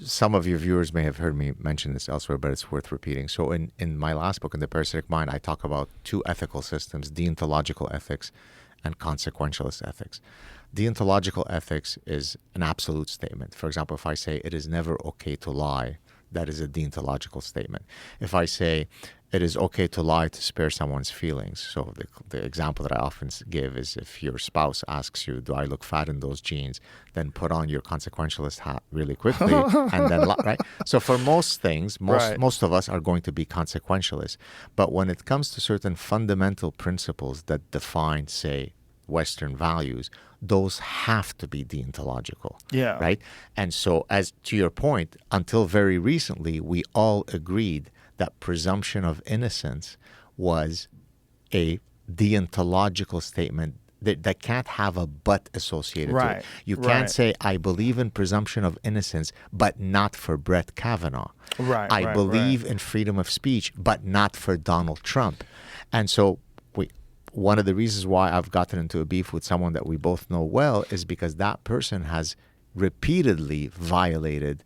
Some of your viewers may have heard me mention this elsewhere, but it's worth repeating. So in my last book, In the Parasitic Mind, I talk about two ethical systems, deontological ethics and consequentialist ethics. Deontological ethics is an absolute statement. For example, if I say it is never okay to lie, that is a deontological statement. If I say it is okay to lie to spare someone's feelings, so the example that I often give is if your spouse asks you, do I look fat in those jeans, then put on your consequentialist hat really quickly and then lie, right? So for most things, most of us are going to be consequentialists. But when it comes to certain fundamental principles that define, say, Western values, those have to be deontological. Yeah. Right? And so, as to your point, until very recently, we all agreed that presumption of innocence was a deontological statement that can't have a but associated to it. You can't say, I believe in presumption of innocence, but not for Brett Kavanaugh. I believe in freedom of speech, but not for Donald Trump. And so one of the reasons why I've gotten into a beef with someone that we both know well is because that person has repeatedly violated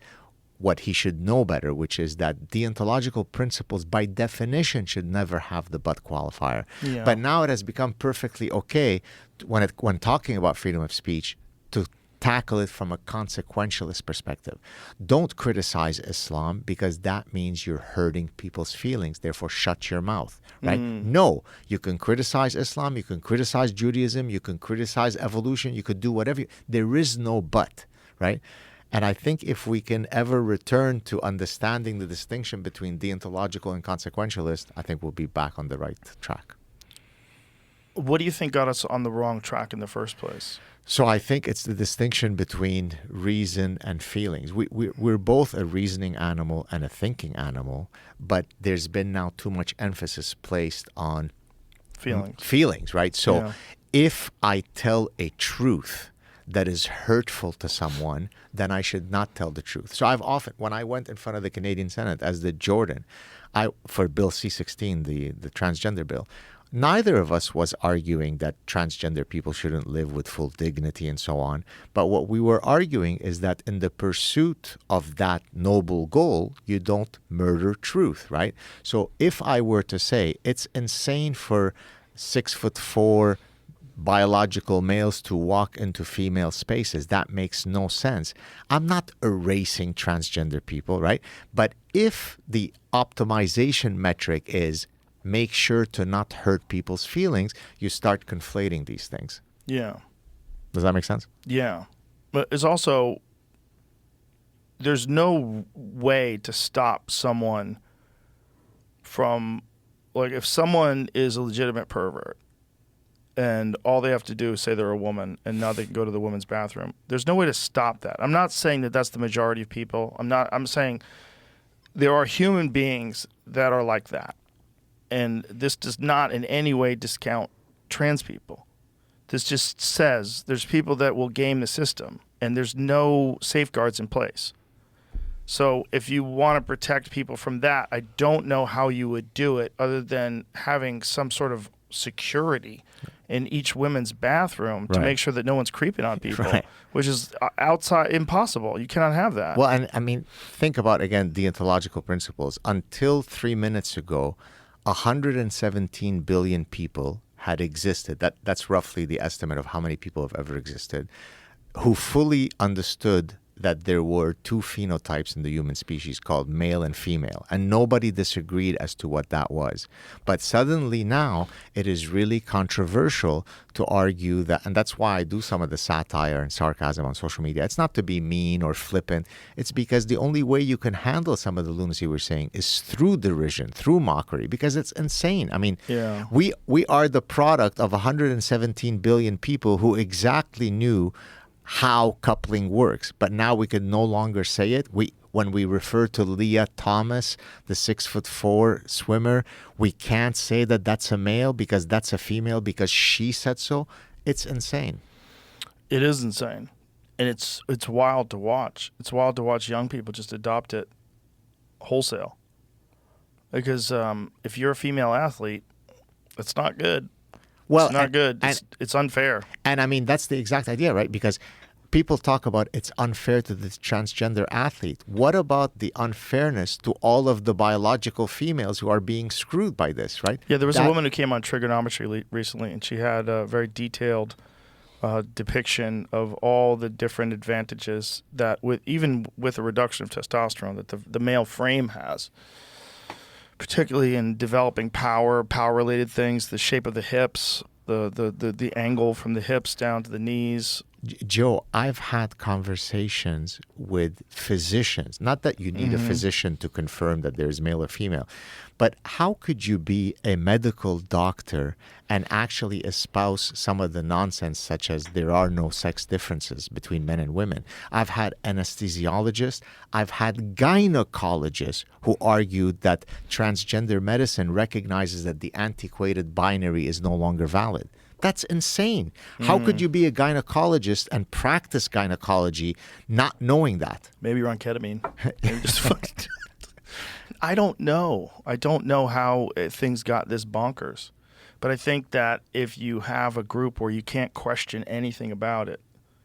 what he should know better, which is that deontological principles by definition should never have the but qualifier. But now it has become perfectly okay when talking about freedom of speech to tackle it from a consequentialist perspective. Don't criticize Islam because that means you're hurting people's feelings. Therefore, shut your mouth, right? No, you can criticize Islam, you can criticize Judaism, you can criticize evolution, you could do whatever. There is no but, right? And I think if we can ever return to understanding the distinction between deontological and consequentialist, I think we'll be back on the right track. What do you think got us on the wrong track in the first place? So I think it's the distinction between reason and feelings. We're both a reasoning animal and a thinking animal, but there's been now too much emphasis placed on feelings, right? So if I tell a truth that is hurtful to someone, then I should not tell the truth. So I've often, when I went in front of the Canadian Senate, as did Jordan, for Bill C-16, the transgender bill, neither of us was arguing that transgender people shouldn't live with full dignity and so on. But what we were arguing is that in the pursuit of that noble goal, you don't murder truth, right? So if I were to say it's insane for 6'4" biological males to walk into female spaces, that makes no sense. I'm not erasing transgender people, right? But if the optimization metric is make sure to not hurt people's feelings, you start conflating these things. Yeah. Does that make sense? Yeah. But it's also, there's no way to stop someone from, like, if someone is a legitimate pervert and all they have to do is say they're a woman and now they can go to the women's bathroom, there's no way to stop that. I'm not saying that that's the majority of people. I'm saying there are human beings that are like that. And this does not in any way discount trans people. This just says there's people that will game the system, and there's no safeguards in place. So if you want to protect people from that, I don't know how you would do it other than having some sort of security in each women's bathroom to make sure that no one's creeping on people, which is outside impossible. You cannot have that. Well, and I mean, think about, again, deontological principles. Until 3 minutes ago, 117 billion people had existed. That's roughly the estimate of how many people have ever existed, who fully understood that there were two phenotypes in the human species called male and female, and nobody disagreed as to what that was. But suddenly now it is really controversial to argue that, and that's why I do some of the satire and sarcasm on social media. It's not to be mean or flippant. It's because the only way you can handle some of the lunacy we're saying is through derision, through mockery, because it's insane. I mean, we are the product of 117 billion people who exactly knew how coupling works, but now we could no longer say it. When we refer to Leah Thomas, the 6'4" swimmer, we can't say that that's a male because that's a female because she said so. It's insane. It is insane, and it's wild to watch. It's wild to watch young people just adopt it wholesale. Because if you're a female athlete, it's not good. Well, it's not good. It's unfair. And I mean, that's the exact idea, right? Because people talk about it's unfair to this transgender athlete. What about the unfairness to all of the biological females who are being screwed by this, right? Yeah, there was a woman who came on Trigonometry recently, and she had a very detailed depiction of all the different advantages that, even with a reduction of testosterone, that the male frame has, particularly in developing power-related things, the shape of the hips, the angle from the hips down to the knees. Joe, I've had conversations with physicians. Not that you need a physician to confirm that there's male or female, but how could you be a medical doctor and actually espouse some of the nonsense such as there are no sex differences between men and women? I've had anesthesiologists, I've had gynecologists who argued that transgender medicine recognizes that the antiquated binary is no longer valid. That's insane. How could you be a gynecologist and practice gynecology not knowing that? Maybe you're on ketamine. I don't know. I don't know how things got this bonkers. But I think that if you have a group where you can't question anything about it,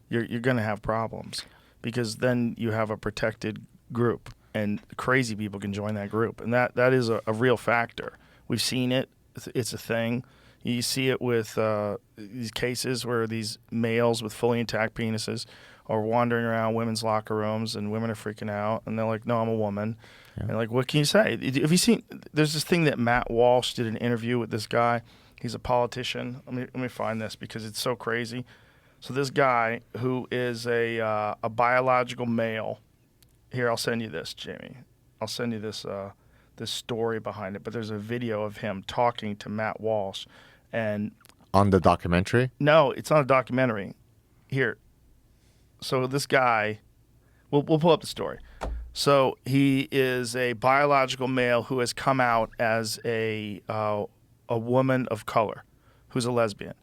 you're going to have problems, because then you have a protected group and crazy people can join that group. And that is a real factor. We've seen it. It's a thing. You see it with these cases where these males with fully intact penises or wandering around women's locker rooms, and women are freaking out, and they're like, "No, I'm a woman." Yeah. And like, what can you say? Have you seen? There's this thing that Matt Walsh did an interview with this guy. He's a politician. Let me find this because it's so crazy. So this guy who is a biological male. Here, I'll send you this, Jamie. I'll send you this this story behind it. But there's a video of him talking to Matt Walsh, and on the documentary. No, it's not a documentary. Here. So this guy, we'll pull up the story. So he is a biological male who has come out as a woman of color, who's a lesbian.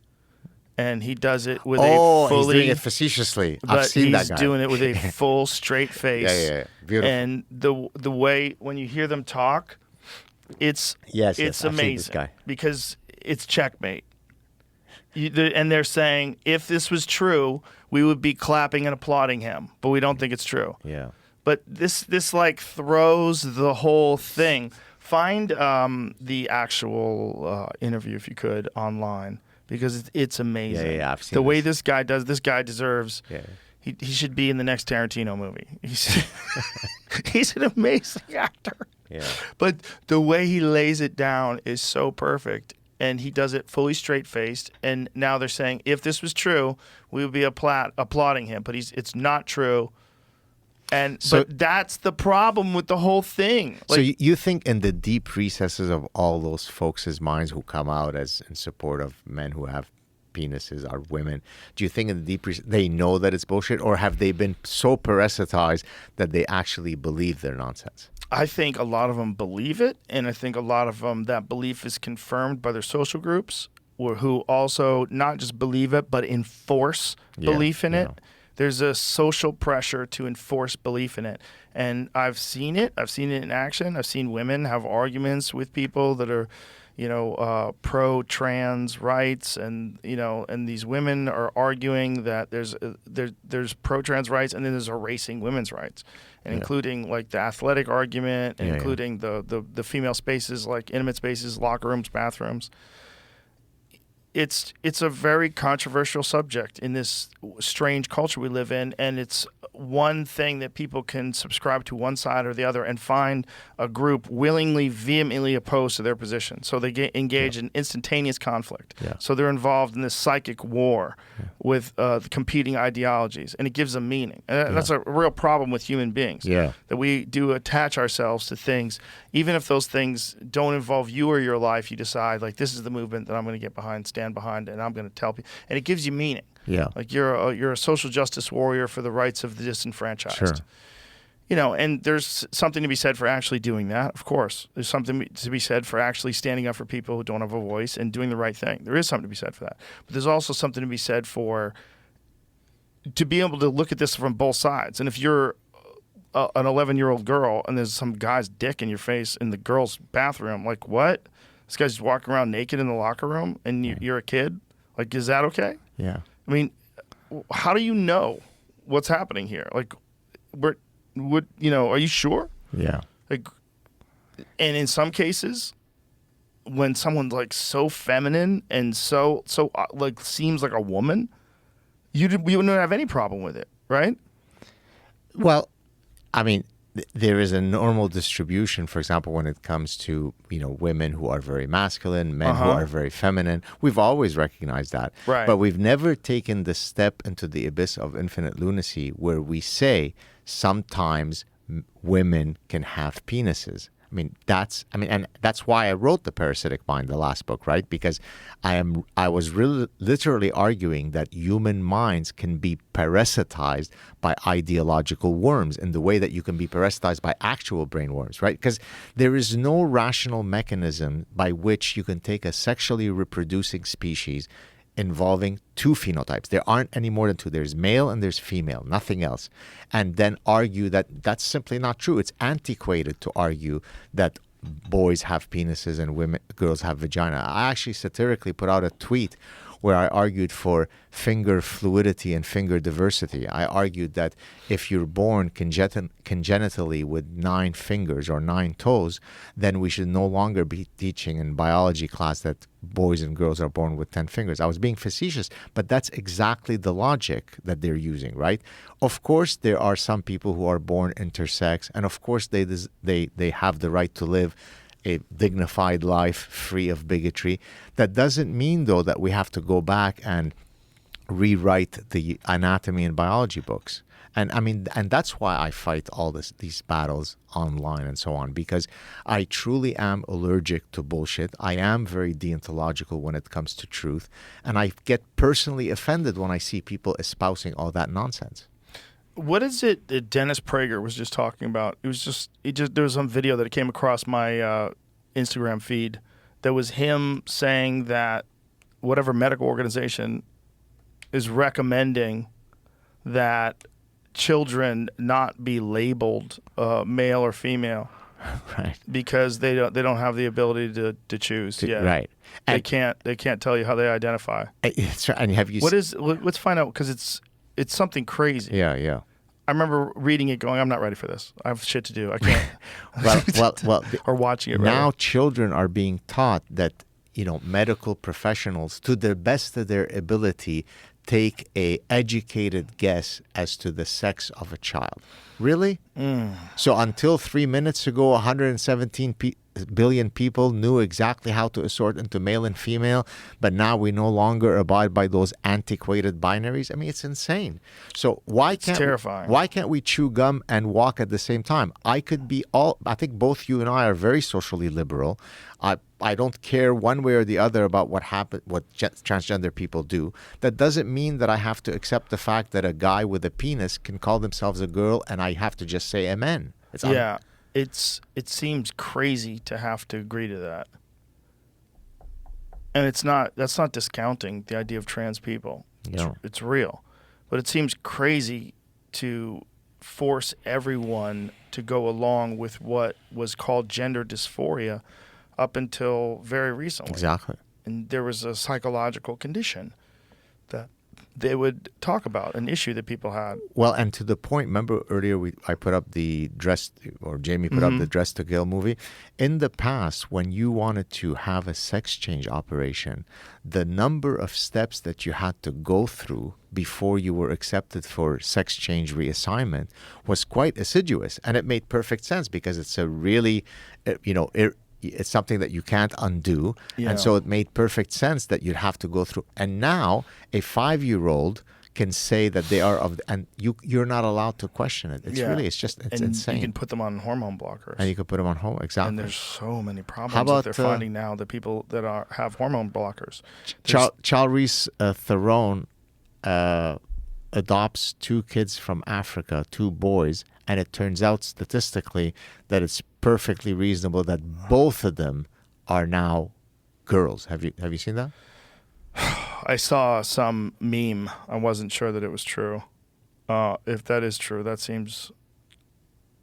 And he does it with a fully... he's doing it facetiously. I've seen that guy. He's doing it with a full, straight face. Yeah. Beautiful. And the way, when you hear them talk, it's amazing. I've seen this guy. Because it's checkmate. And they're saying, if this was true, we would be clapping and applauding him. But we don't think it's true. Yeah. But this like throws the whole thing. Find the actual interview, if you could, online. Because it's amazing. Yeah, I've seen the way this guy does. This guy deserves. Yeah. He should be in the next Tarantino movie. He's an amazing actor. Yeah. But the way he lays it down is so perfect, and he does it fully straight faced. And now they're saying if this was true, we would be applauding him. But it's not true. But that's the problem with the whole thing. So you think in the deep recesses of all those folks' minds who come out as in support of men who have penises are women, do you think in the deep they know that it's bullshit, or have they been so parasitized that they actually believe their nonsense? I think a lot of them believe it, and I think a lot of them, that belief is confirmed by their social groups, or who also not just believe it, but enforce belief in it. There's a social pressure to enforce belief in it. And I've seen it. I've seen it in action. I've seen women have arguments with people that are, pro-trans rights. And, and these women are arguing that there's pro-trans rights, and then there's erasing women's rights. And including like the athletic argument, and including the female spaces, like intimate spaces, locker rooms, bathrooms. It's a very controversial subject in this strange culture we live in, and it's one thing that people can subscribe to one side or the other and find a group willingly, vehemently opposed to their position. So they engage in instantaneous conflict. Yeah. So they're involved in this psychic war with competing ideologies, and it gives them meaning. And that's a real problem with human beings, that we do attach ourselves to things. Even if those things don't involve you or your life, you decide, like, this is the movement that I'm going to get behind, stand behind, and I'm going to tell people. And it gives you meaning. Yeah. Like you're a social justice warrior for the rights of the disenfranchised. Sure. And there's something to be said for actually doing that, of course. There's something to be said for actually standing up for people who don't have a voice and doing the right thing. There is something to be said for that. But there's also something to be said for to be able to look at this from both sides. And if you're an 11-year-old girl and there's some guy's dick in your face in the girl's bathroom, like, what? This guy's just walking around naked in the locker room and you're a kid? Like, is that okay? Yeah. I mean, how do you know what's happening here? Like, are you sure? Yeah. Like, and in some cases, when someone's like so feminine and so like seems like a woman, you wouldn't have any problem with it, right? Well, I mean, there is a normal distribution, for example, when it comes to, women who are very masculine, men who are very feminine. We've always recognized that. Right. But we've never taken the step into the abyss of infinite lunacy where we say sometimes women can have penises. And that's why I wrote The Parasitic Mind, the last book, right? Because I was literally arguing that human minds can be parasitized by ideological worms in the way that you can be parasitized by actual brain worms, right? Because there is no rational mechanism by which you can take a sexually reproducing species involving two phenotypes. There aren't any more than two. There's male and there's female, nothing else. And then argue that that's simply not true. It's antiquated to argue that boys have penises and girls have vagina. I actually satirically put out a tweet where I argued for finger fluidity and finger diversity. I argued that if you're born congenitally with 9 fingers or 9 toes, then we should no longer be teaching in biology class that boys and girls are born with 10 fingers. I was being facetious, but that's exactly the logic that they're using, right? Of course, there are some people who are born intersex, and of course they have the right to live a dignified life free of bigotry. That doesn't mean, though, that we have to go back and rewrite the anatomy and biology books. And I mean, and that's why I fight all these battles online and so on, because I truly am allergic to bullshit. I am very deontological when it comes to truth, and I get personally offended when I see people espousing all that nonsense. What is it that Dennis Prager was just talking about? There was some video that came across my Instagram feed that was him saying that whatever medical organization is recommending that children not be labeled male or female, right? Because they don't have the ability to choose. Right. They can't tell you how they identify. And have you? Let's find out, because it's something crazy. Yeah. I remember reading it going, I'm not ready for this. I have shit to do. I can't. well, or watching it. Now rather. Children are being taught that, medical professionals, to the best of their ability, take a educated guess as to the sex of a child. Really? So until 3 minutes ago, 117 billion people knew exactly how to assort into male and female, but now we no longer abide by those antiquated binaries. I mean, it's insane. So it's terrifying. Why can't we chew gum and walk at the same time? I think both you and I are very socially liberal. I don't care one way or the other about what transgender people do. That doesn't mean that I have to accept the fact that a guy with a penis can call themselves a girl and I have to just say amen. It seems crazy to have to agree to that. And that's not discounting the idea of trans people. It's real. But it seems crazy to force everyone to go along with what was called gender dysphoria up until very recently. Exactly. And there was a psychological condition that they would talk about, an issue that people had. Well, and to the point, remember earlier I put up the Jamie put up the Dress to Kill movie. In the past, when you wanted to have a sex change operation, the number of steps that you had to go through before you were accepted for sex change reassignment was quite assiduous. And it made perfect sense because it's a really, it's something that you can't undo. Yeah. And so it made perfect sense that you'd have to go through. And now a 5-year-old can say that they are and you're not allowed to question it. It's insane. You can put them on hormone blockers. And you can put them on hormone, exactly. And there's so many problems that they're finding now, the people that have hormone blockers. Charlize Theron adopts 2 kids from Africa, 2 boys, and it turns out statistically that it's perfectly reasonable that both of them are now girls. Have you seen that? I saw some meme. I wasn't sure that it was true. If that is true, that seems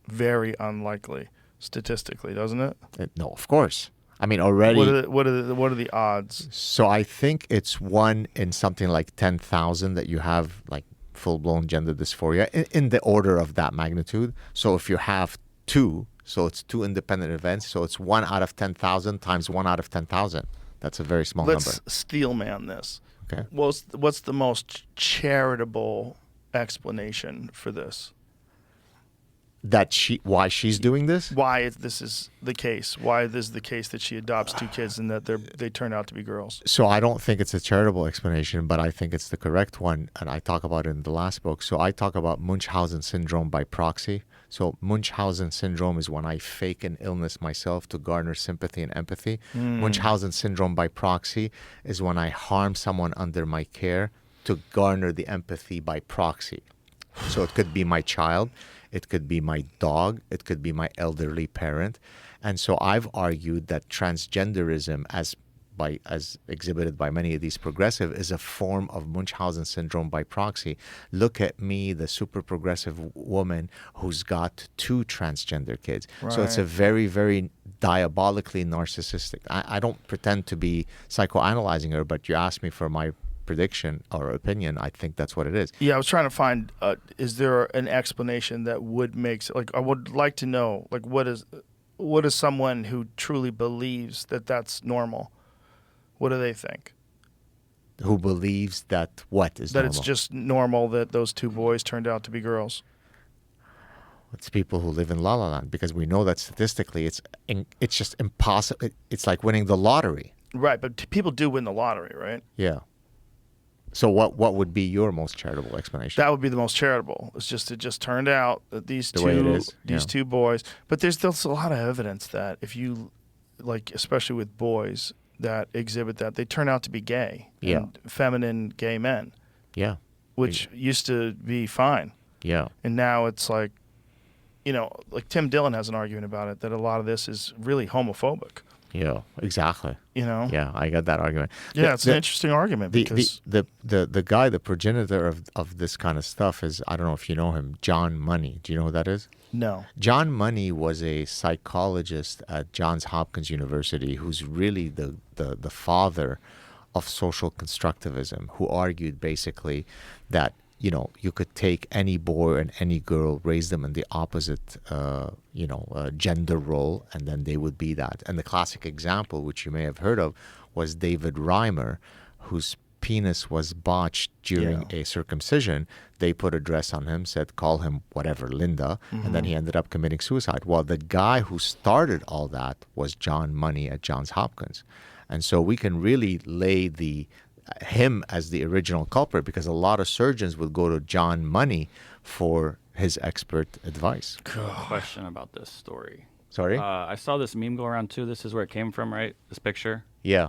very unlikely statistically, doesn't it? No, of course. I mean, already. What are the odds? So I think it's 1 in something like 10,000 that you have like full-blown gender dysphoria in the order of that magnitude. So if you have 2, so it's 2 independent events. So it's 1 out of 10,000 times 1 out of 10,000. That's a very small number. Let's steel man this. Okay. What's the most charitable explanation for this? Why she's doing this? Why this is the case? Why this is the case that she adopts 2 kids and that they turn out to be girls? So I don't think it's a charitable explanation, but I think it's the correct one, and I talk about it in the last book. So I talk about Munchausen syndrome by proxy. So Munchausen syndrome is when I fake an illness myself to garner sympathy and empathy. Munchausen syndrome by proxy is when I harm someone under my care to garner the empathy by proxy. So it could be my child. It could be my dog. It could be my elderly parent. And so I've argued that transgenderism, as exhibited by many of these progressive, is a form of Munchausen syndrome by proxy. Look at me, the super progressive woman who's got 2 transgender kids. Right. So it's a very, very diabolically narcissistic. I don't pretend to be psychoanalyzing her, but you asked me for my prediction or opinion, I think that's what it is. Yeah, I was trying to find, is there an explanation that would make, like, I would like to know, like, what is someone who truly believes that that's normal? What do they think? Who believes that what is that normal? It's just normal that those two boys turned out to be girls? It's people who live in La La Land, because we know that statistically it's just impossible. It's like winning the lottery. Right, but people do win the lottery, right? Yeah. So what would be your most charitable explanation? That would be the most charitable. It just turned out that these the two boys. But there's a lot of evidence that if you, like, especially with boys that exhibit that, they turn out to be gay. Yeah. And feminine gay men. Yeah. Which used to be fine. Yeah. And now it's like, you know, like Tim Dillon has an argument about it, that a lot of this is really homophobic. Yeah, exactly. You know? Yeah, I got that argument. Yeah, it's an interesting argument because the guy, the progenitor of this kind of stuff is, I don't know if you know him, John Money. Do you know who that is? No. John Money was a psychologist at Johns Hopkins University who's really the father of social constructivism, who argued basically that, you know, you could take any boy and any girl, raise them in the opposite, gender role, and then they would be that. And the classic example, which you may have heard of, was David Reimer, whose penis was botched during a circumcision. They put a dress on him, said, call him whatever, Linda, and then he ended up committing suicide. Well, the guy who started all that was John Money at Johns Hopkins. And so we can really lay him as the original culprit, because a lot of surgeons would go to John Money for his expert advice. Question about this story. Sorry? I saw this meme go around too. This is where it came from, right? This picture? Yeah.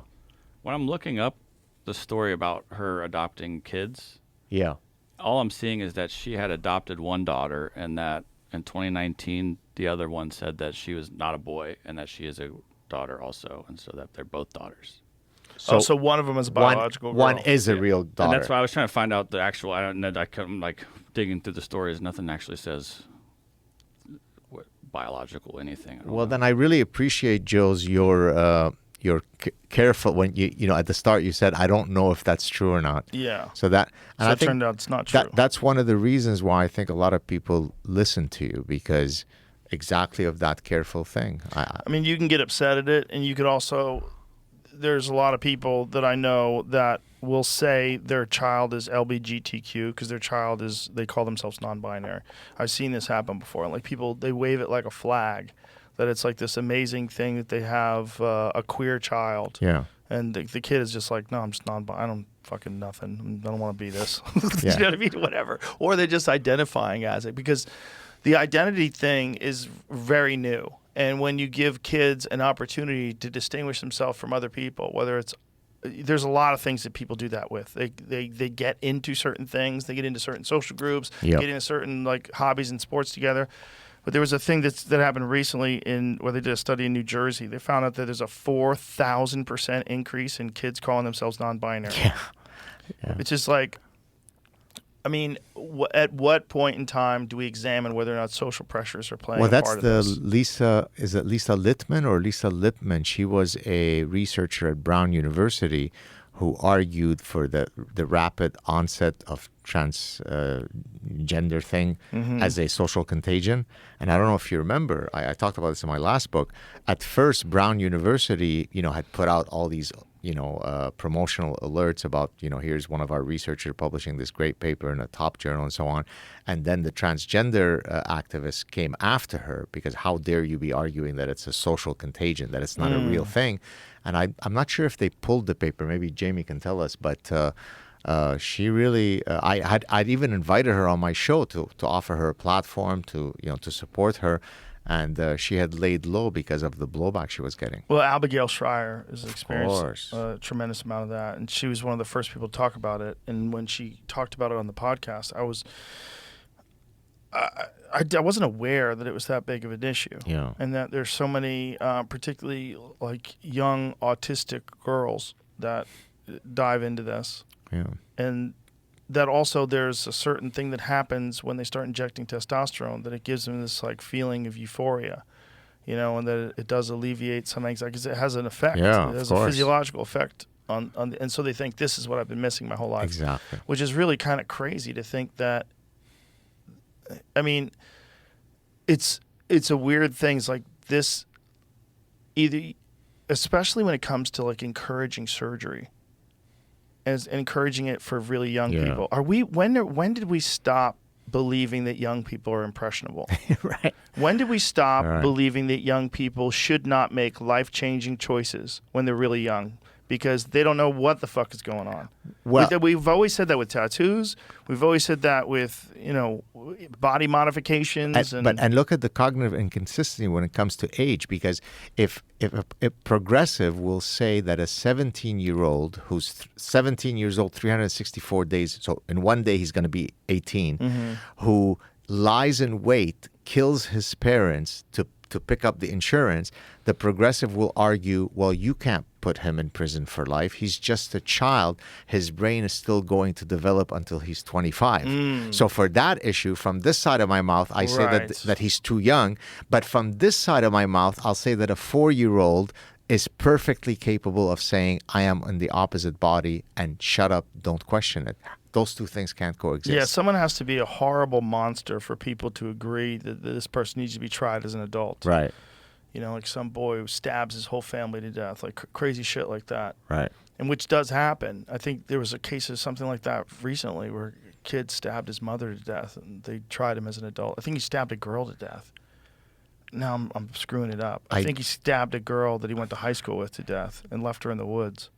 When I'm looking up the story about her adopting kids, yeah, all I'm seeing is that she had adopted one daughter, and that in 2019 the other one said that she was not a boy and that she is a daughter also, and so that they're both daughters. So one of them is a biological girl. One is a real daughter. And that's why I was trying to find out the actual. I don't know. I couldn't, like, digging through the stories. Nothing actually says what biological anything. Well, then I really appreciate, Jules, your careful when you know at the start you said I don't know if that's true or not. Yeah. So that it turned out it's not true. That's one of the reasons why I think a lot of people listen to you, because exactly of that careful thing. I mean, you can get upset at it, and you could also. There's a lot of people that I know that will say their child is LGBTQ because their child is, they call themselves non-binary. I've seen this happen before. Like, people, they wave it like a flag, that it's like this amazing thing that they have a queer child. Yeah. And the kid is just like, no, I'm just non-binary. I don't fucking nothing. I don't want to be this. Yeah. You know what I mean? Whatever. Or they're just identifying as it, because the identity thing is very new. And when you give kids an opportunity to distinguish themselves from other people, whether it's, there's a lot of things that people do that with. They get into certain things. They get into certain social groups. Yep. Get into certain, like, hobbies and sports together. But there was a thing that happened recently where they did a study in New Jersey. They found out that there's a 4,000% increase in kids calling themselves non-binary. Yeah. It's just like, I mean, at what point in time do we examine whether or not social pressures are playing a part of this? Is it Lisa Littman or Lisa Lipman? She was a researcher at Brown University who argued for the rapid onset of transgender thing as a social contagion. And I don't know if you remember, I talked about this in my last book. At first, Brown University, had put out all these promotional alerts about, here's one of our researchers publishing this great paper in a top journal and so on. And then the transgender activists came after her because how dare you be arguing that it's a social contagion, that it's not a real thing. And I'm not sure if they pulled the paper. Maybe Jamie can tell us. But she really, I'd even invited her on my show to offer her a platform to support her. And she had laid low because of the blowback she was getting. Well, Abigail Schreier has experienced a tremendous amount of that. And she was one of the first people to talk about it. And when she talked about it on the podcast, I wasn't aware that it was that big of an issue. Yeah. And that there's so many, particularly like young autistic girls that dive into this. Yeah. And that also there's a certain thing that happens when they start injecting testosterone, that it gives them this like feeling of euphoria, and that it does alleviate some anxiety because it has an effect. Yeah, it has a physiological effect and so they think this is what I've been missing my whole life. Exactly. Which is really kind of crazy to think that. I mean, it's a weird thing. It's like this, either, especially when it comes to like encouraging surgery, as encouraging it for really young people. Are we when did we stop believing that young people are impressionable? Right. When did we stop believing that young people should not make life-changing choices when they're really young? Because they don't know what the fuck is going on. Well, we've always said that with tattoos. We've always said that with, body modifications. And look at the cognitive inconsistency when it comes to age. Because if a progressive will say that a 17-year-old who's 17 years old, 364 days, so in one day he's going to be 18, who lies in wait, kills his parents to pick up the insurance, the progressive will argue, well, you can't put him in prison for life. He's just a child. His brain is still going to develop until he's 25. So for that issue, from this side of my mouth, I say that he's too young. But from this side of my mouth, I'll say that a 4-year-old is perfectly capable of saying, I am in the opposite body, and shut up, don't question it. Those two things can't coexist. Yeah, someone has to be a horrible monster for people to agree that this person needs to be tried as an adult. Right. Like some boy who stabs his whole family to death, like crazy shit like that. Right. And which does happen. I think there was a case of something like that recently where a kid stabbed his mother to death, and they tried him as an adult. I think he stabbed a girl to death. Now I'm screwing it up. I think he stabbed a girl that he went to high school with to death and left her in the woods.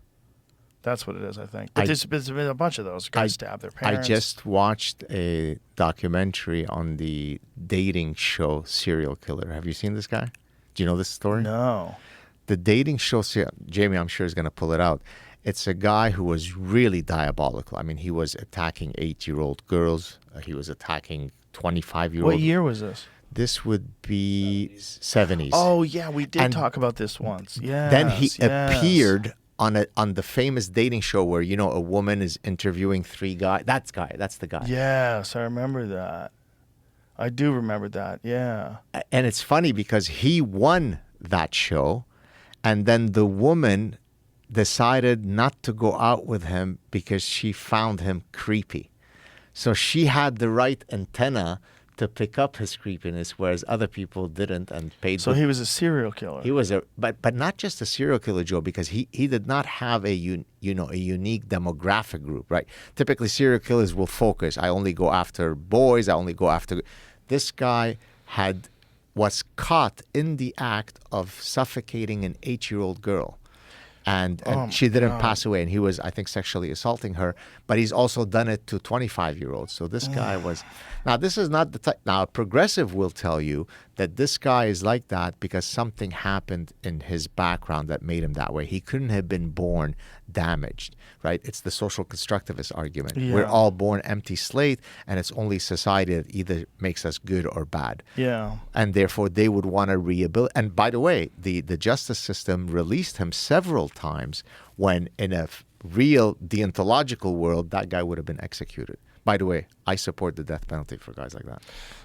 That's what it is, I think. But there's been a bunch of those guys stab their parents. I just watched a documentary on the dating show Serial Killer. Have you seen this guy? Do you know this story? No. The dating show, Jamie, I'm sure is going to pull it out. It's a guy who was really diabolical. I mean, he was attacking 8-year-old girls. He was attacking 25-year-old. What year was this? This would be 70s. Oh, yeah, we did talk about this once. Yeah. Then he appeared on the famous dating show where, a woman is interviewing 3 guys. That's the guy. Yes, I remember that. I do remember that, yeah. And it's funny because he won that show, and then the woman decided not to go out with him because she found him creepy. So she had the right antenna to pick up his creepiness, whereas other people didn't and paid. So he was a serial killer. He was but not just a serial killer, Joe, because he did not have a unique demographic group, right? Typically, serial killers will focus. I only go after boys. I only go after. This guy was caught in the act of suffocating an 8-year-old girl. And she didn't pass away, and he was, I think, sexually assaulting her. But he's also done it to 25-year-olds. So this guy was... Now, this is not the type... Now, a progressive will tell you that this guy is like that because something happened in his background that made him that way. He couldn't have been born damaged, right? It's the social constructivist argument. Yeah. We're all born empty slate, and it's only society that either makes us good or bad. Yeah. And therefore, they would want to rehabilitate. And by the way, the justice system released him several times when in a real deontological world, that guy would have been executed. By the way, I support the death penalty for guys like that.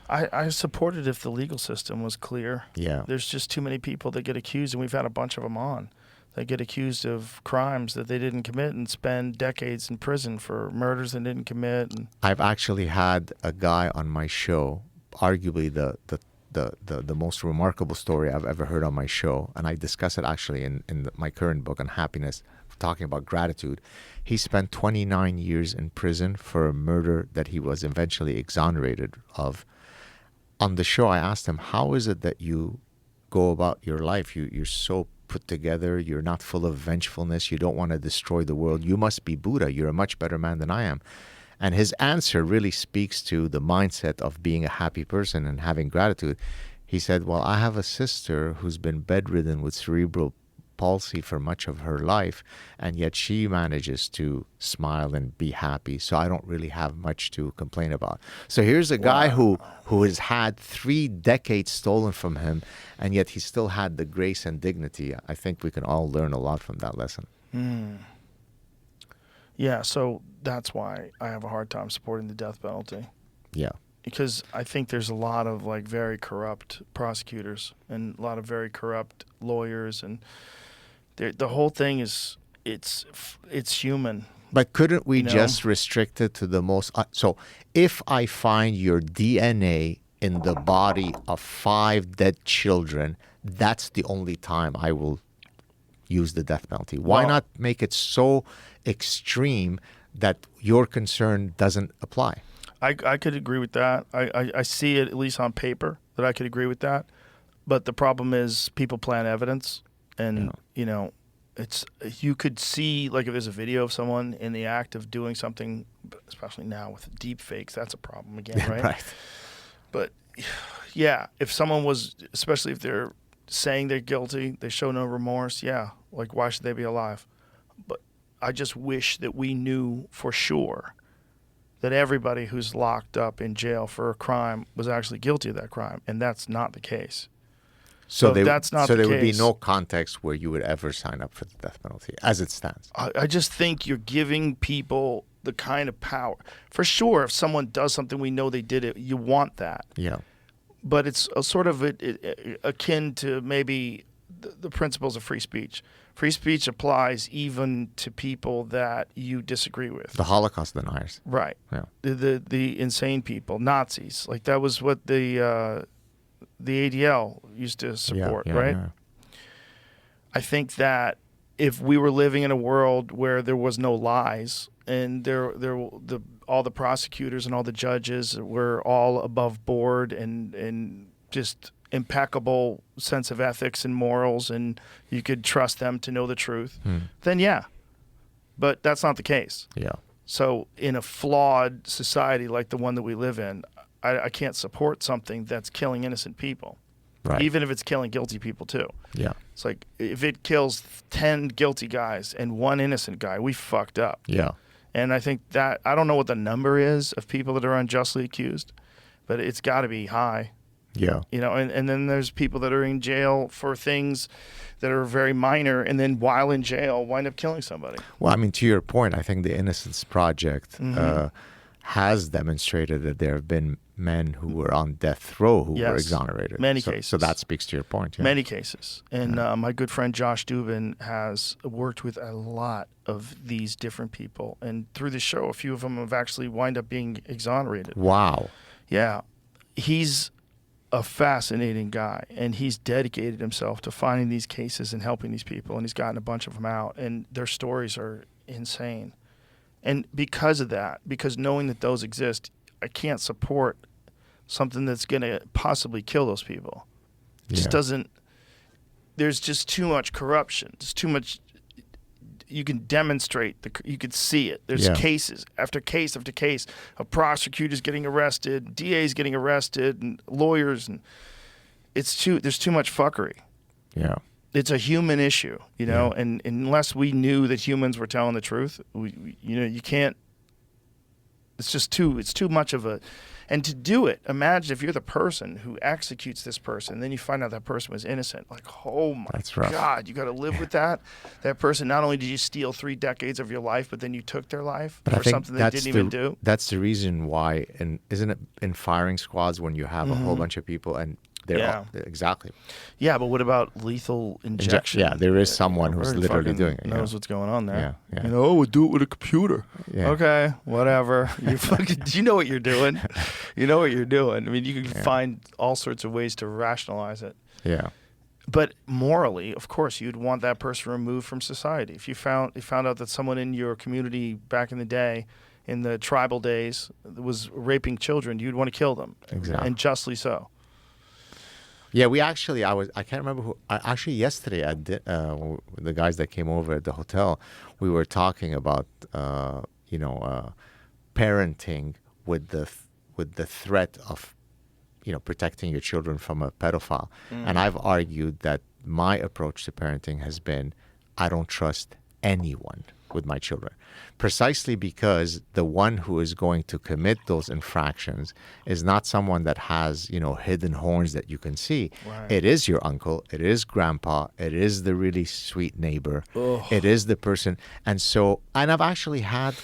I support it if the legal system was clear. Yeah. There's just too many people that get accused, and we've had a bunch of them on. They get accused of crimes that they didn't commit and spend decades in prison for murders they didn't commit. And I've actually had a guy on my show, arguably the most remarkable story I've ever heard on my show, and I discuss it actually in my current book on happiness, talking about gratitude. He spent 29 years in prison for a murder that he was eventually exonerated of. On the show, I asked him, how is it that you go about your life? You're so put together. You're not full of vengefulness. You don't want to destroy the world. You must be Buddha. You're a much better man than I am. And his answer really speaks to the mindset of being a happy person and having gratitude. He said, well, I have a sister who's been bedridden with cerebral palsy for much of her life, and yet she manages to smile and be happy. So I don't really have much to complain about. So here's a guy who has had 3 decades stolen from him, and yet he still had the grace and dignity. I think we can all learn a lot from that lesson. Yeah, so that's why I have a hard time supporting the death penalty. Yeah. Because I think there's a lot of very corrupt prosecutors and a lot of very corrupt lawyers, and the whole thing is it's human. But couldn't we just restrict it to the most? So if I find your DNA in the body of 5 dead children, that's the only time I will use the death penalty. Why not make it so extreme that your concern doesn't apply? I could agree with that. I see it, at least on paper, that I could agree with that. But the problem is people plant evidence. And, you could see, like, if there's a video of someone in the act of doing something, especially now with deep fakes, that's a problem again, right? Right. But, yeah, if someone was, especially if they're saying they're guilty, they show no remorse, like, why should they be alive? But I just wish that we knew for sure that everybody who's locked up in jail for a crime was actually guilty of that crime, and that's not the case. So that's not the case. So there would be no context where you would ever sign up for the death penalty, as it stands. I just think you're giving people the kind of power. For sure, if someone does something, we know they did it, you want that. Yeah. But it's a sort of akin to maybe the principles of free speech. Free speech applies even to people that you disagree with. The Holocaust deniers. Right. Yeah. The insane people, Nazis. Like, that was what the ADL used to support, right? Yeah. I think that if we were living in a world where there was no lies and all the prosecutors and all the judges were all above board and just impeccable sense of ethics and morals, and you could trust them to know the truth, then yeah. But that's not the case. Yeah. So in a flawed society like the one that we live in, I can't support something that's killing innocent people. Right. Even if it's killing guilty people too. Yeah. It's like, if it kills 10 guilty guys and 1 innocent guy, we fucked up. Yeah. And I think that, I don't know what the number is of people that are unjustly accused, but it's got to be high. Yeah. And then there's people that are in jail for things that are very minor, and then while in jail wind up killing somebody. Well, I mean, to your point, I think the Innocence Project has demonstrated that there have been men who were on death row who were exonerated. Many cases. So that speaks to your point. Yeah. Many cases. And my good friend Josh Dubin has worked with a lot of these different people. And through the show, a few of them have actually wind up being exonerated. Wow. Yeah. He's a fascinating guy, and he's dedicated himself to finding these cases and helping these people, and he's gotten a bunch of them out, and their stories are insane. And because of that, because knowing that those exist, I can't support something that's going to possibly kill those people. It just doesn't. There's just too much corruption. There's too much. You can demonstrate. You can see it. There's cases after case after case of prosecutors getting arrested, DAs getting arrested, and lawyers, and there's too much fuckery. Yeah. It's a human issue, and unless we knew that humans were telling the truth, you can't. It's too much of a. And to do it, imagine if you're the person who executes this person, and then you find out that person was innocent. Like, oh my God, you got to live with that. That person, not only did you steal 3 decades of your life, but then you took their life for something they didn't even do. That's the reason why, and isn't it in firing squads when you have a whole bunch of people and they're exactly. Yeah, but what about lethal injection? Yeah, there is someone who's literally doing it. Knows what's going on there. Yeah. We'll do it with a computer. Yeah. Okay, whatever. You know what you're doing. You know what you're doing. I mean, you can find all sorts of ways to rationalize it. Yeah. But morally, of course, you'd want that person removed from society. If you found out that someone in your community back in the day, in the tribal days, was raping children, you'd want to kill them. Exactly. And justly so. Yeah, I can't remember who, actually yesterday I did, the guys that came over at the hotel, we were talking about, parenting with the threat of, protecting your children from a pedophile. And I've argued that my approach to parenting has been, I don't trust anyone with my children, precisely because the one who is going to commit those infractions is not someone that has, hidden horns that you can see. Right. It is your uncle, it is grandpa, it is the really sweet neighbor, it is the person. And I've actually had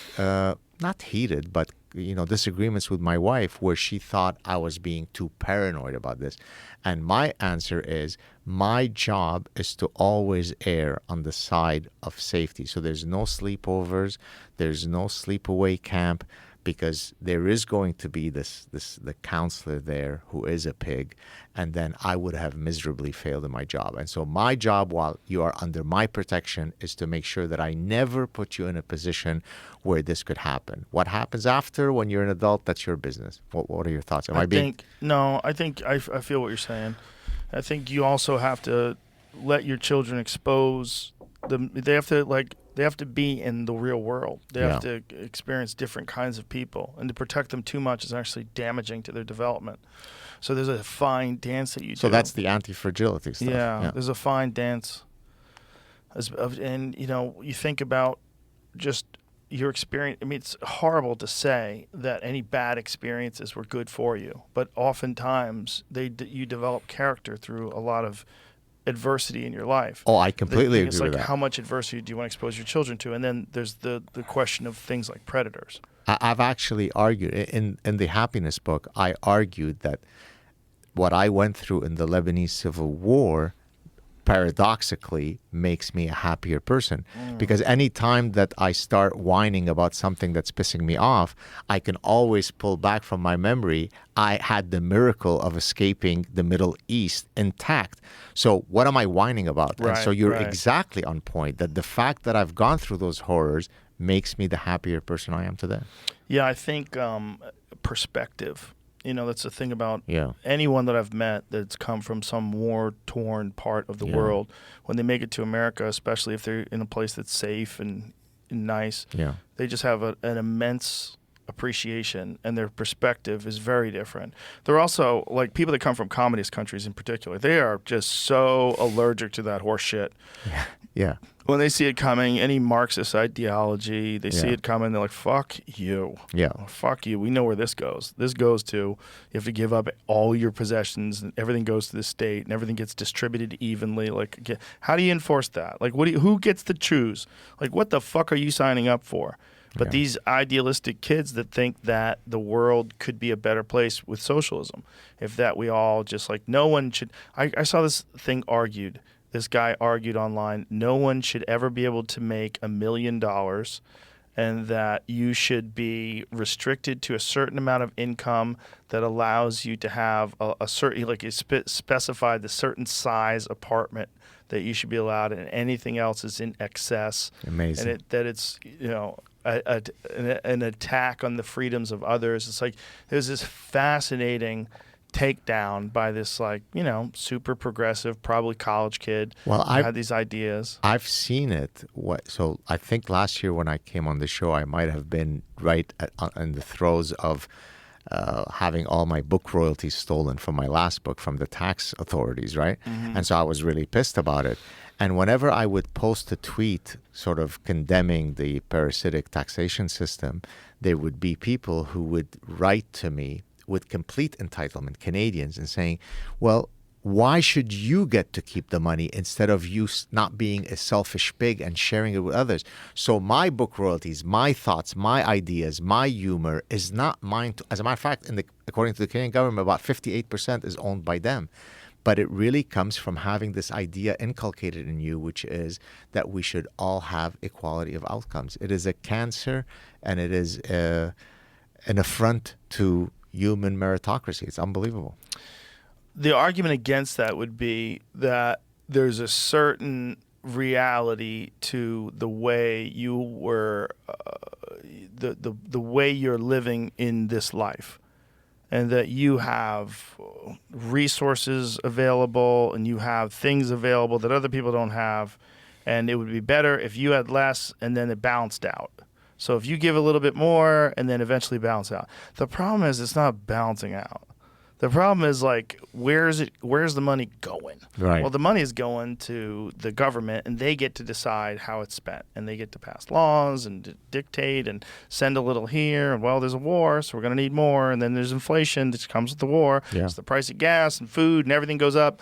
not heated, but disagreements with my wife where she thought I was being too paranoid about this. And my answer is, my job is to always err on the side of safety. So there's no sleepovers, there's no sleepaway camp, because there is going to be the counselor there who is a pig, and then I would have miserably failed in my job. And so my job, while you are under my protection, is to make sure that I never put you in a position where this could happen. What happens after, when you're an adult, that's your business. What are your thoughts? I feel what you're saying. I think you also have to let your children expose them. They have to be in the real world. They have to experience different kinds of people. And to protect them too much is actually damaging to their development. So there's a fine dance that you do. So that's the anti-fragility stuff. Yeah, there's a fine dance. And, you think about just your experience. I mean, it's horrible to say that any bad experiences were good for you. But oftentimes, you develop character through a lot of adversity in your life. Oh, I completely agree with that. It's like, how much adversity do you want to expose your children to? And then there's the question of things like predators. I've actually argued, in the Happiness book, I argued that what I went through in the Lebanese Civil War paradoxically makes me a happier person. Because any time that I start whining about something that's pissing me off, I can always pull back from my memory. I had the miracle of escaping the Middle East intact. So what am I whining about? Right, and so you're right. exactly on point, that the fact that I've gone through those horrors makes me the happier person I am today. Yeah, I think perspective. That's the thing about Yeah. anyone that I've met that's come from some war-torn part of the world. When they make it to America, especially if they're in a place that's safe and nice, they just have an immense appreciation, and their perspective is very different. They're also, like, people that come from communist countries in particular, they are just so allergic to that horse shit. Yeah. When they see it coming, any Marxist ideology, they see it coming, they're like, fuck you. Yeah. Fuck you. We know where this goes. This goes to, you have to give up all your possessions, and everything goes to the state, and everything gets distributed evenly. Like, how do you enforce that? Like, who gets to choose? Like, what the fuck are you signing up for? But these idealistic kids that think that the world could be a better place with socialism, if that we all just, like, no one should. I saw this thing argued. This guy argued online, no one should ever be able to make $1 million, and that you should be restricted to a certain amount of income that allows you to have a certain, like, it specified the certain size apartment that you should be allowed, and anything else is in excess. Amazing. And that it's, an attack on the freedoms of others. It's like there's this fascinating takedown by this, like, super progressive, probably college kid. Well, who had these ideas. I've seen it. So I think last year when I came on the show, I might have been right in the throes of having all my book royalties stolen from my last book from the tax authorities, right? Mm-hmm. And so I was really pissed about it. And whenever I would post a tweet sort of condemning the parasitic taxation system, there would be people who would write to me with complete entitlement, Canadians, and saying, well, why should you get to keep the money instead of you not being a selfish pig and sharing it with others? So my book royalties, my thoughts, my ideas, my humor is not mine. As a matter of fact, according to the Canadian government, about 58% is owned by them. But it really comes from having this idea inculcated in you, which is that we should all have equality of outcomes. It is a cancer, and it is an affront to human meritocracy. It's unbelievable. The argument against that would be that there's a certain reality to the way you were, the way you're living in this life, and that you have resources available and you have things available that other people don't have, and it would be better if you had less and then it balanced out. So if you give a little bit more and then eventually balance out. The problem is it's not balancing out. The problem is, like, where's the money going? Right. Well, the money is going to the government, and they get to decide how it's spent, and they get to pass laws and dictate and send a little here. And, well, there's a war, so we're going to need more. And then there's inflation that comes with the war. Yeah. It's the price of gas and food, and everything goes up.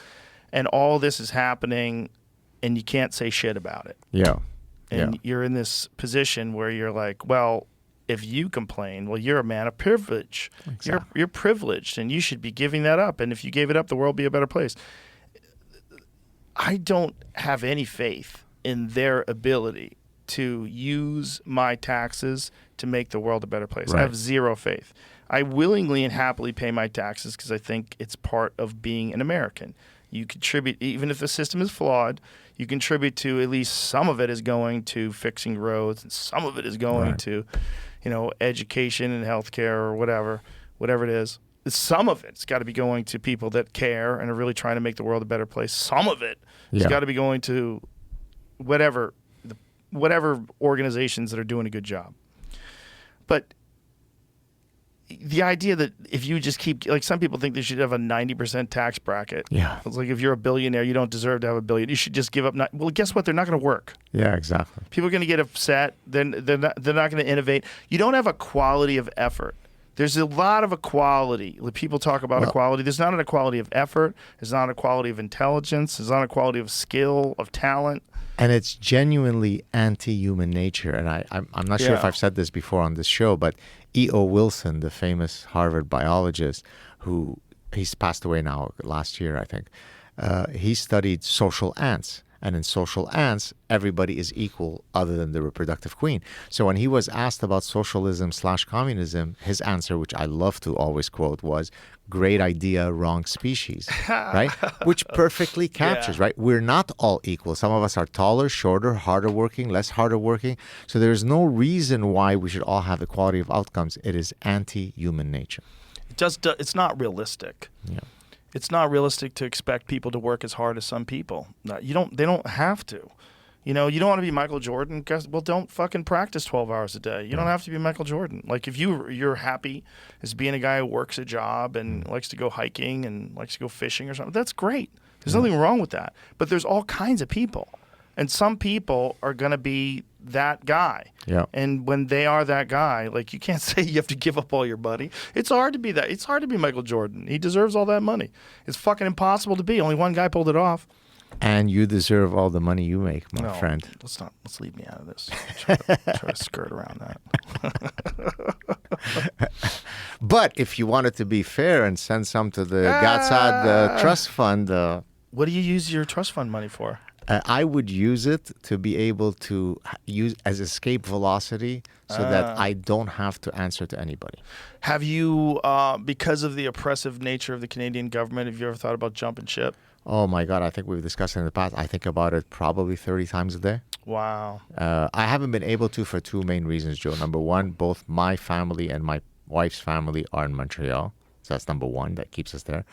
And all this is happening, and you can't say shit about it. Yeah. And you're in this position where you're like, well, if you complain, well, you're a man of privilege. Exactly. You're privileged, and you should be giving that up. And if you gave it up, the world would be a better place. I don't have any faith in their ability to use my taxes to make the world a better place. Right. I have zero faith. I willingly and happily pay my taxes because I think it's part of being an American. You contribute, even if the system is flawed, you contribute to at least some of it is going to fixing roads, and some of it is going to, education and healthcare or whatever it is. Some of it's got to be going to people that care and are really trying to make the world a better place. Some of it has got to be going to whatever organizations that are doing a good job. But the idea that if you just keep, like, some people think they should have a 90% tax bracket. Yeah. It's like, if you're a billionaire, you don't deserve to have a billion. You should just give up. Well, guess what? They're not going to work. Yeah, exactly. People are going to get upset. They're not going to innovate. You don't have a quality of effort. There's a lot of equality. People talk about equality. There's not an equality of effort. There's not an equality of intelligence. There's not an equality of skill, of talent. And it's genuinely anti-human nature. And I'm not sure if I've said this before on this show, but E.O. Wilson, the famous Harvard biologist, he's passed away now last year, I think, he studied social ants. And in social ants, everybody is equal other than the reproductive queen. So when he was asked about socialism/communism, his answer, which I love to always quote, was, great idea, wrong species, right? Which perfectly captures, right? We're not all equal. Some of us are taller, shorter, harder working, less harder working. So there's no reason why we should all have equality of outcomes. It is anti-human nature. It's not realistic. Yeah. It's not realistic to expect people to work as hard as some people. They don't have to. You don't want to be Michael Jordan. Well, don't fucking practice 12 hours a day. You don't have to be Michael Jordan. Like, if you're happy as being a guy who works a job and likes to go hiking and likes to go fishing or something, that's great. There's nothing wrong with that. But there's all kinds of people. And some people are going to be that guy. Yeah. And when they are that guy, like, you can't say you have to give up all your money. It's hard to be that. It's hard to be Michael Jordan. He deserves all that money. It's fucking impossible to be. Only one guy pulled it off. And you deserve all the money you make, my friend. Let's leave me out of this. Try to skirt around that. But if you wanted to be fair and send some to the Gad Saad trust fund. What do you use your trust fund money for? I would use it to be able to use as escape velocity so that I don't have to answer to anybody. Have you, because of the oppressive nature of the Canadian government, have you ever thought about jumping ship? Oh, my God. I think we've discussed it in the past. I think about it probably 30 times a day. Wow. I haven't been able to for two main reasons, Joe. Number one, both my family and my wife's family are in Montreal. So that's number one. That keeps us there.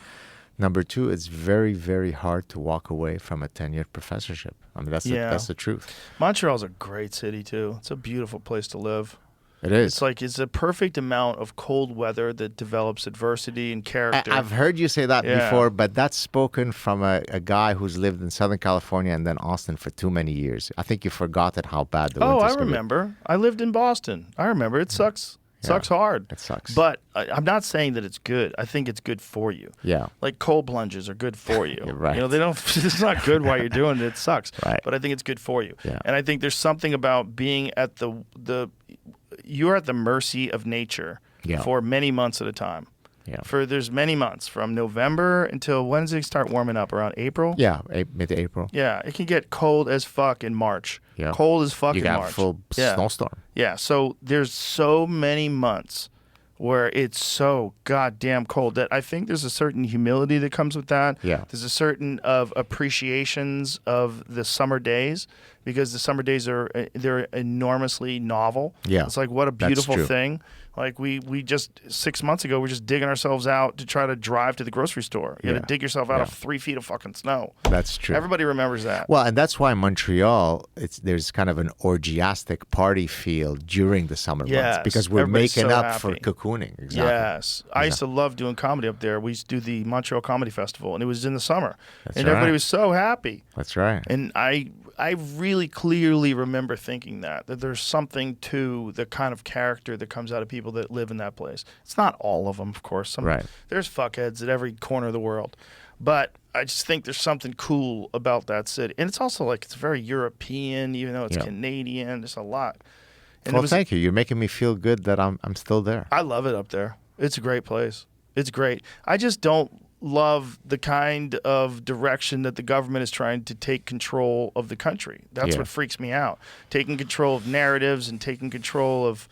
Number two, it's very, very hard to walk away from a tenured professorship. I mean, that's the truth. Montreal's a great city, too. It's a beautiful place to live. It is. It's a perfect amount of cold weather that develops adversity and character. I've heard you say that before, but that's spoken from a guy who's lived in Southern California and then Austin for too many years. I think you forgot how bad the winter's I remember. I lived in Boston. I remember. It sucks. Sucks hard. It sucks. But I'm not saying that it's good. I think it's good for you. Yeah. Like, cold plunges are good for you. You're right. They don't. It's not good while you're doing it. It sucks. Right. But I think it's good for you. Yeah. And I think there's something about being at you're at the mercy of nature for many months at a time. Yeah. There's many months from November until when does it start warming up? Around April? Yeah, mid-April. Yeah, it can get cold as fuck in March. Yeah. Cold as fuck in March. You got a full snowstorm. Yeah, so there's so many months where it's so goddamn cold that I think there's a certain humility that comes with that. Yeah. There's a certain of appreciations of the summer days because the summer days they're enormously novel. Yeah. It's like, what a beautiful That's true. thing. Like, we just 6 months ago, we're just digging ourselves out to try to drive to the grocery store. You got to dig yourself out of 3 feet of fucking snow. That's true. Everybody remembers that. Well, and that's why Montreal, there's kind of an orgiastic party feel during the summer months because we're making up for cocooning. Exactly. Yes. I used to love doing comedy up there. We used to do the Montreal Comedy Festival, and it was in the summer. That's and everybody was so happy. That's right. And I really clearly remember thinking that there's something to the kind of character that comes out of people that live in that place. It's not all of them, of course. There's fuckheads at every corner of the world. But I just think there's something cool about that city. And it's also like it's very European, even though it's Canadian. There's a lot. And well, thank you. You're making me feel good that I'm still there. I love it up there. It's a great place. It's great. I just don't love the kind of direction that the government is trying to take control of the country. That's what freaks me out. Taking control of narratives and taking control of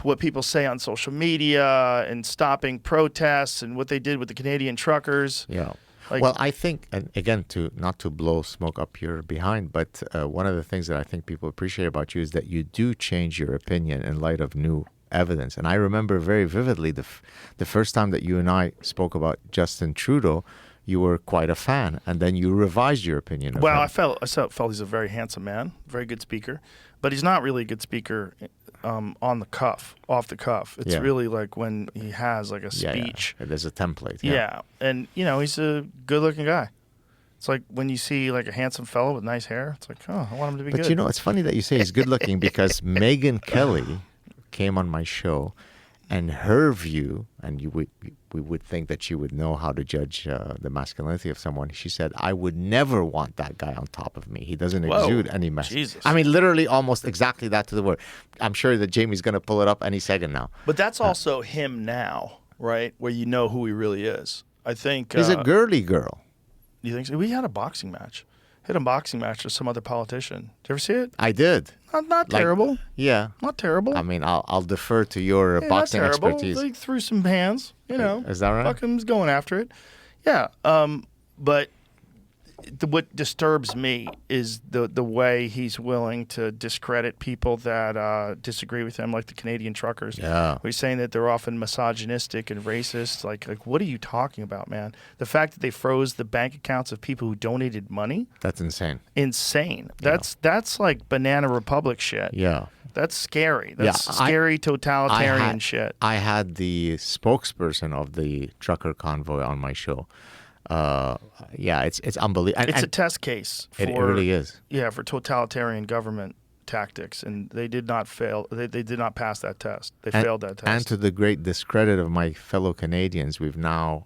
what people say on social media and stopping protests and what they did with the Canadian truckers. Yeah. Like, well, I think, and again, not to blow smoke up your behind, but one of the things that I think people appreciate about you is that you do change your opinion in light of new evidence. And I remember very vividly the first time that you and I spoke about Justin Trudeau, you were quite a fan, and then you revised your opinion of him. I felt he's a very handsome man, very good speaker, but he's not really a good speaker on the cuff, off the cuff. It's really like when he has like a speech. Yeah. There's a template. Yeah, and he's a good-looking guy. It's like when you see like a handsome fellow with nice hair. It's like, oh, I want him to be good. But it's funny that you say he's good-looking because Megyn Kelly came on my show, and her view, and we would think that she would know how to judge the masculinity of someone. She said, I would never want that guy on top of me. He doesn't exude any masculinity. I mean, literally almost exactly that to the word. I'm sure that Jamie's going to pull it up any second now. But that's also him now, right? Where you know who he really is. I think... He's a girly girl. You think so? We had a boxing match. Hit a boxing match with some other politician. Did you ever see it? I did. Not terrible. Yeah. Not terrible. I mean, I'll defer to your boxing not terrible. expertise. They threw some hands, Is that right? Fucking was going after it. Yeah. But what disturbs me is the way he's willing to discredit people that disagree with him, like the Canadian truckers. Yeah. He's saying that they're often misogynistic and racist. Like, what are you talking about, man? The fact that they froze the bank accounts of people who donated money. That's insane. Insane. That's like Banana Republic shit. Yeah. That's scary. That's scary totalitarian shit. I had the spokesperson of the trucker convoy on my show. It's unbelievable. It's a test case. It really is. Yeah, for totalitarian government tactics, and they did not fail. They did not pass that test. They failed that test. And to the great discredit of my fellow Canadians, we've now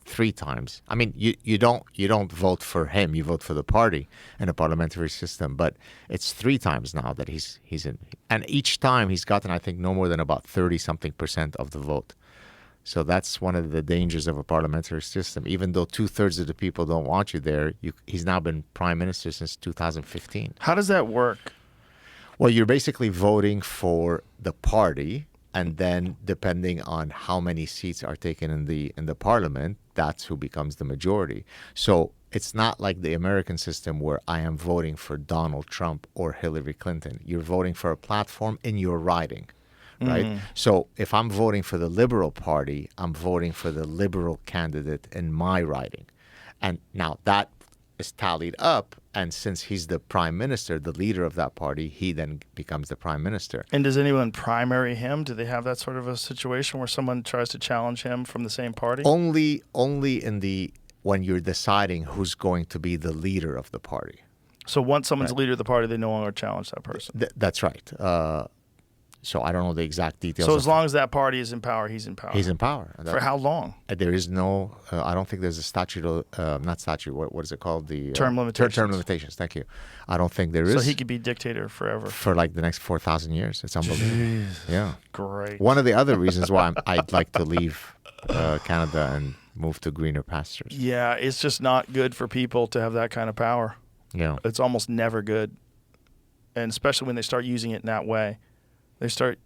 3 times. I mean, you don't vote for him. You vote for the party in a parliamentary system. But it's 3 times now that he's in, and each time he's gotten, I think, no more than about 30-something% of the vote. So that's one of the dangers of a parliamentary system. Even though 2/3 of the people don't want you there, he's now been prime minister since 2015. How does that work? Well, you're basically voting for the party, and then depending on how many seats are taken in the parliament, that's who becomes the majority. So it's not like the American system where I am voting for Donald Trump or Hillary Clinton. You're voting for a platform in your riding. Right? So if I'm voting for the Liberal Party, I'm voting for the Liberal candidate in my riding. And now that is tallied up, and since he's the prime minister, the leader of that party, he then becomes the prime minister. And does anyone primary him? Do they have that sort of a situation where someone tries to challenge him from the same party? Only when you're deciding who's going to be the leader of the party. So once someone's the leader of the party, they no longer challenge that person. That's right. So I don't know the exact details. So as long as that party is in power, he's in power. He's in power. For how long? There is no. I don't think there's a statute. Not statute. What is it called? The term limitations. Term limitations. Thank you. I don't think there is. So he could be dictator forever. For like the next 4,000 years. It's unbelievable. Jeez. Yeah. Great. One of the other reasons why I'd like to leave Canada and move to greener pastures. Yeah, it's just not good for people to have that kind of power. Yeah. It's almost never good, and especially when they start using it in that way. They start,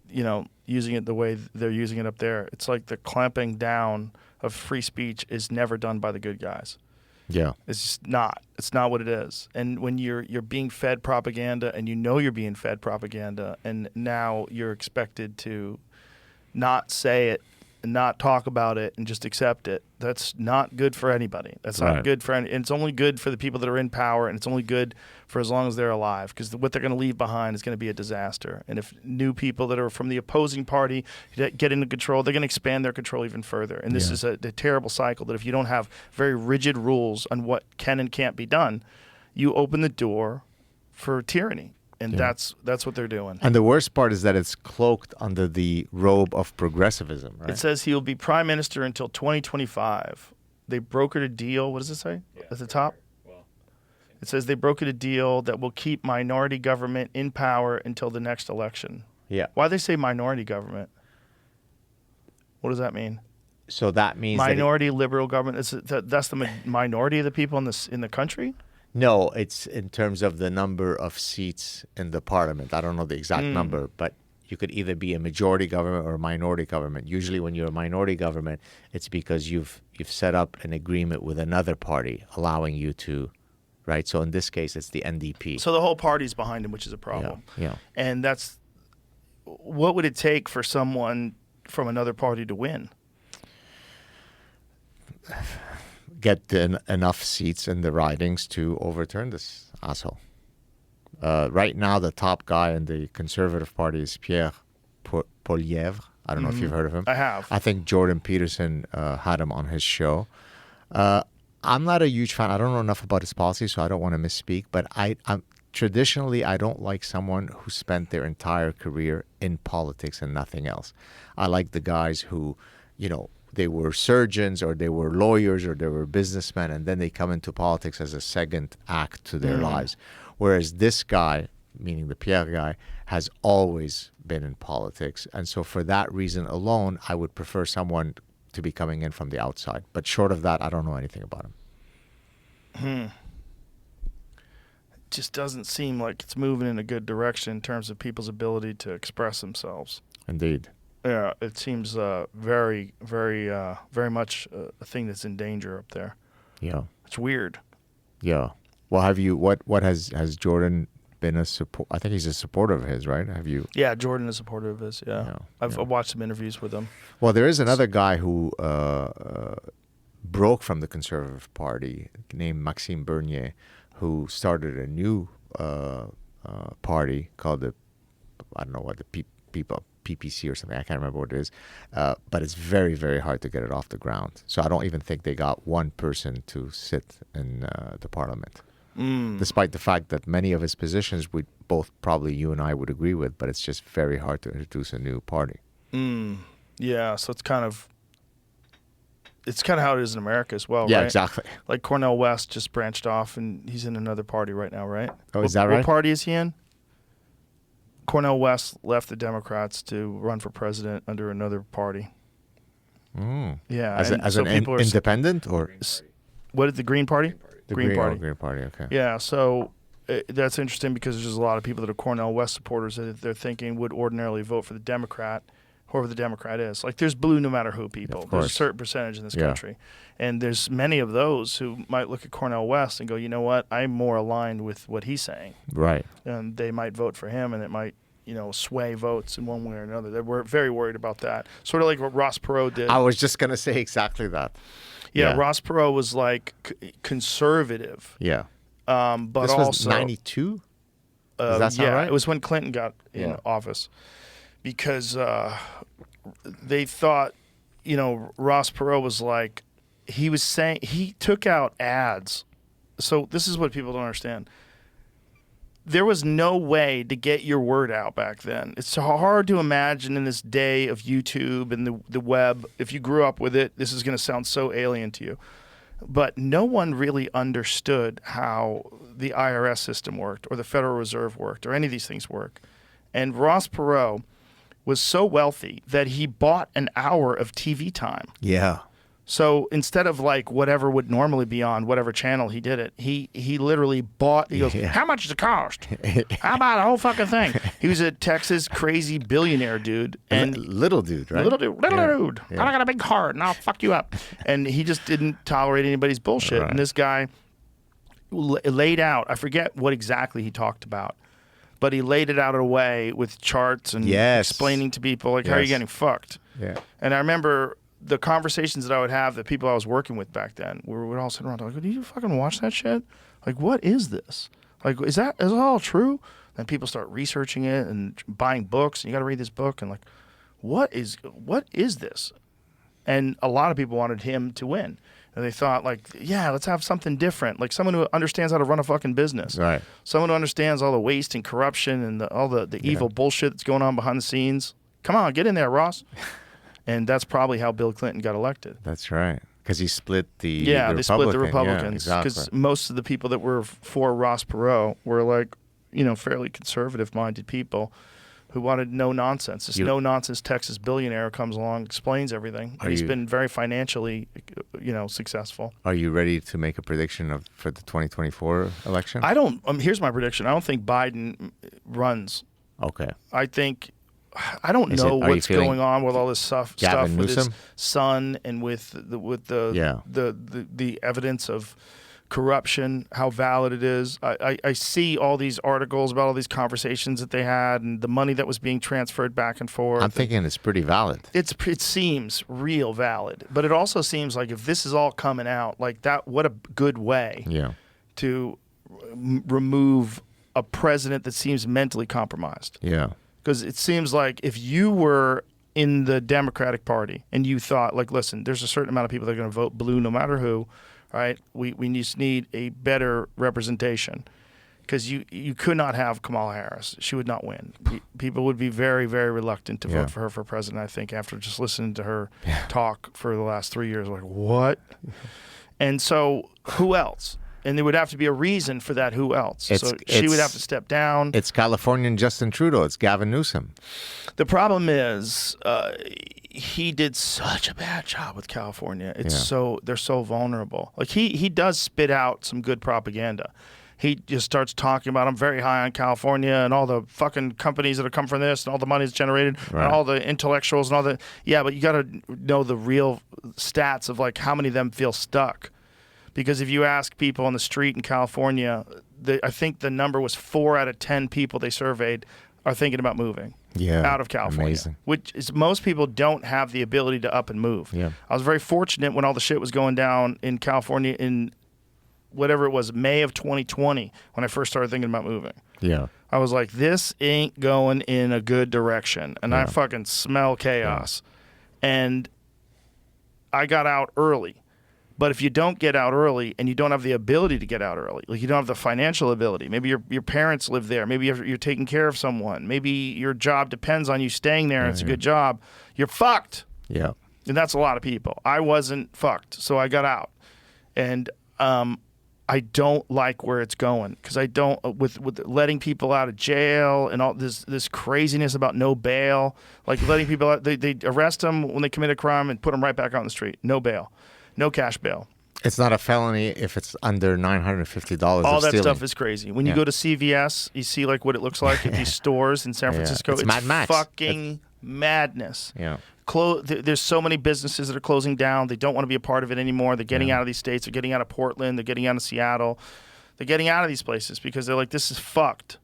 using it the way they're using it up there. It's like the clamping down of free speech is never done by the good guys. Yeah. It's just not. It's not what it is. And when you're being fed propaganda and you're being fed propaganda, and now you're expected to not say it and not talk about it and just accept it, that's not good for anybody. That's not good for and it's only good for the people that are in power, and it's only good for as long as they're alive, because what they're going to leave behind is going to be a disaster. And if new people that are from the opposing party get into control, they're going to expand their control even further. And this is a terrible cycle that if you don't have very rigid rules on what can and can't be done, you open the door for tyranny. And that's what they're doing. And the worst part is that it's cloaked under the robe of progressivism, right? It says he will be prime minister until 2025. They brokered a deal. What does it say at the top? It says they brokered a deal that will keep minority government in power until the next election. Yeah. Why they say minority government? What does that mean? So that means minority liberal government. That's the minority of the people in the country. No, it's in terms of the number of seats in the parliament. I don't know the exact number, but you could either be a majority government or a minority government. Usually, when you're a minority government, it's because you've set up an agreement with another party, allowing you to, right? So in this case, it's the NDP. So the whole party's behind him, which is a problem. Yeah. And that's what would it take for someone from another party to win? Get enough seats in the ridings to overturn this asshole. Right now, the top guy in the Conservative Party is Pierre Poilievre. I don't know if you've heard of him. I have. I think Jordan Peterson had him on his show. I'm not a huge fan. I don't know enough about his policy, so I don't want to misspeak. But I'm traditionally, I don't like someone who spent their entire career in politics and nothing else. I like the guys who, they were surgeons or they were lawyers or they were businessmen, and then they come into politics as a second act to their lives. Whereas this guy, meaning the Pierre guy, has always been in politics. And so for that reason alone, I would prefer someone to be coming in from the outside. But short of that, I don't know anything about him. It just doesn't seem like it's moving in a good direction in terms of people's ability to express themselves. Indeed. Yeah, it seems very, very, very much a thing that's in danger up there. Yeah. It's weird. Yeah. Well, have you? What has Jordan been a support? I think he's a supporter of his, right? Have you? Yeah, Jordan is a supporter of his. Yeah, I've watched some interviews with him. Well, there is another guy who broke from the Conservative Party named Maxime Bernier, who started a new party called the PPC or something. I can't remember what it is. But it's very, very hard to get it off the ground. So I don't even think they got one person to sit in the parliament. Despite the fact that many of his positions probably you and I would agree with, but it's just very hard to introduce a new party. Yeah, so it's kind of how it is in America as well, yeah, right? Exactly. Like Cornel West just branched off, and he's in another party right now, right? Oh, is that right? What party is he in? Cornel West left the Democrats to run for president under another party. Yeah. As an independent or? What is the Green Party? The Green Party. Green Party, okay. Yeah, so that's interesting because there's a lot of people that are Cornel West supporters that they're thinking would ordinarily vote for the Democrat, whoever the Democrat is. Like, there's blue no matter who people. There's a certain percentage in this country. And there's many of those who might look at Cornel West and go, you know what, I'm more aligned with what he's saying. Right. And they might vote for him, and it might, sway votes in one way or another. They're very worried about that. Sort of like what Ross Perot did. I was just going to say exactly that. Yeah, Ross Perot was like conservative. Yeah. But this also was 92? Does that sound right? It was when Clinton got in office. Because they thought, Ross Perot was like, he was saying, he took out ads. So this is what people don't understand. There was no way to get your word out back then. It's hard to imagine in this day of YouTube and the web, if you grew up with it, this is going to sound so alien to you. But no one really understood how the IRS system worked or the Federal Reserve worked or any of these things work. And Ross Perot was so wealthy that he bought an hour of TV time. Yeah. So instead of like whatever would normally be on whatever channel he did it, he literally bought. He goes, how much does it cost? How about a whole fucking thing? He was a Texas crazy billionaire dude, and little dude, right? Little dude. Yeah. I got a big heart, and I'll fuck you up. And he just didn't tolerate anybody's bullshit. Right. And this guy laid out. I forget what exactly he talked about, but he laid it out in a way with charts and explaining to people like how are you getting fucked. Yeah. And I remember the conversations that I would have, the people I was working with back then, we would all sit around like, "Do you fucking watch that shit? Like, what is this? Like, is it all true?" Then people start researching it and buying books, and you got to read this book, and like, what is this? And a lot of people wanted him to win, and they thought like, yeah, let's have something different, like someone who understands how to run a fucking business, right? Someone who understands all the waste and corruption and all the evil bullshit that's going on behind the scenes. Come on, get in there, Ross. And that's probably how Bill Clinton got elected. That's right. Because he split the they split the Republicans. Yeah, Because exactly. most of the people that were for Ross Perot were like, fairly conservative-minded people who wanted no nonsense. This no-nonsense Texas billionaire comes along, explains everything. And he's been very financially, successful. Are you ready to make a prediction for the 2024 election? I don't. Here's my prediction. I don't think Biden runs. Okay. I don't know what's going on with all this stuff with Newsom? his son and with the evidence of corruption, how valid it is. I see all these articles about all these conversations that they had and the money that was being transferred back and forth. I'm thinking it's pretty valid. It seems real valid, but it also seems like if this is all coming out like that, what a good way to remove a president that seems mentally compromised. Yeah. Because it seems like if you were in the Democratic Party and you thought, like, listen, there's a certain amount of people that are going to vote blue no matter who, right? We just need a better representation. Because you could not have Kamala Harris. She would not win. People would be very, very reluctant to vote for her for president, I think, after just listening to her talk for the last 3 years. Like, what? And so who else? And there would have to be a reason for that who else. So she would have to step down. It's Californian Justin Trudeau. It's Gavin Newsom. The problem is he did such a bad job with California. They're so vulnerable. Like he does spit out some good propaganda. He just starts talking about, I'm very high on California and all the fucking companies that have come from this and all the money that's generated and all the intellectuals and all the... Yeah, but you got to know the real stats of like how many of them feel stuck. Because if you ask people on the street in California, I think the number was 4 out of 10 people they surveyed are thinking about moving out of California. Amazing. Which is most people don't have the ability to up and move. Yeah. I was very fortunate when all the shit was going down in California in whatever it was, May of 2020, when I first started thinking about moving. Yeah. I was like, this ain't going in a good direction. And I fucking smell chaos. And I got out early. But if you don't get out early and you don't have the ability to get out early, like you don't have the financial ability, maybe your parents live there, maybe you're taking care of someone, maybe your job depends on you staying there and it's a good job, you're fucked. Yeah. And that's a lot of people. I wasn't fucked, so I got out. And I don't like where it's going because I don't, with letting people out of jail and all this craziness about no bail, like letting people out, they arrest them when they commit a crime and put them right back out on the street. No bail. No cash bail. It's not a felony if it's under $950. All that stuff is crazy. When you go to CVS, you see like what it looks like at these stores in San Francisco. It's Mad Max. Fucking madness. Yeah. There's so many businesses that are closing down. They don't want to be a part of it anymore. They're getting out of these states. They're getting out of Portland. They're getting out of Seattle. They're getting out of these places because they're like, this is fucked.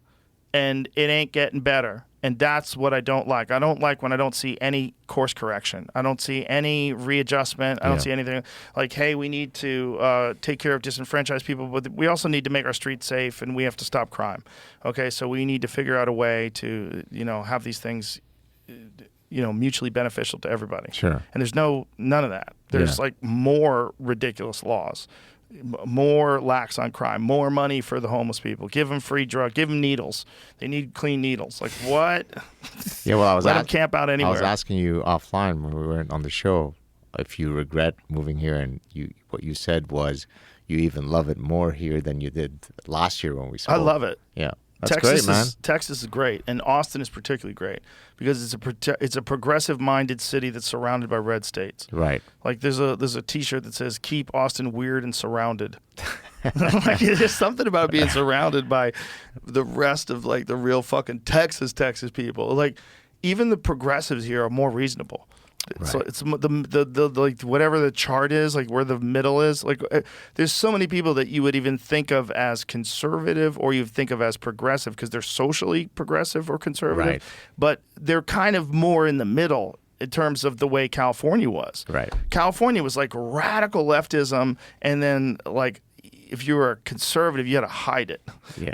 And it ain't getting better. And that's what I don't like. I don't like when I don't see any course correction. I don't see any readjustment. I don't see anything like, hey, we need to take care of disenfranchised people, but we also need to make our streets safe and we have to stop crime. Okay, so we need to figure out a way to, have these things, mutually beneficial to everybody. Sure. And there's none of that. There's like more ridiculous laws. More lax on crime, more money for the homeless people. Give them free drugs. Give them needles. They need clean needles. Like what? Yeah, well, I was let them camp out anywhere. I was asking you offline when we went on the show if you regret moving here, and what you said was you even love it more here than you did last year when we spoke. I love it. Yeah. That's great, man. Texas is great, and Austin is particularly great because it's a progressive-minded city that's surrounded by red states. Right. Like there's a T-shirt that says "Keep Austin weird and surrounded." Like there's something about being surrounded by the rest of like the real fucking Texas people. Like even the progressives here are more reasonable. So it's the like whatever the chart is, like where the middle is. Like there's so many people that you would even think of as conservative or you think of as progressive because they're socially progressive or conservative, right. But they're kind of more in the middle in terms of the way California was. Right. California was like radical leftism, and then like if you were a conservative, you had to hide it,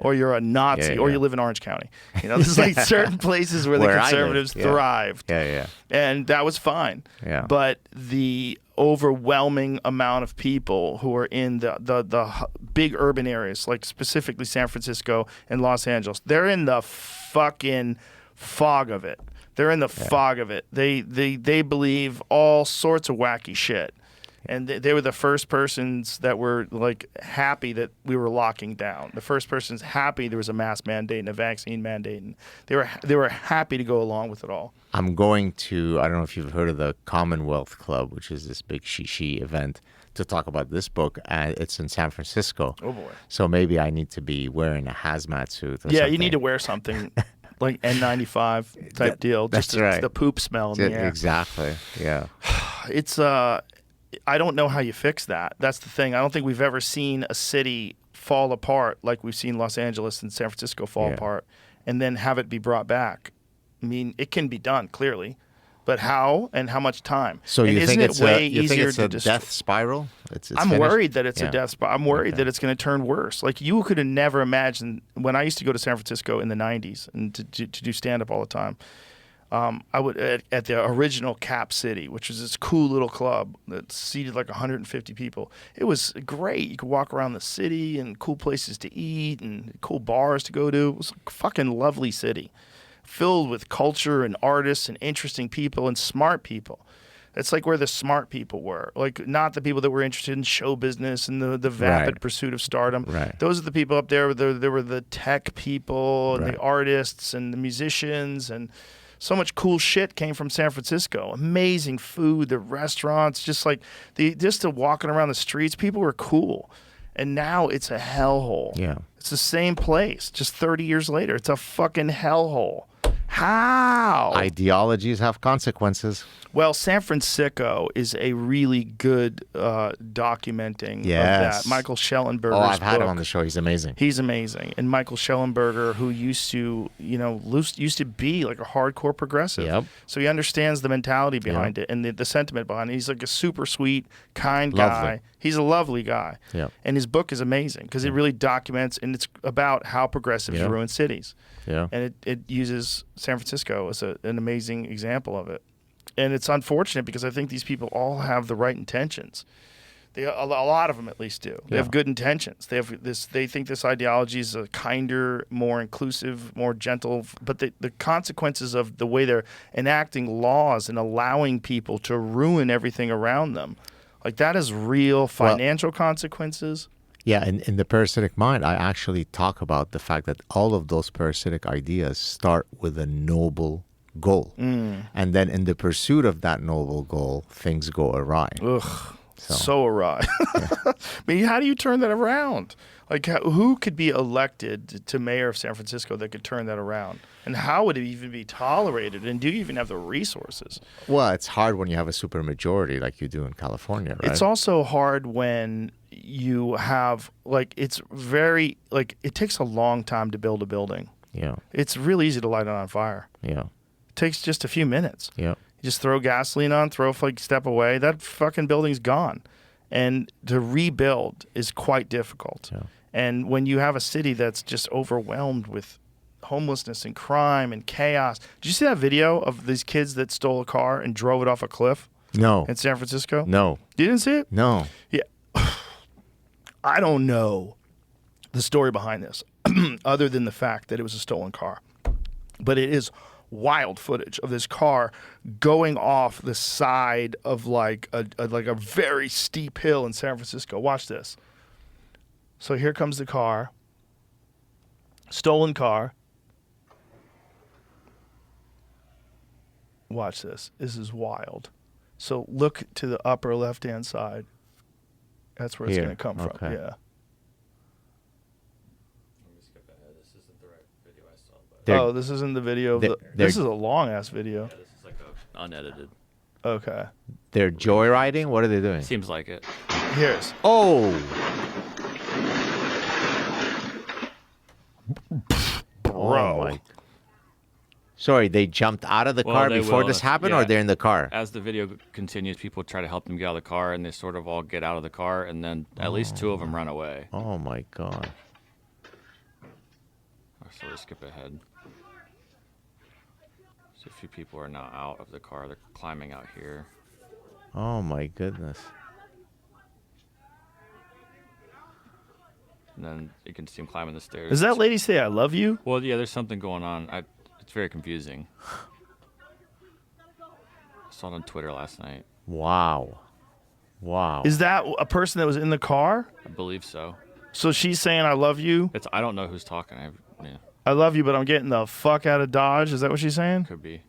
or you're a Nazi, or you live in Orange County. There's like certain places where the conservatives thrived. And that was fine. Yeah. But the overwhelming amount of people who are in the big urban areas, like specifically San Francisco and Los Angeles, they're in the fucking fog of it. They're in the fog of it. They believe all sorts of wacky shit. And they were the first persons that were like happy that we were locking down. The first persons happy there was a mask mandate and a vaccine mandate, and they were happy to go along with it all. I'm going to, I don't know if you've heard of the Commonwealth Club, which is this big shishi event, to talk about this book. It's in San Francisco. Oh, boy. So maybe I need to be wearing a hazmat suit or Yeah, something. you need to wear something like N95 type deal. That's just right. The poop smell in the air. Exactly, yeah. It's, I don't know how you fix that. That's the thing. I don't think we've ever seen a city fall apart like we've seen Los Angeles and San Francisco fall apart and then have it be brought back. I mean, it can be done, clearly. But how and how much time? So and you think it's a to death spiral? I'm finished? worried that it's a death spiral. I'm worried that it's going to turn worse. Like you could have never imagined when I used to go to San Francisco in the 90s and to do stand-up all the time. I would at the original Cap City, which was this cool little club that seated like 150 people. It was great. You could walk around the city and cool places to eat and cool bars to go to. It was a fucking lovely city, filled with culture and artists and interesting people and smart people. It's like where the smart people were, like not the people that were interested in show business and the vapid pursuit of stardom. Right. Those are the people up there. There were the tech people and the artists and the musicians, and so much cool shit came from San Francisco. Amazing food, the restaurants, just the walking around the streets. People were cool. And now it's a hellhole. Yeah. It's the same place, just 30 years later. It's a fucking hellhole. How? Ideologies have consequences. Well, San Francisco is a really good documenting of that. Michael Schellenberger's I've had him book. on the show. He's amazing. He's amazing. And Michael Schellenberger, who used to be like a hardcore progressive. Yep. So he understands the mentality behind it and the sentiment behind it. He's like a super sweet, kind guy. He's a lovely guy. Yep. And his book is amazing because it really documents, and it's about how progressives ruin cities. Yeah. And it uses San Francisco as an amazing example of it. And it's unfortunate because I think these people all have the right intentions. A lot of them at least do. They have good intentions. They have this. They think this ideology is a kinder, more inclusive, more gentle. But the consequences of the way they're enacting laws and allowing people to ruin everything around them, like that is real financial consequences. Yeah, in the parasitic mind, I actually talk about the fact that all of those parasitic ideas start with a noble goal. And then in the pursuit of that noble goal, things go awry. Ugh, so awry. I mean, how do you turn that around? Like, who could be elected to mayor of San Francisco that could turn that around? And how would it even be tolerated? And do you even have the resources? Well, it's hard when you have a supermajority like you do in California, right? It's also hard when you have, it takes a long time to build a building. Yeah. It's really easy to light it on fire. Yeah. It takes just a few minutes. Yeah. You just throw gasoline on, step away, that fucking building's gone. And to rebuild is quite difficult. Yeah. And when you have a city that's just overwhelmed with homelessness and crime and chaos. Did you see that video of these kids that stole a car and drove it off a cliff? No. In San Francisco? No. You didn't see it? No. Yeah. I don't know the story behind this other than the fact that it was a stolen car. But it is wild footage of this car going off the side of like a very steep hill in San Francisco. Watch this. So here comes the car. Stolen car. Watch this. This is wild. So look to the upper left-hand side. That's where it's going to come from. Yeah. Let me skip ahead. This isn't the right video I saw. But this isn't the video. This is a long-ass video. Yeah, this is like unedited. Okay. They're joyriding? What are they doing? Seems like it. Here's. Oh. Bro. My. Sorry, they jumped out of the car before this happened, or they're in the car? As the video continues, people try to help them get out of the car, and they sort of all get out of the car, and then at least two of them run away. Oh, my God. So we skip ahead. So a few people are now out of the car. They're climbing out here. Oh, my goodness. And then you can see them climbing the stairs. Does that lady say, "I love you"? Well, yeah, there's something going on. It's very confusing. I saw it on Twitter last night. Wow. Wow. Is that a person that was in the car? I believe so. So she's saying, I love you. I don't know who's talking. I love you, but I'm getting the fuck out of Dodge. Is that what she's saying? Could be.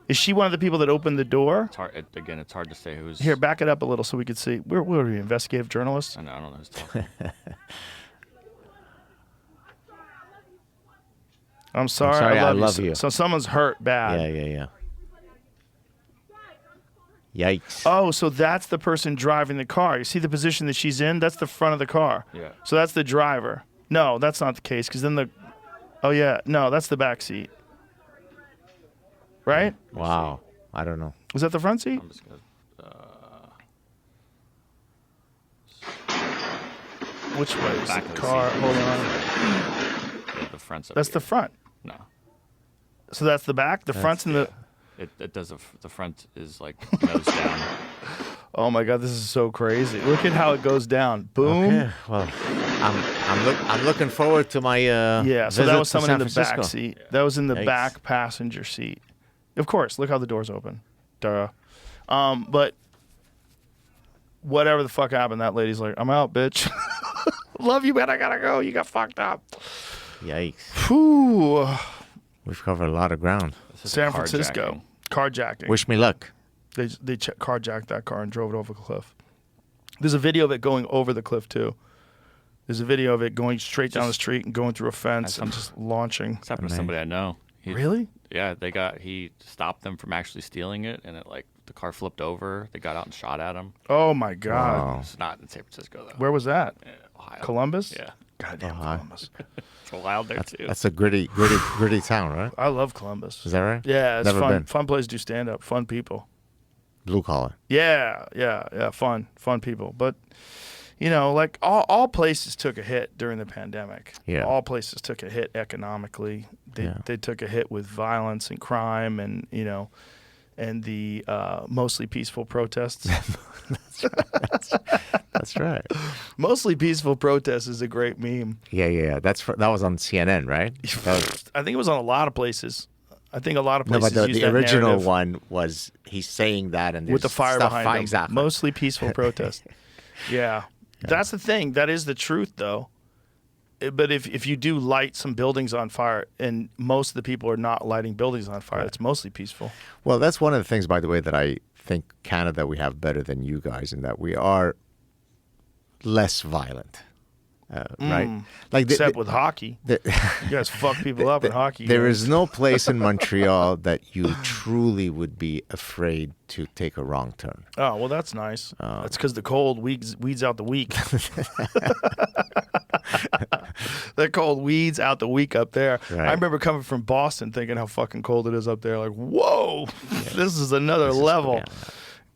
Is she one of the people that opened the door? It's hard. Again, it's hard to say who's. Here, back it up a little so we could see. What are we, investigative journalists? I don't know who's talking. I'm sorry. I love you. So someone's hurt bad. Yeah. Yikes. Oh, so that's the person driving the car. You see the position that she's in? That's the front of the car. Yeah. So that's the driver. No, that's not the case, because then the... Oh, yeah. No, that's the back seat. Right? Wow. I don't know. Was that the front seat? I'm just gonna. Which way is Back the of the car? seat. Hold on. Yeah, the front's up That's here. the front. No. So that's the back? The front's in the... It does. The front is like nose down. Oh, my God. This is so crazy. Look at how it goes down. Boom. Okay. Well, I'm looking forward to my Yeah, so visit that was to someone San in the back Francisco. seat. That was in the Yikes. back passenger seat. Of course, look how the door's open. Duh. But whatever the fuck happened, that lady's like, I'm out, bitch. Love you, man. I gotta go. You got fucked up. Yikes. Whew. We've covered a lot of ground. San Francisco. Carjacking. Wish me luck. They carjacked that car and drove it over the cliff. There's a video of it going over the cliff, too. There's a video of it going straight down the street and going through a fence and just launching. It's happened to somebody I know. Really? Yeah, he stopped them from actually stealing it, and the car flipped over. They got out and shot at him. Oh, my God. Wow. It's not in San Francisco, though. Where was that? Ohio. Columbus? Yeah. Goddamn Columbus. It's wild there, too. That's a gritty town, right? I love Columbus. Is that right? Yeah, it's Never fun. been. Fun place to do stand up. Fun people. Blue collar. Yeah. Fun people. But like all places took a hit during the pandemic. Yeah. All places took a hit economically. They took a hit with violence and crime, and and the mostly peaceful protests. That's right. Mostly peaceful protests is a great meme. Yeah. That was on CNN, right? I think it was on a lot of places. I think a lot of No, places but use the that original narrative. one was he's saying that and With the there's fire stuff behind him. Exactly. Mostly peaceful protest. Yeah. That's the thing. That is the truth, though. But if you do light some buildings on fire, and most of the people are not lighting buildings on fire, it's mostly peaceful. Well, that's one of the things, by the way, that I think Canada we have better than you guys in that we are less violent, right? Except with hockey. You guys fuck people up in hockey. There is no place in Montreal that you truly would be afraid to take a wrong turn. Oh, well, that's nice. That's because the cold weeds out the weak. The cold weeds out the weak up there. Right. I remember coming from Boston thinking how fucking cold it is up there. Like, whoa, this is another level.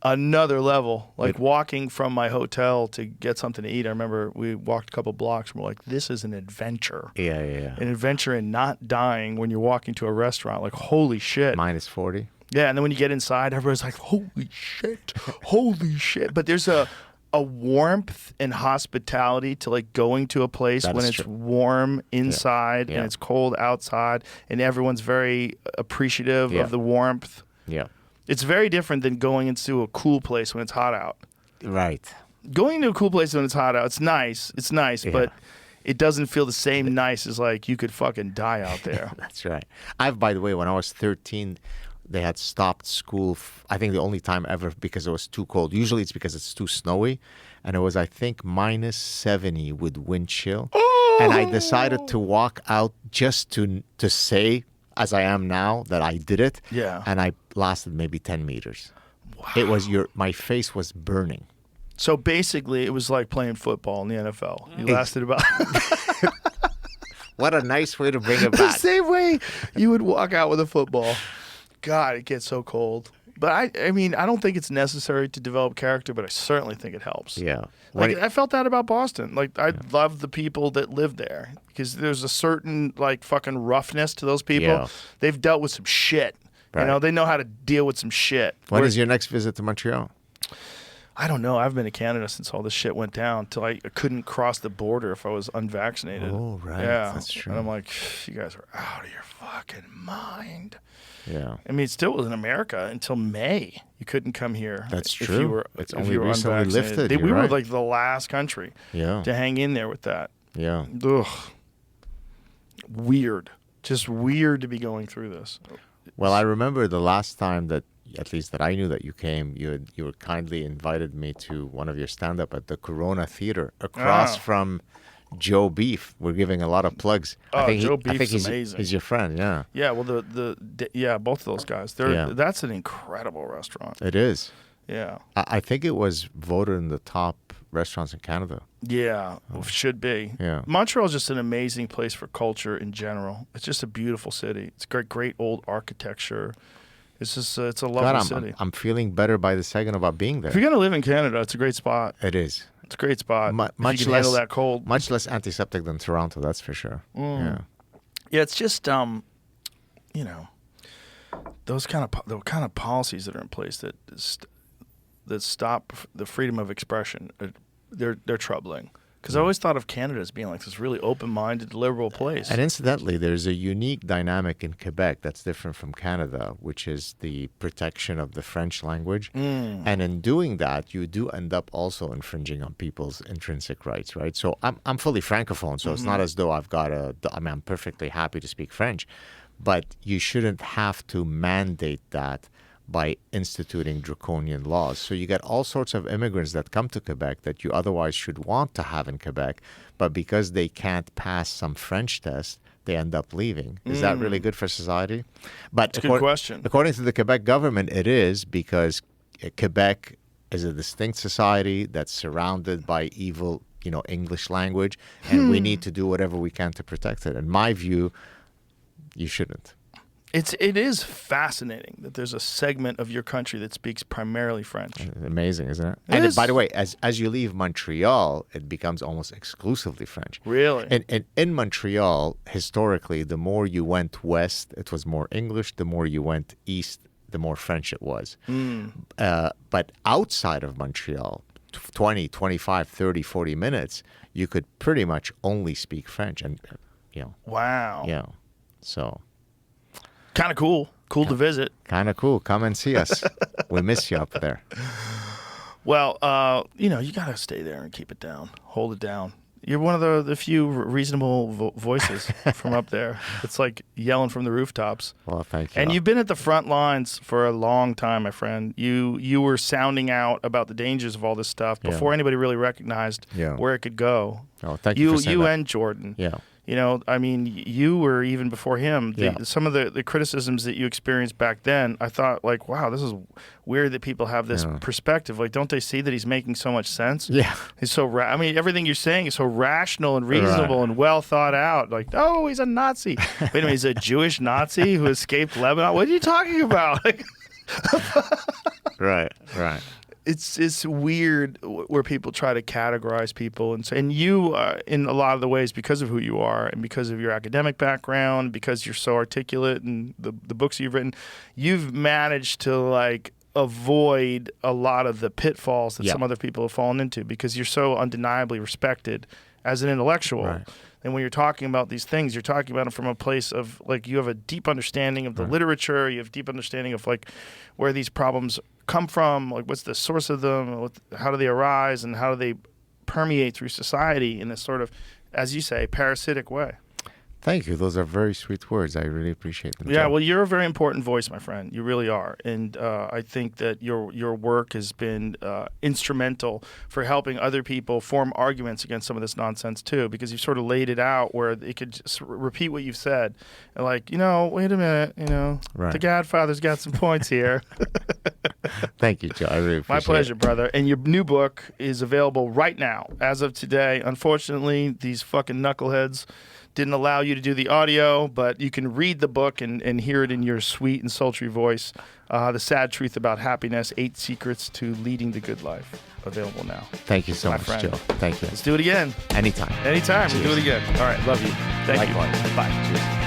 Another level. Like walking from my hotel to get something to eat. I remember we walked a couple blocks and we're like, this is an adventure. Yeah. An adventure in not dying when you're walking to a restaurant. Like, holy shit. Minus 40. Yeah, and then when you get inside, everybody's like, holy shit. Holy shit. But there's a warmth and hospitality to like going to a place when it's warm inside and it's cold outside, and everyone's very appreciative of the warmth. Yeah. It's very different than going into a cool place when it's hot out. Right. Going to a cool place when it's hot out, it's nice, but it doesn't feel the same nice as like you could fucking die out there. That's right. By the way, when I was 13, they had stopped school, I think the only time ever, because it was too cold. Usually it's because it's too snowy. And it was, I think, minus 70 with wind chill. Oh! And I decided to walk out just to say, as I am now, that I did it. Yeah. And I lasted maybe 10 meters. Wow. It was my face was burning. So basically, it was like playing football in the NFL. You lasted about... What a nice way to bring it the back. same way you would walk out with a football. God, it gets so cold. But I mean, I don't think it's necessary to develop character, but I certainly think it helps. Yeah. Like, I felt that about Boston. Like, I love the people that live there because there's a certain, like, fucking roughness to those people. Yeah. They've dealt with some shit. Right. You know, they know how to deal with some shit. When is your next visit to Montreal? I don't know. I've been to Canada since all this shit went down till I couldn't cross the border if I was unvaccinated. Oh, right. Yeah. That's true. And I'm like, you guys are out of your fucking mind. Yeah. I mean, it still was in America until May. You couldn't come here. That's if true. You were, it's if only you were recently unvaccinated. lifted. We were right. like the last country to hang in there with that. Yeah. Ugh. Weird. Just weird to be going through this. Well, I remember the last time that, at least that I knew that you came, you were kindly invited me to one of your stand-up at the Corona Theater across from Joe Beef. We're giving a lot of plugs. Joe Beef's amazing. He's your friend, yeah. Yeah, well, both of those guys. That's an incredible restaurant. It is. Yeah. I think it was voted in the top restaurants in Canada. Yeah, should be. Yeah. Montreal's just an amazing place for culture in general. It's just a beautiful city. It's great old architecture. It's just it's a lovely city. I'm feeling better by the second about being there. If you're gonna live in Canada, it's a great spot. It is. It's a great spot. Much you can less handle that cold. Much less antiseptic than Toronto, that's for sure. Yeah. Yeah, it's just those kind of policies that are in place that stop the freedom of expression. They're troubling. Because I always thought of Canada as being like this really open-minded, liberal place. And incidentally, there's a unique dynamic in Quebec that's different from Canada, which is the protection of the French language. And in doing that, you do end up also infringing on people's intrinsic rights, right? So I'm fully Francophone, so it's not as though I'm perfectly happy to speak French. But you shouldn't have to mandate that by instituting draconian laws. So you get all sorts of immigrants that come to Quebec that you otherwise should want to have in Quebec, but because they can't pass some French test, they end up leaving. Is that really good for society? But That's a good question. According to the Quebec government, it is, because Quebec is a distinct society that's surrounded by evil, English language, and we need to do whatever we can to protect it. In my view, you shouldn't. It is fascinating that there's a segment of your country that speaks primarily French. Amazing, isn't it? It is. By the way, as you leave Montreal, it becomes almost exclusively French. Really? And in Montreal, historically, the more you went west, it was more English. The more you went east, the more French it was. But outside of Montreal, 20, 25, 30, 40 minutes, you could pretty much only speak French. And, Wow. Yeah. So... Kind of cool. Cool to visit. Kind of cool. Come and see us. We miss you up there. Well, you got to stay there and keep it down. Hold it down. You're one of the few reasonable voices from up there. It's like yelling from the rooftops. Well, thank you. And you've been at the front lines for a long time, my friend. You were sounding out about the dangers of all this stuff before anybody really recognized where it could go. Oh, thank you for saying You that. and Jordan. Yeah. I mean, you were even before him. Some of the criticisms that you experienced back then, I thought, like, wow, this is weird that people have this perspective. Like, don't they see that he's making so much sense? Yeah. He's so everything you're saying is so rational and reasonable and well thought out. Like, oh, he's a Nazi. Wait a minute, he's a Jewish Nazi who escaped Lebanon? What are you talking about? Right. It's weird where people try to categorize people and you in a lot of the ways, because of who you are and because of your academic background, because you're so articulate and the books you've written, you've managed to avoid a lot of the pitfalls that some other people have fallen into, because you're so undeniably respected as an intellectual. Right. And when you're talking about these things, you're talking about them from a place of you have a deep understanding of the literature, you have deep understanding of where these problems come from, what's the source of them, how do they arise, and how do they permeate through society in this sort of, as you say, parasitic way. Thank you. Those are very sweet words. I really appreciate them. Yeah, well, you're a very important voice, my friend. You really are. And I think that your work has been instrumental for helping other people form arguments against some of this nonsense, too, because you've sort of laid it out where they could just repeat what you've said. And wait a minute, the Godfather's got some points here. Thank you, Joe. I really appreciate it. My pleasure, brother. And your new book is available right now, as of today. Unfortunately, these fucking knuckleheads didn't allow you to do the audio, but you can read the book and hear it in your sweet and sultry voice. The Sad Truth About Happiness, 8 Secrets to Leading the Good Life. Available now. Thank you so much, friend. Joe. Thank you. Let's do it again. Anytime. Anytime. Cheers. We'll do it again. All right. Love you. Thank Likewise. you. Bye. Cheers.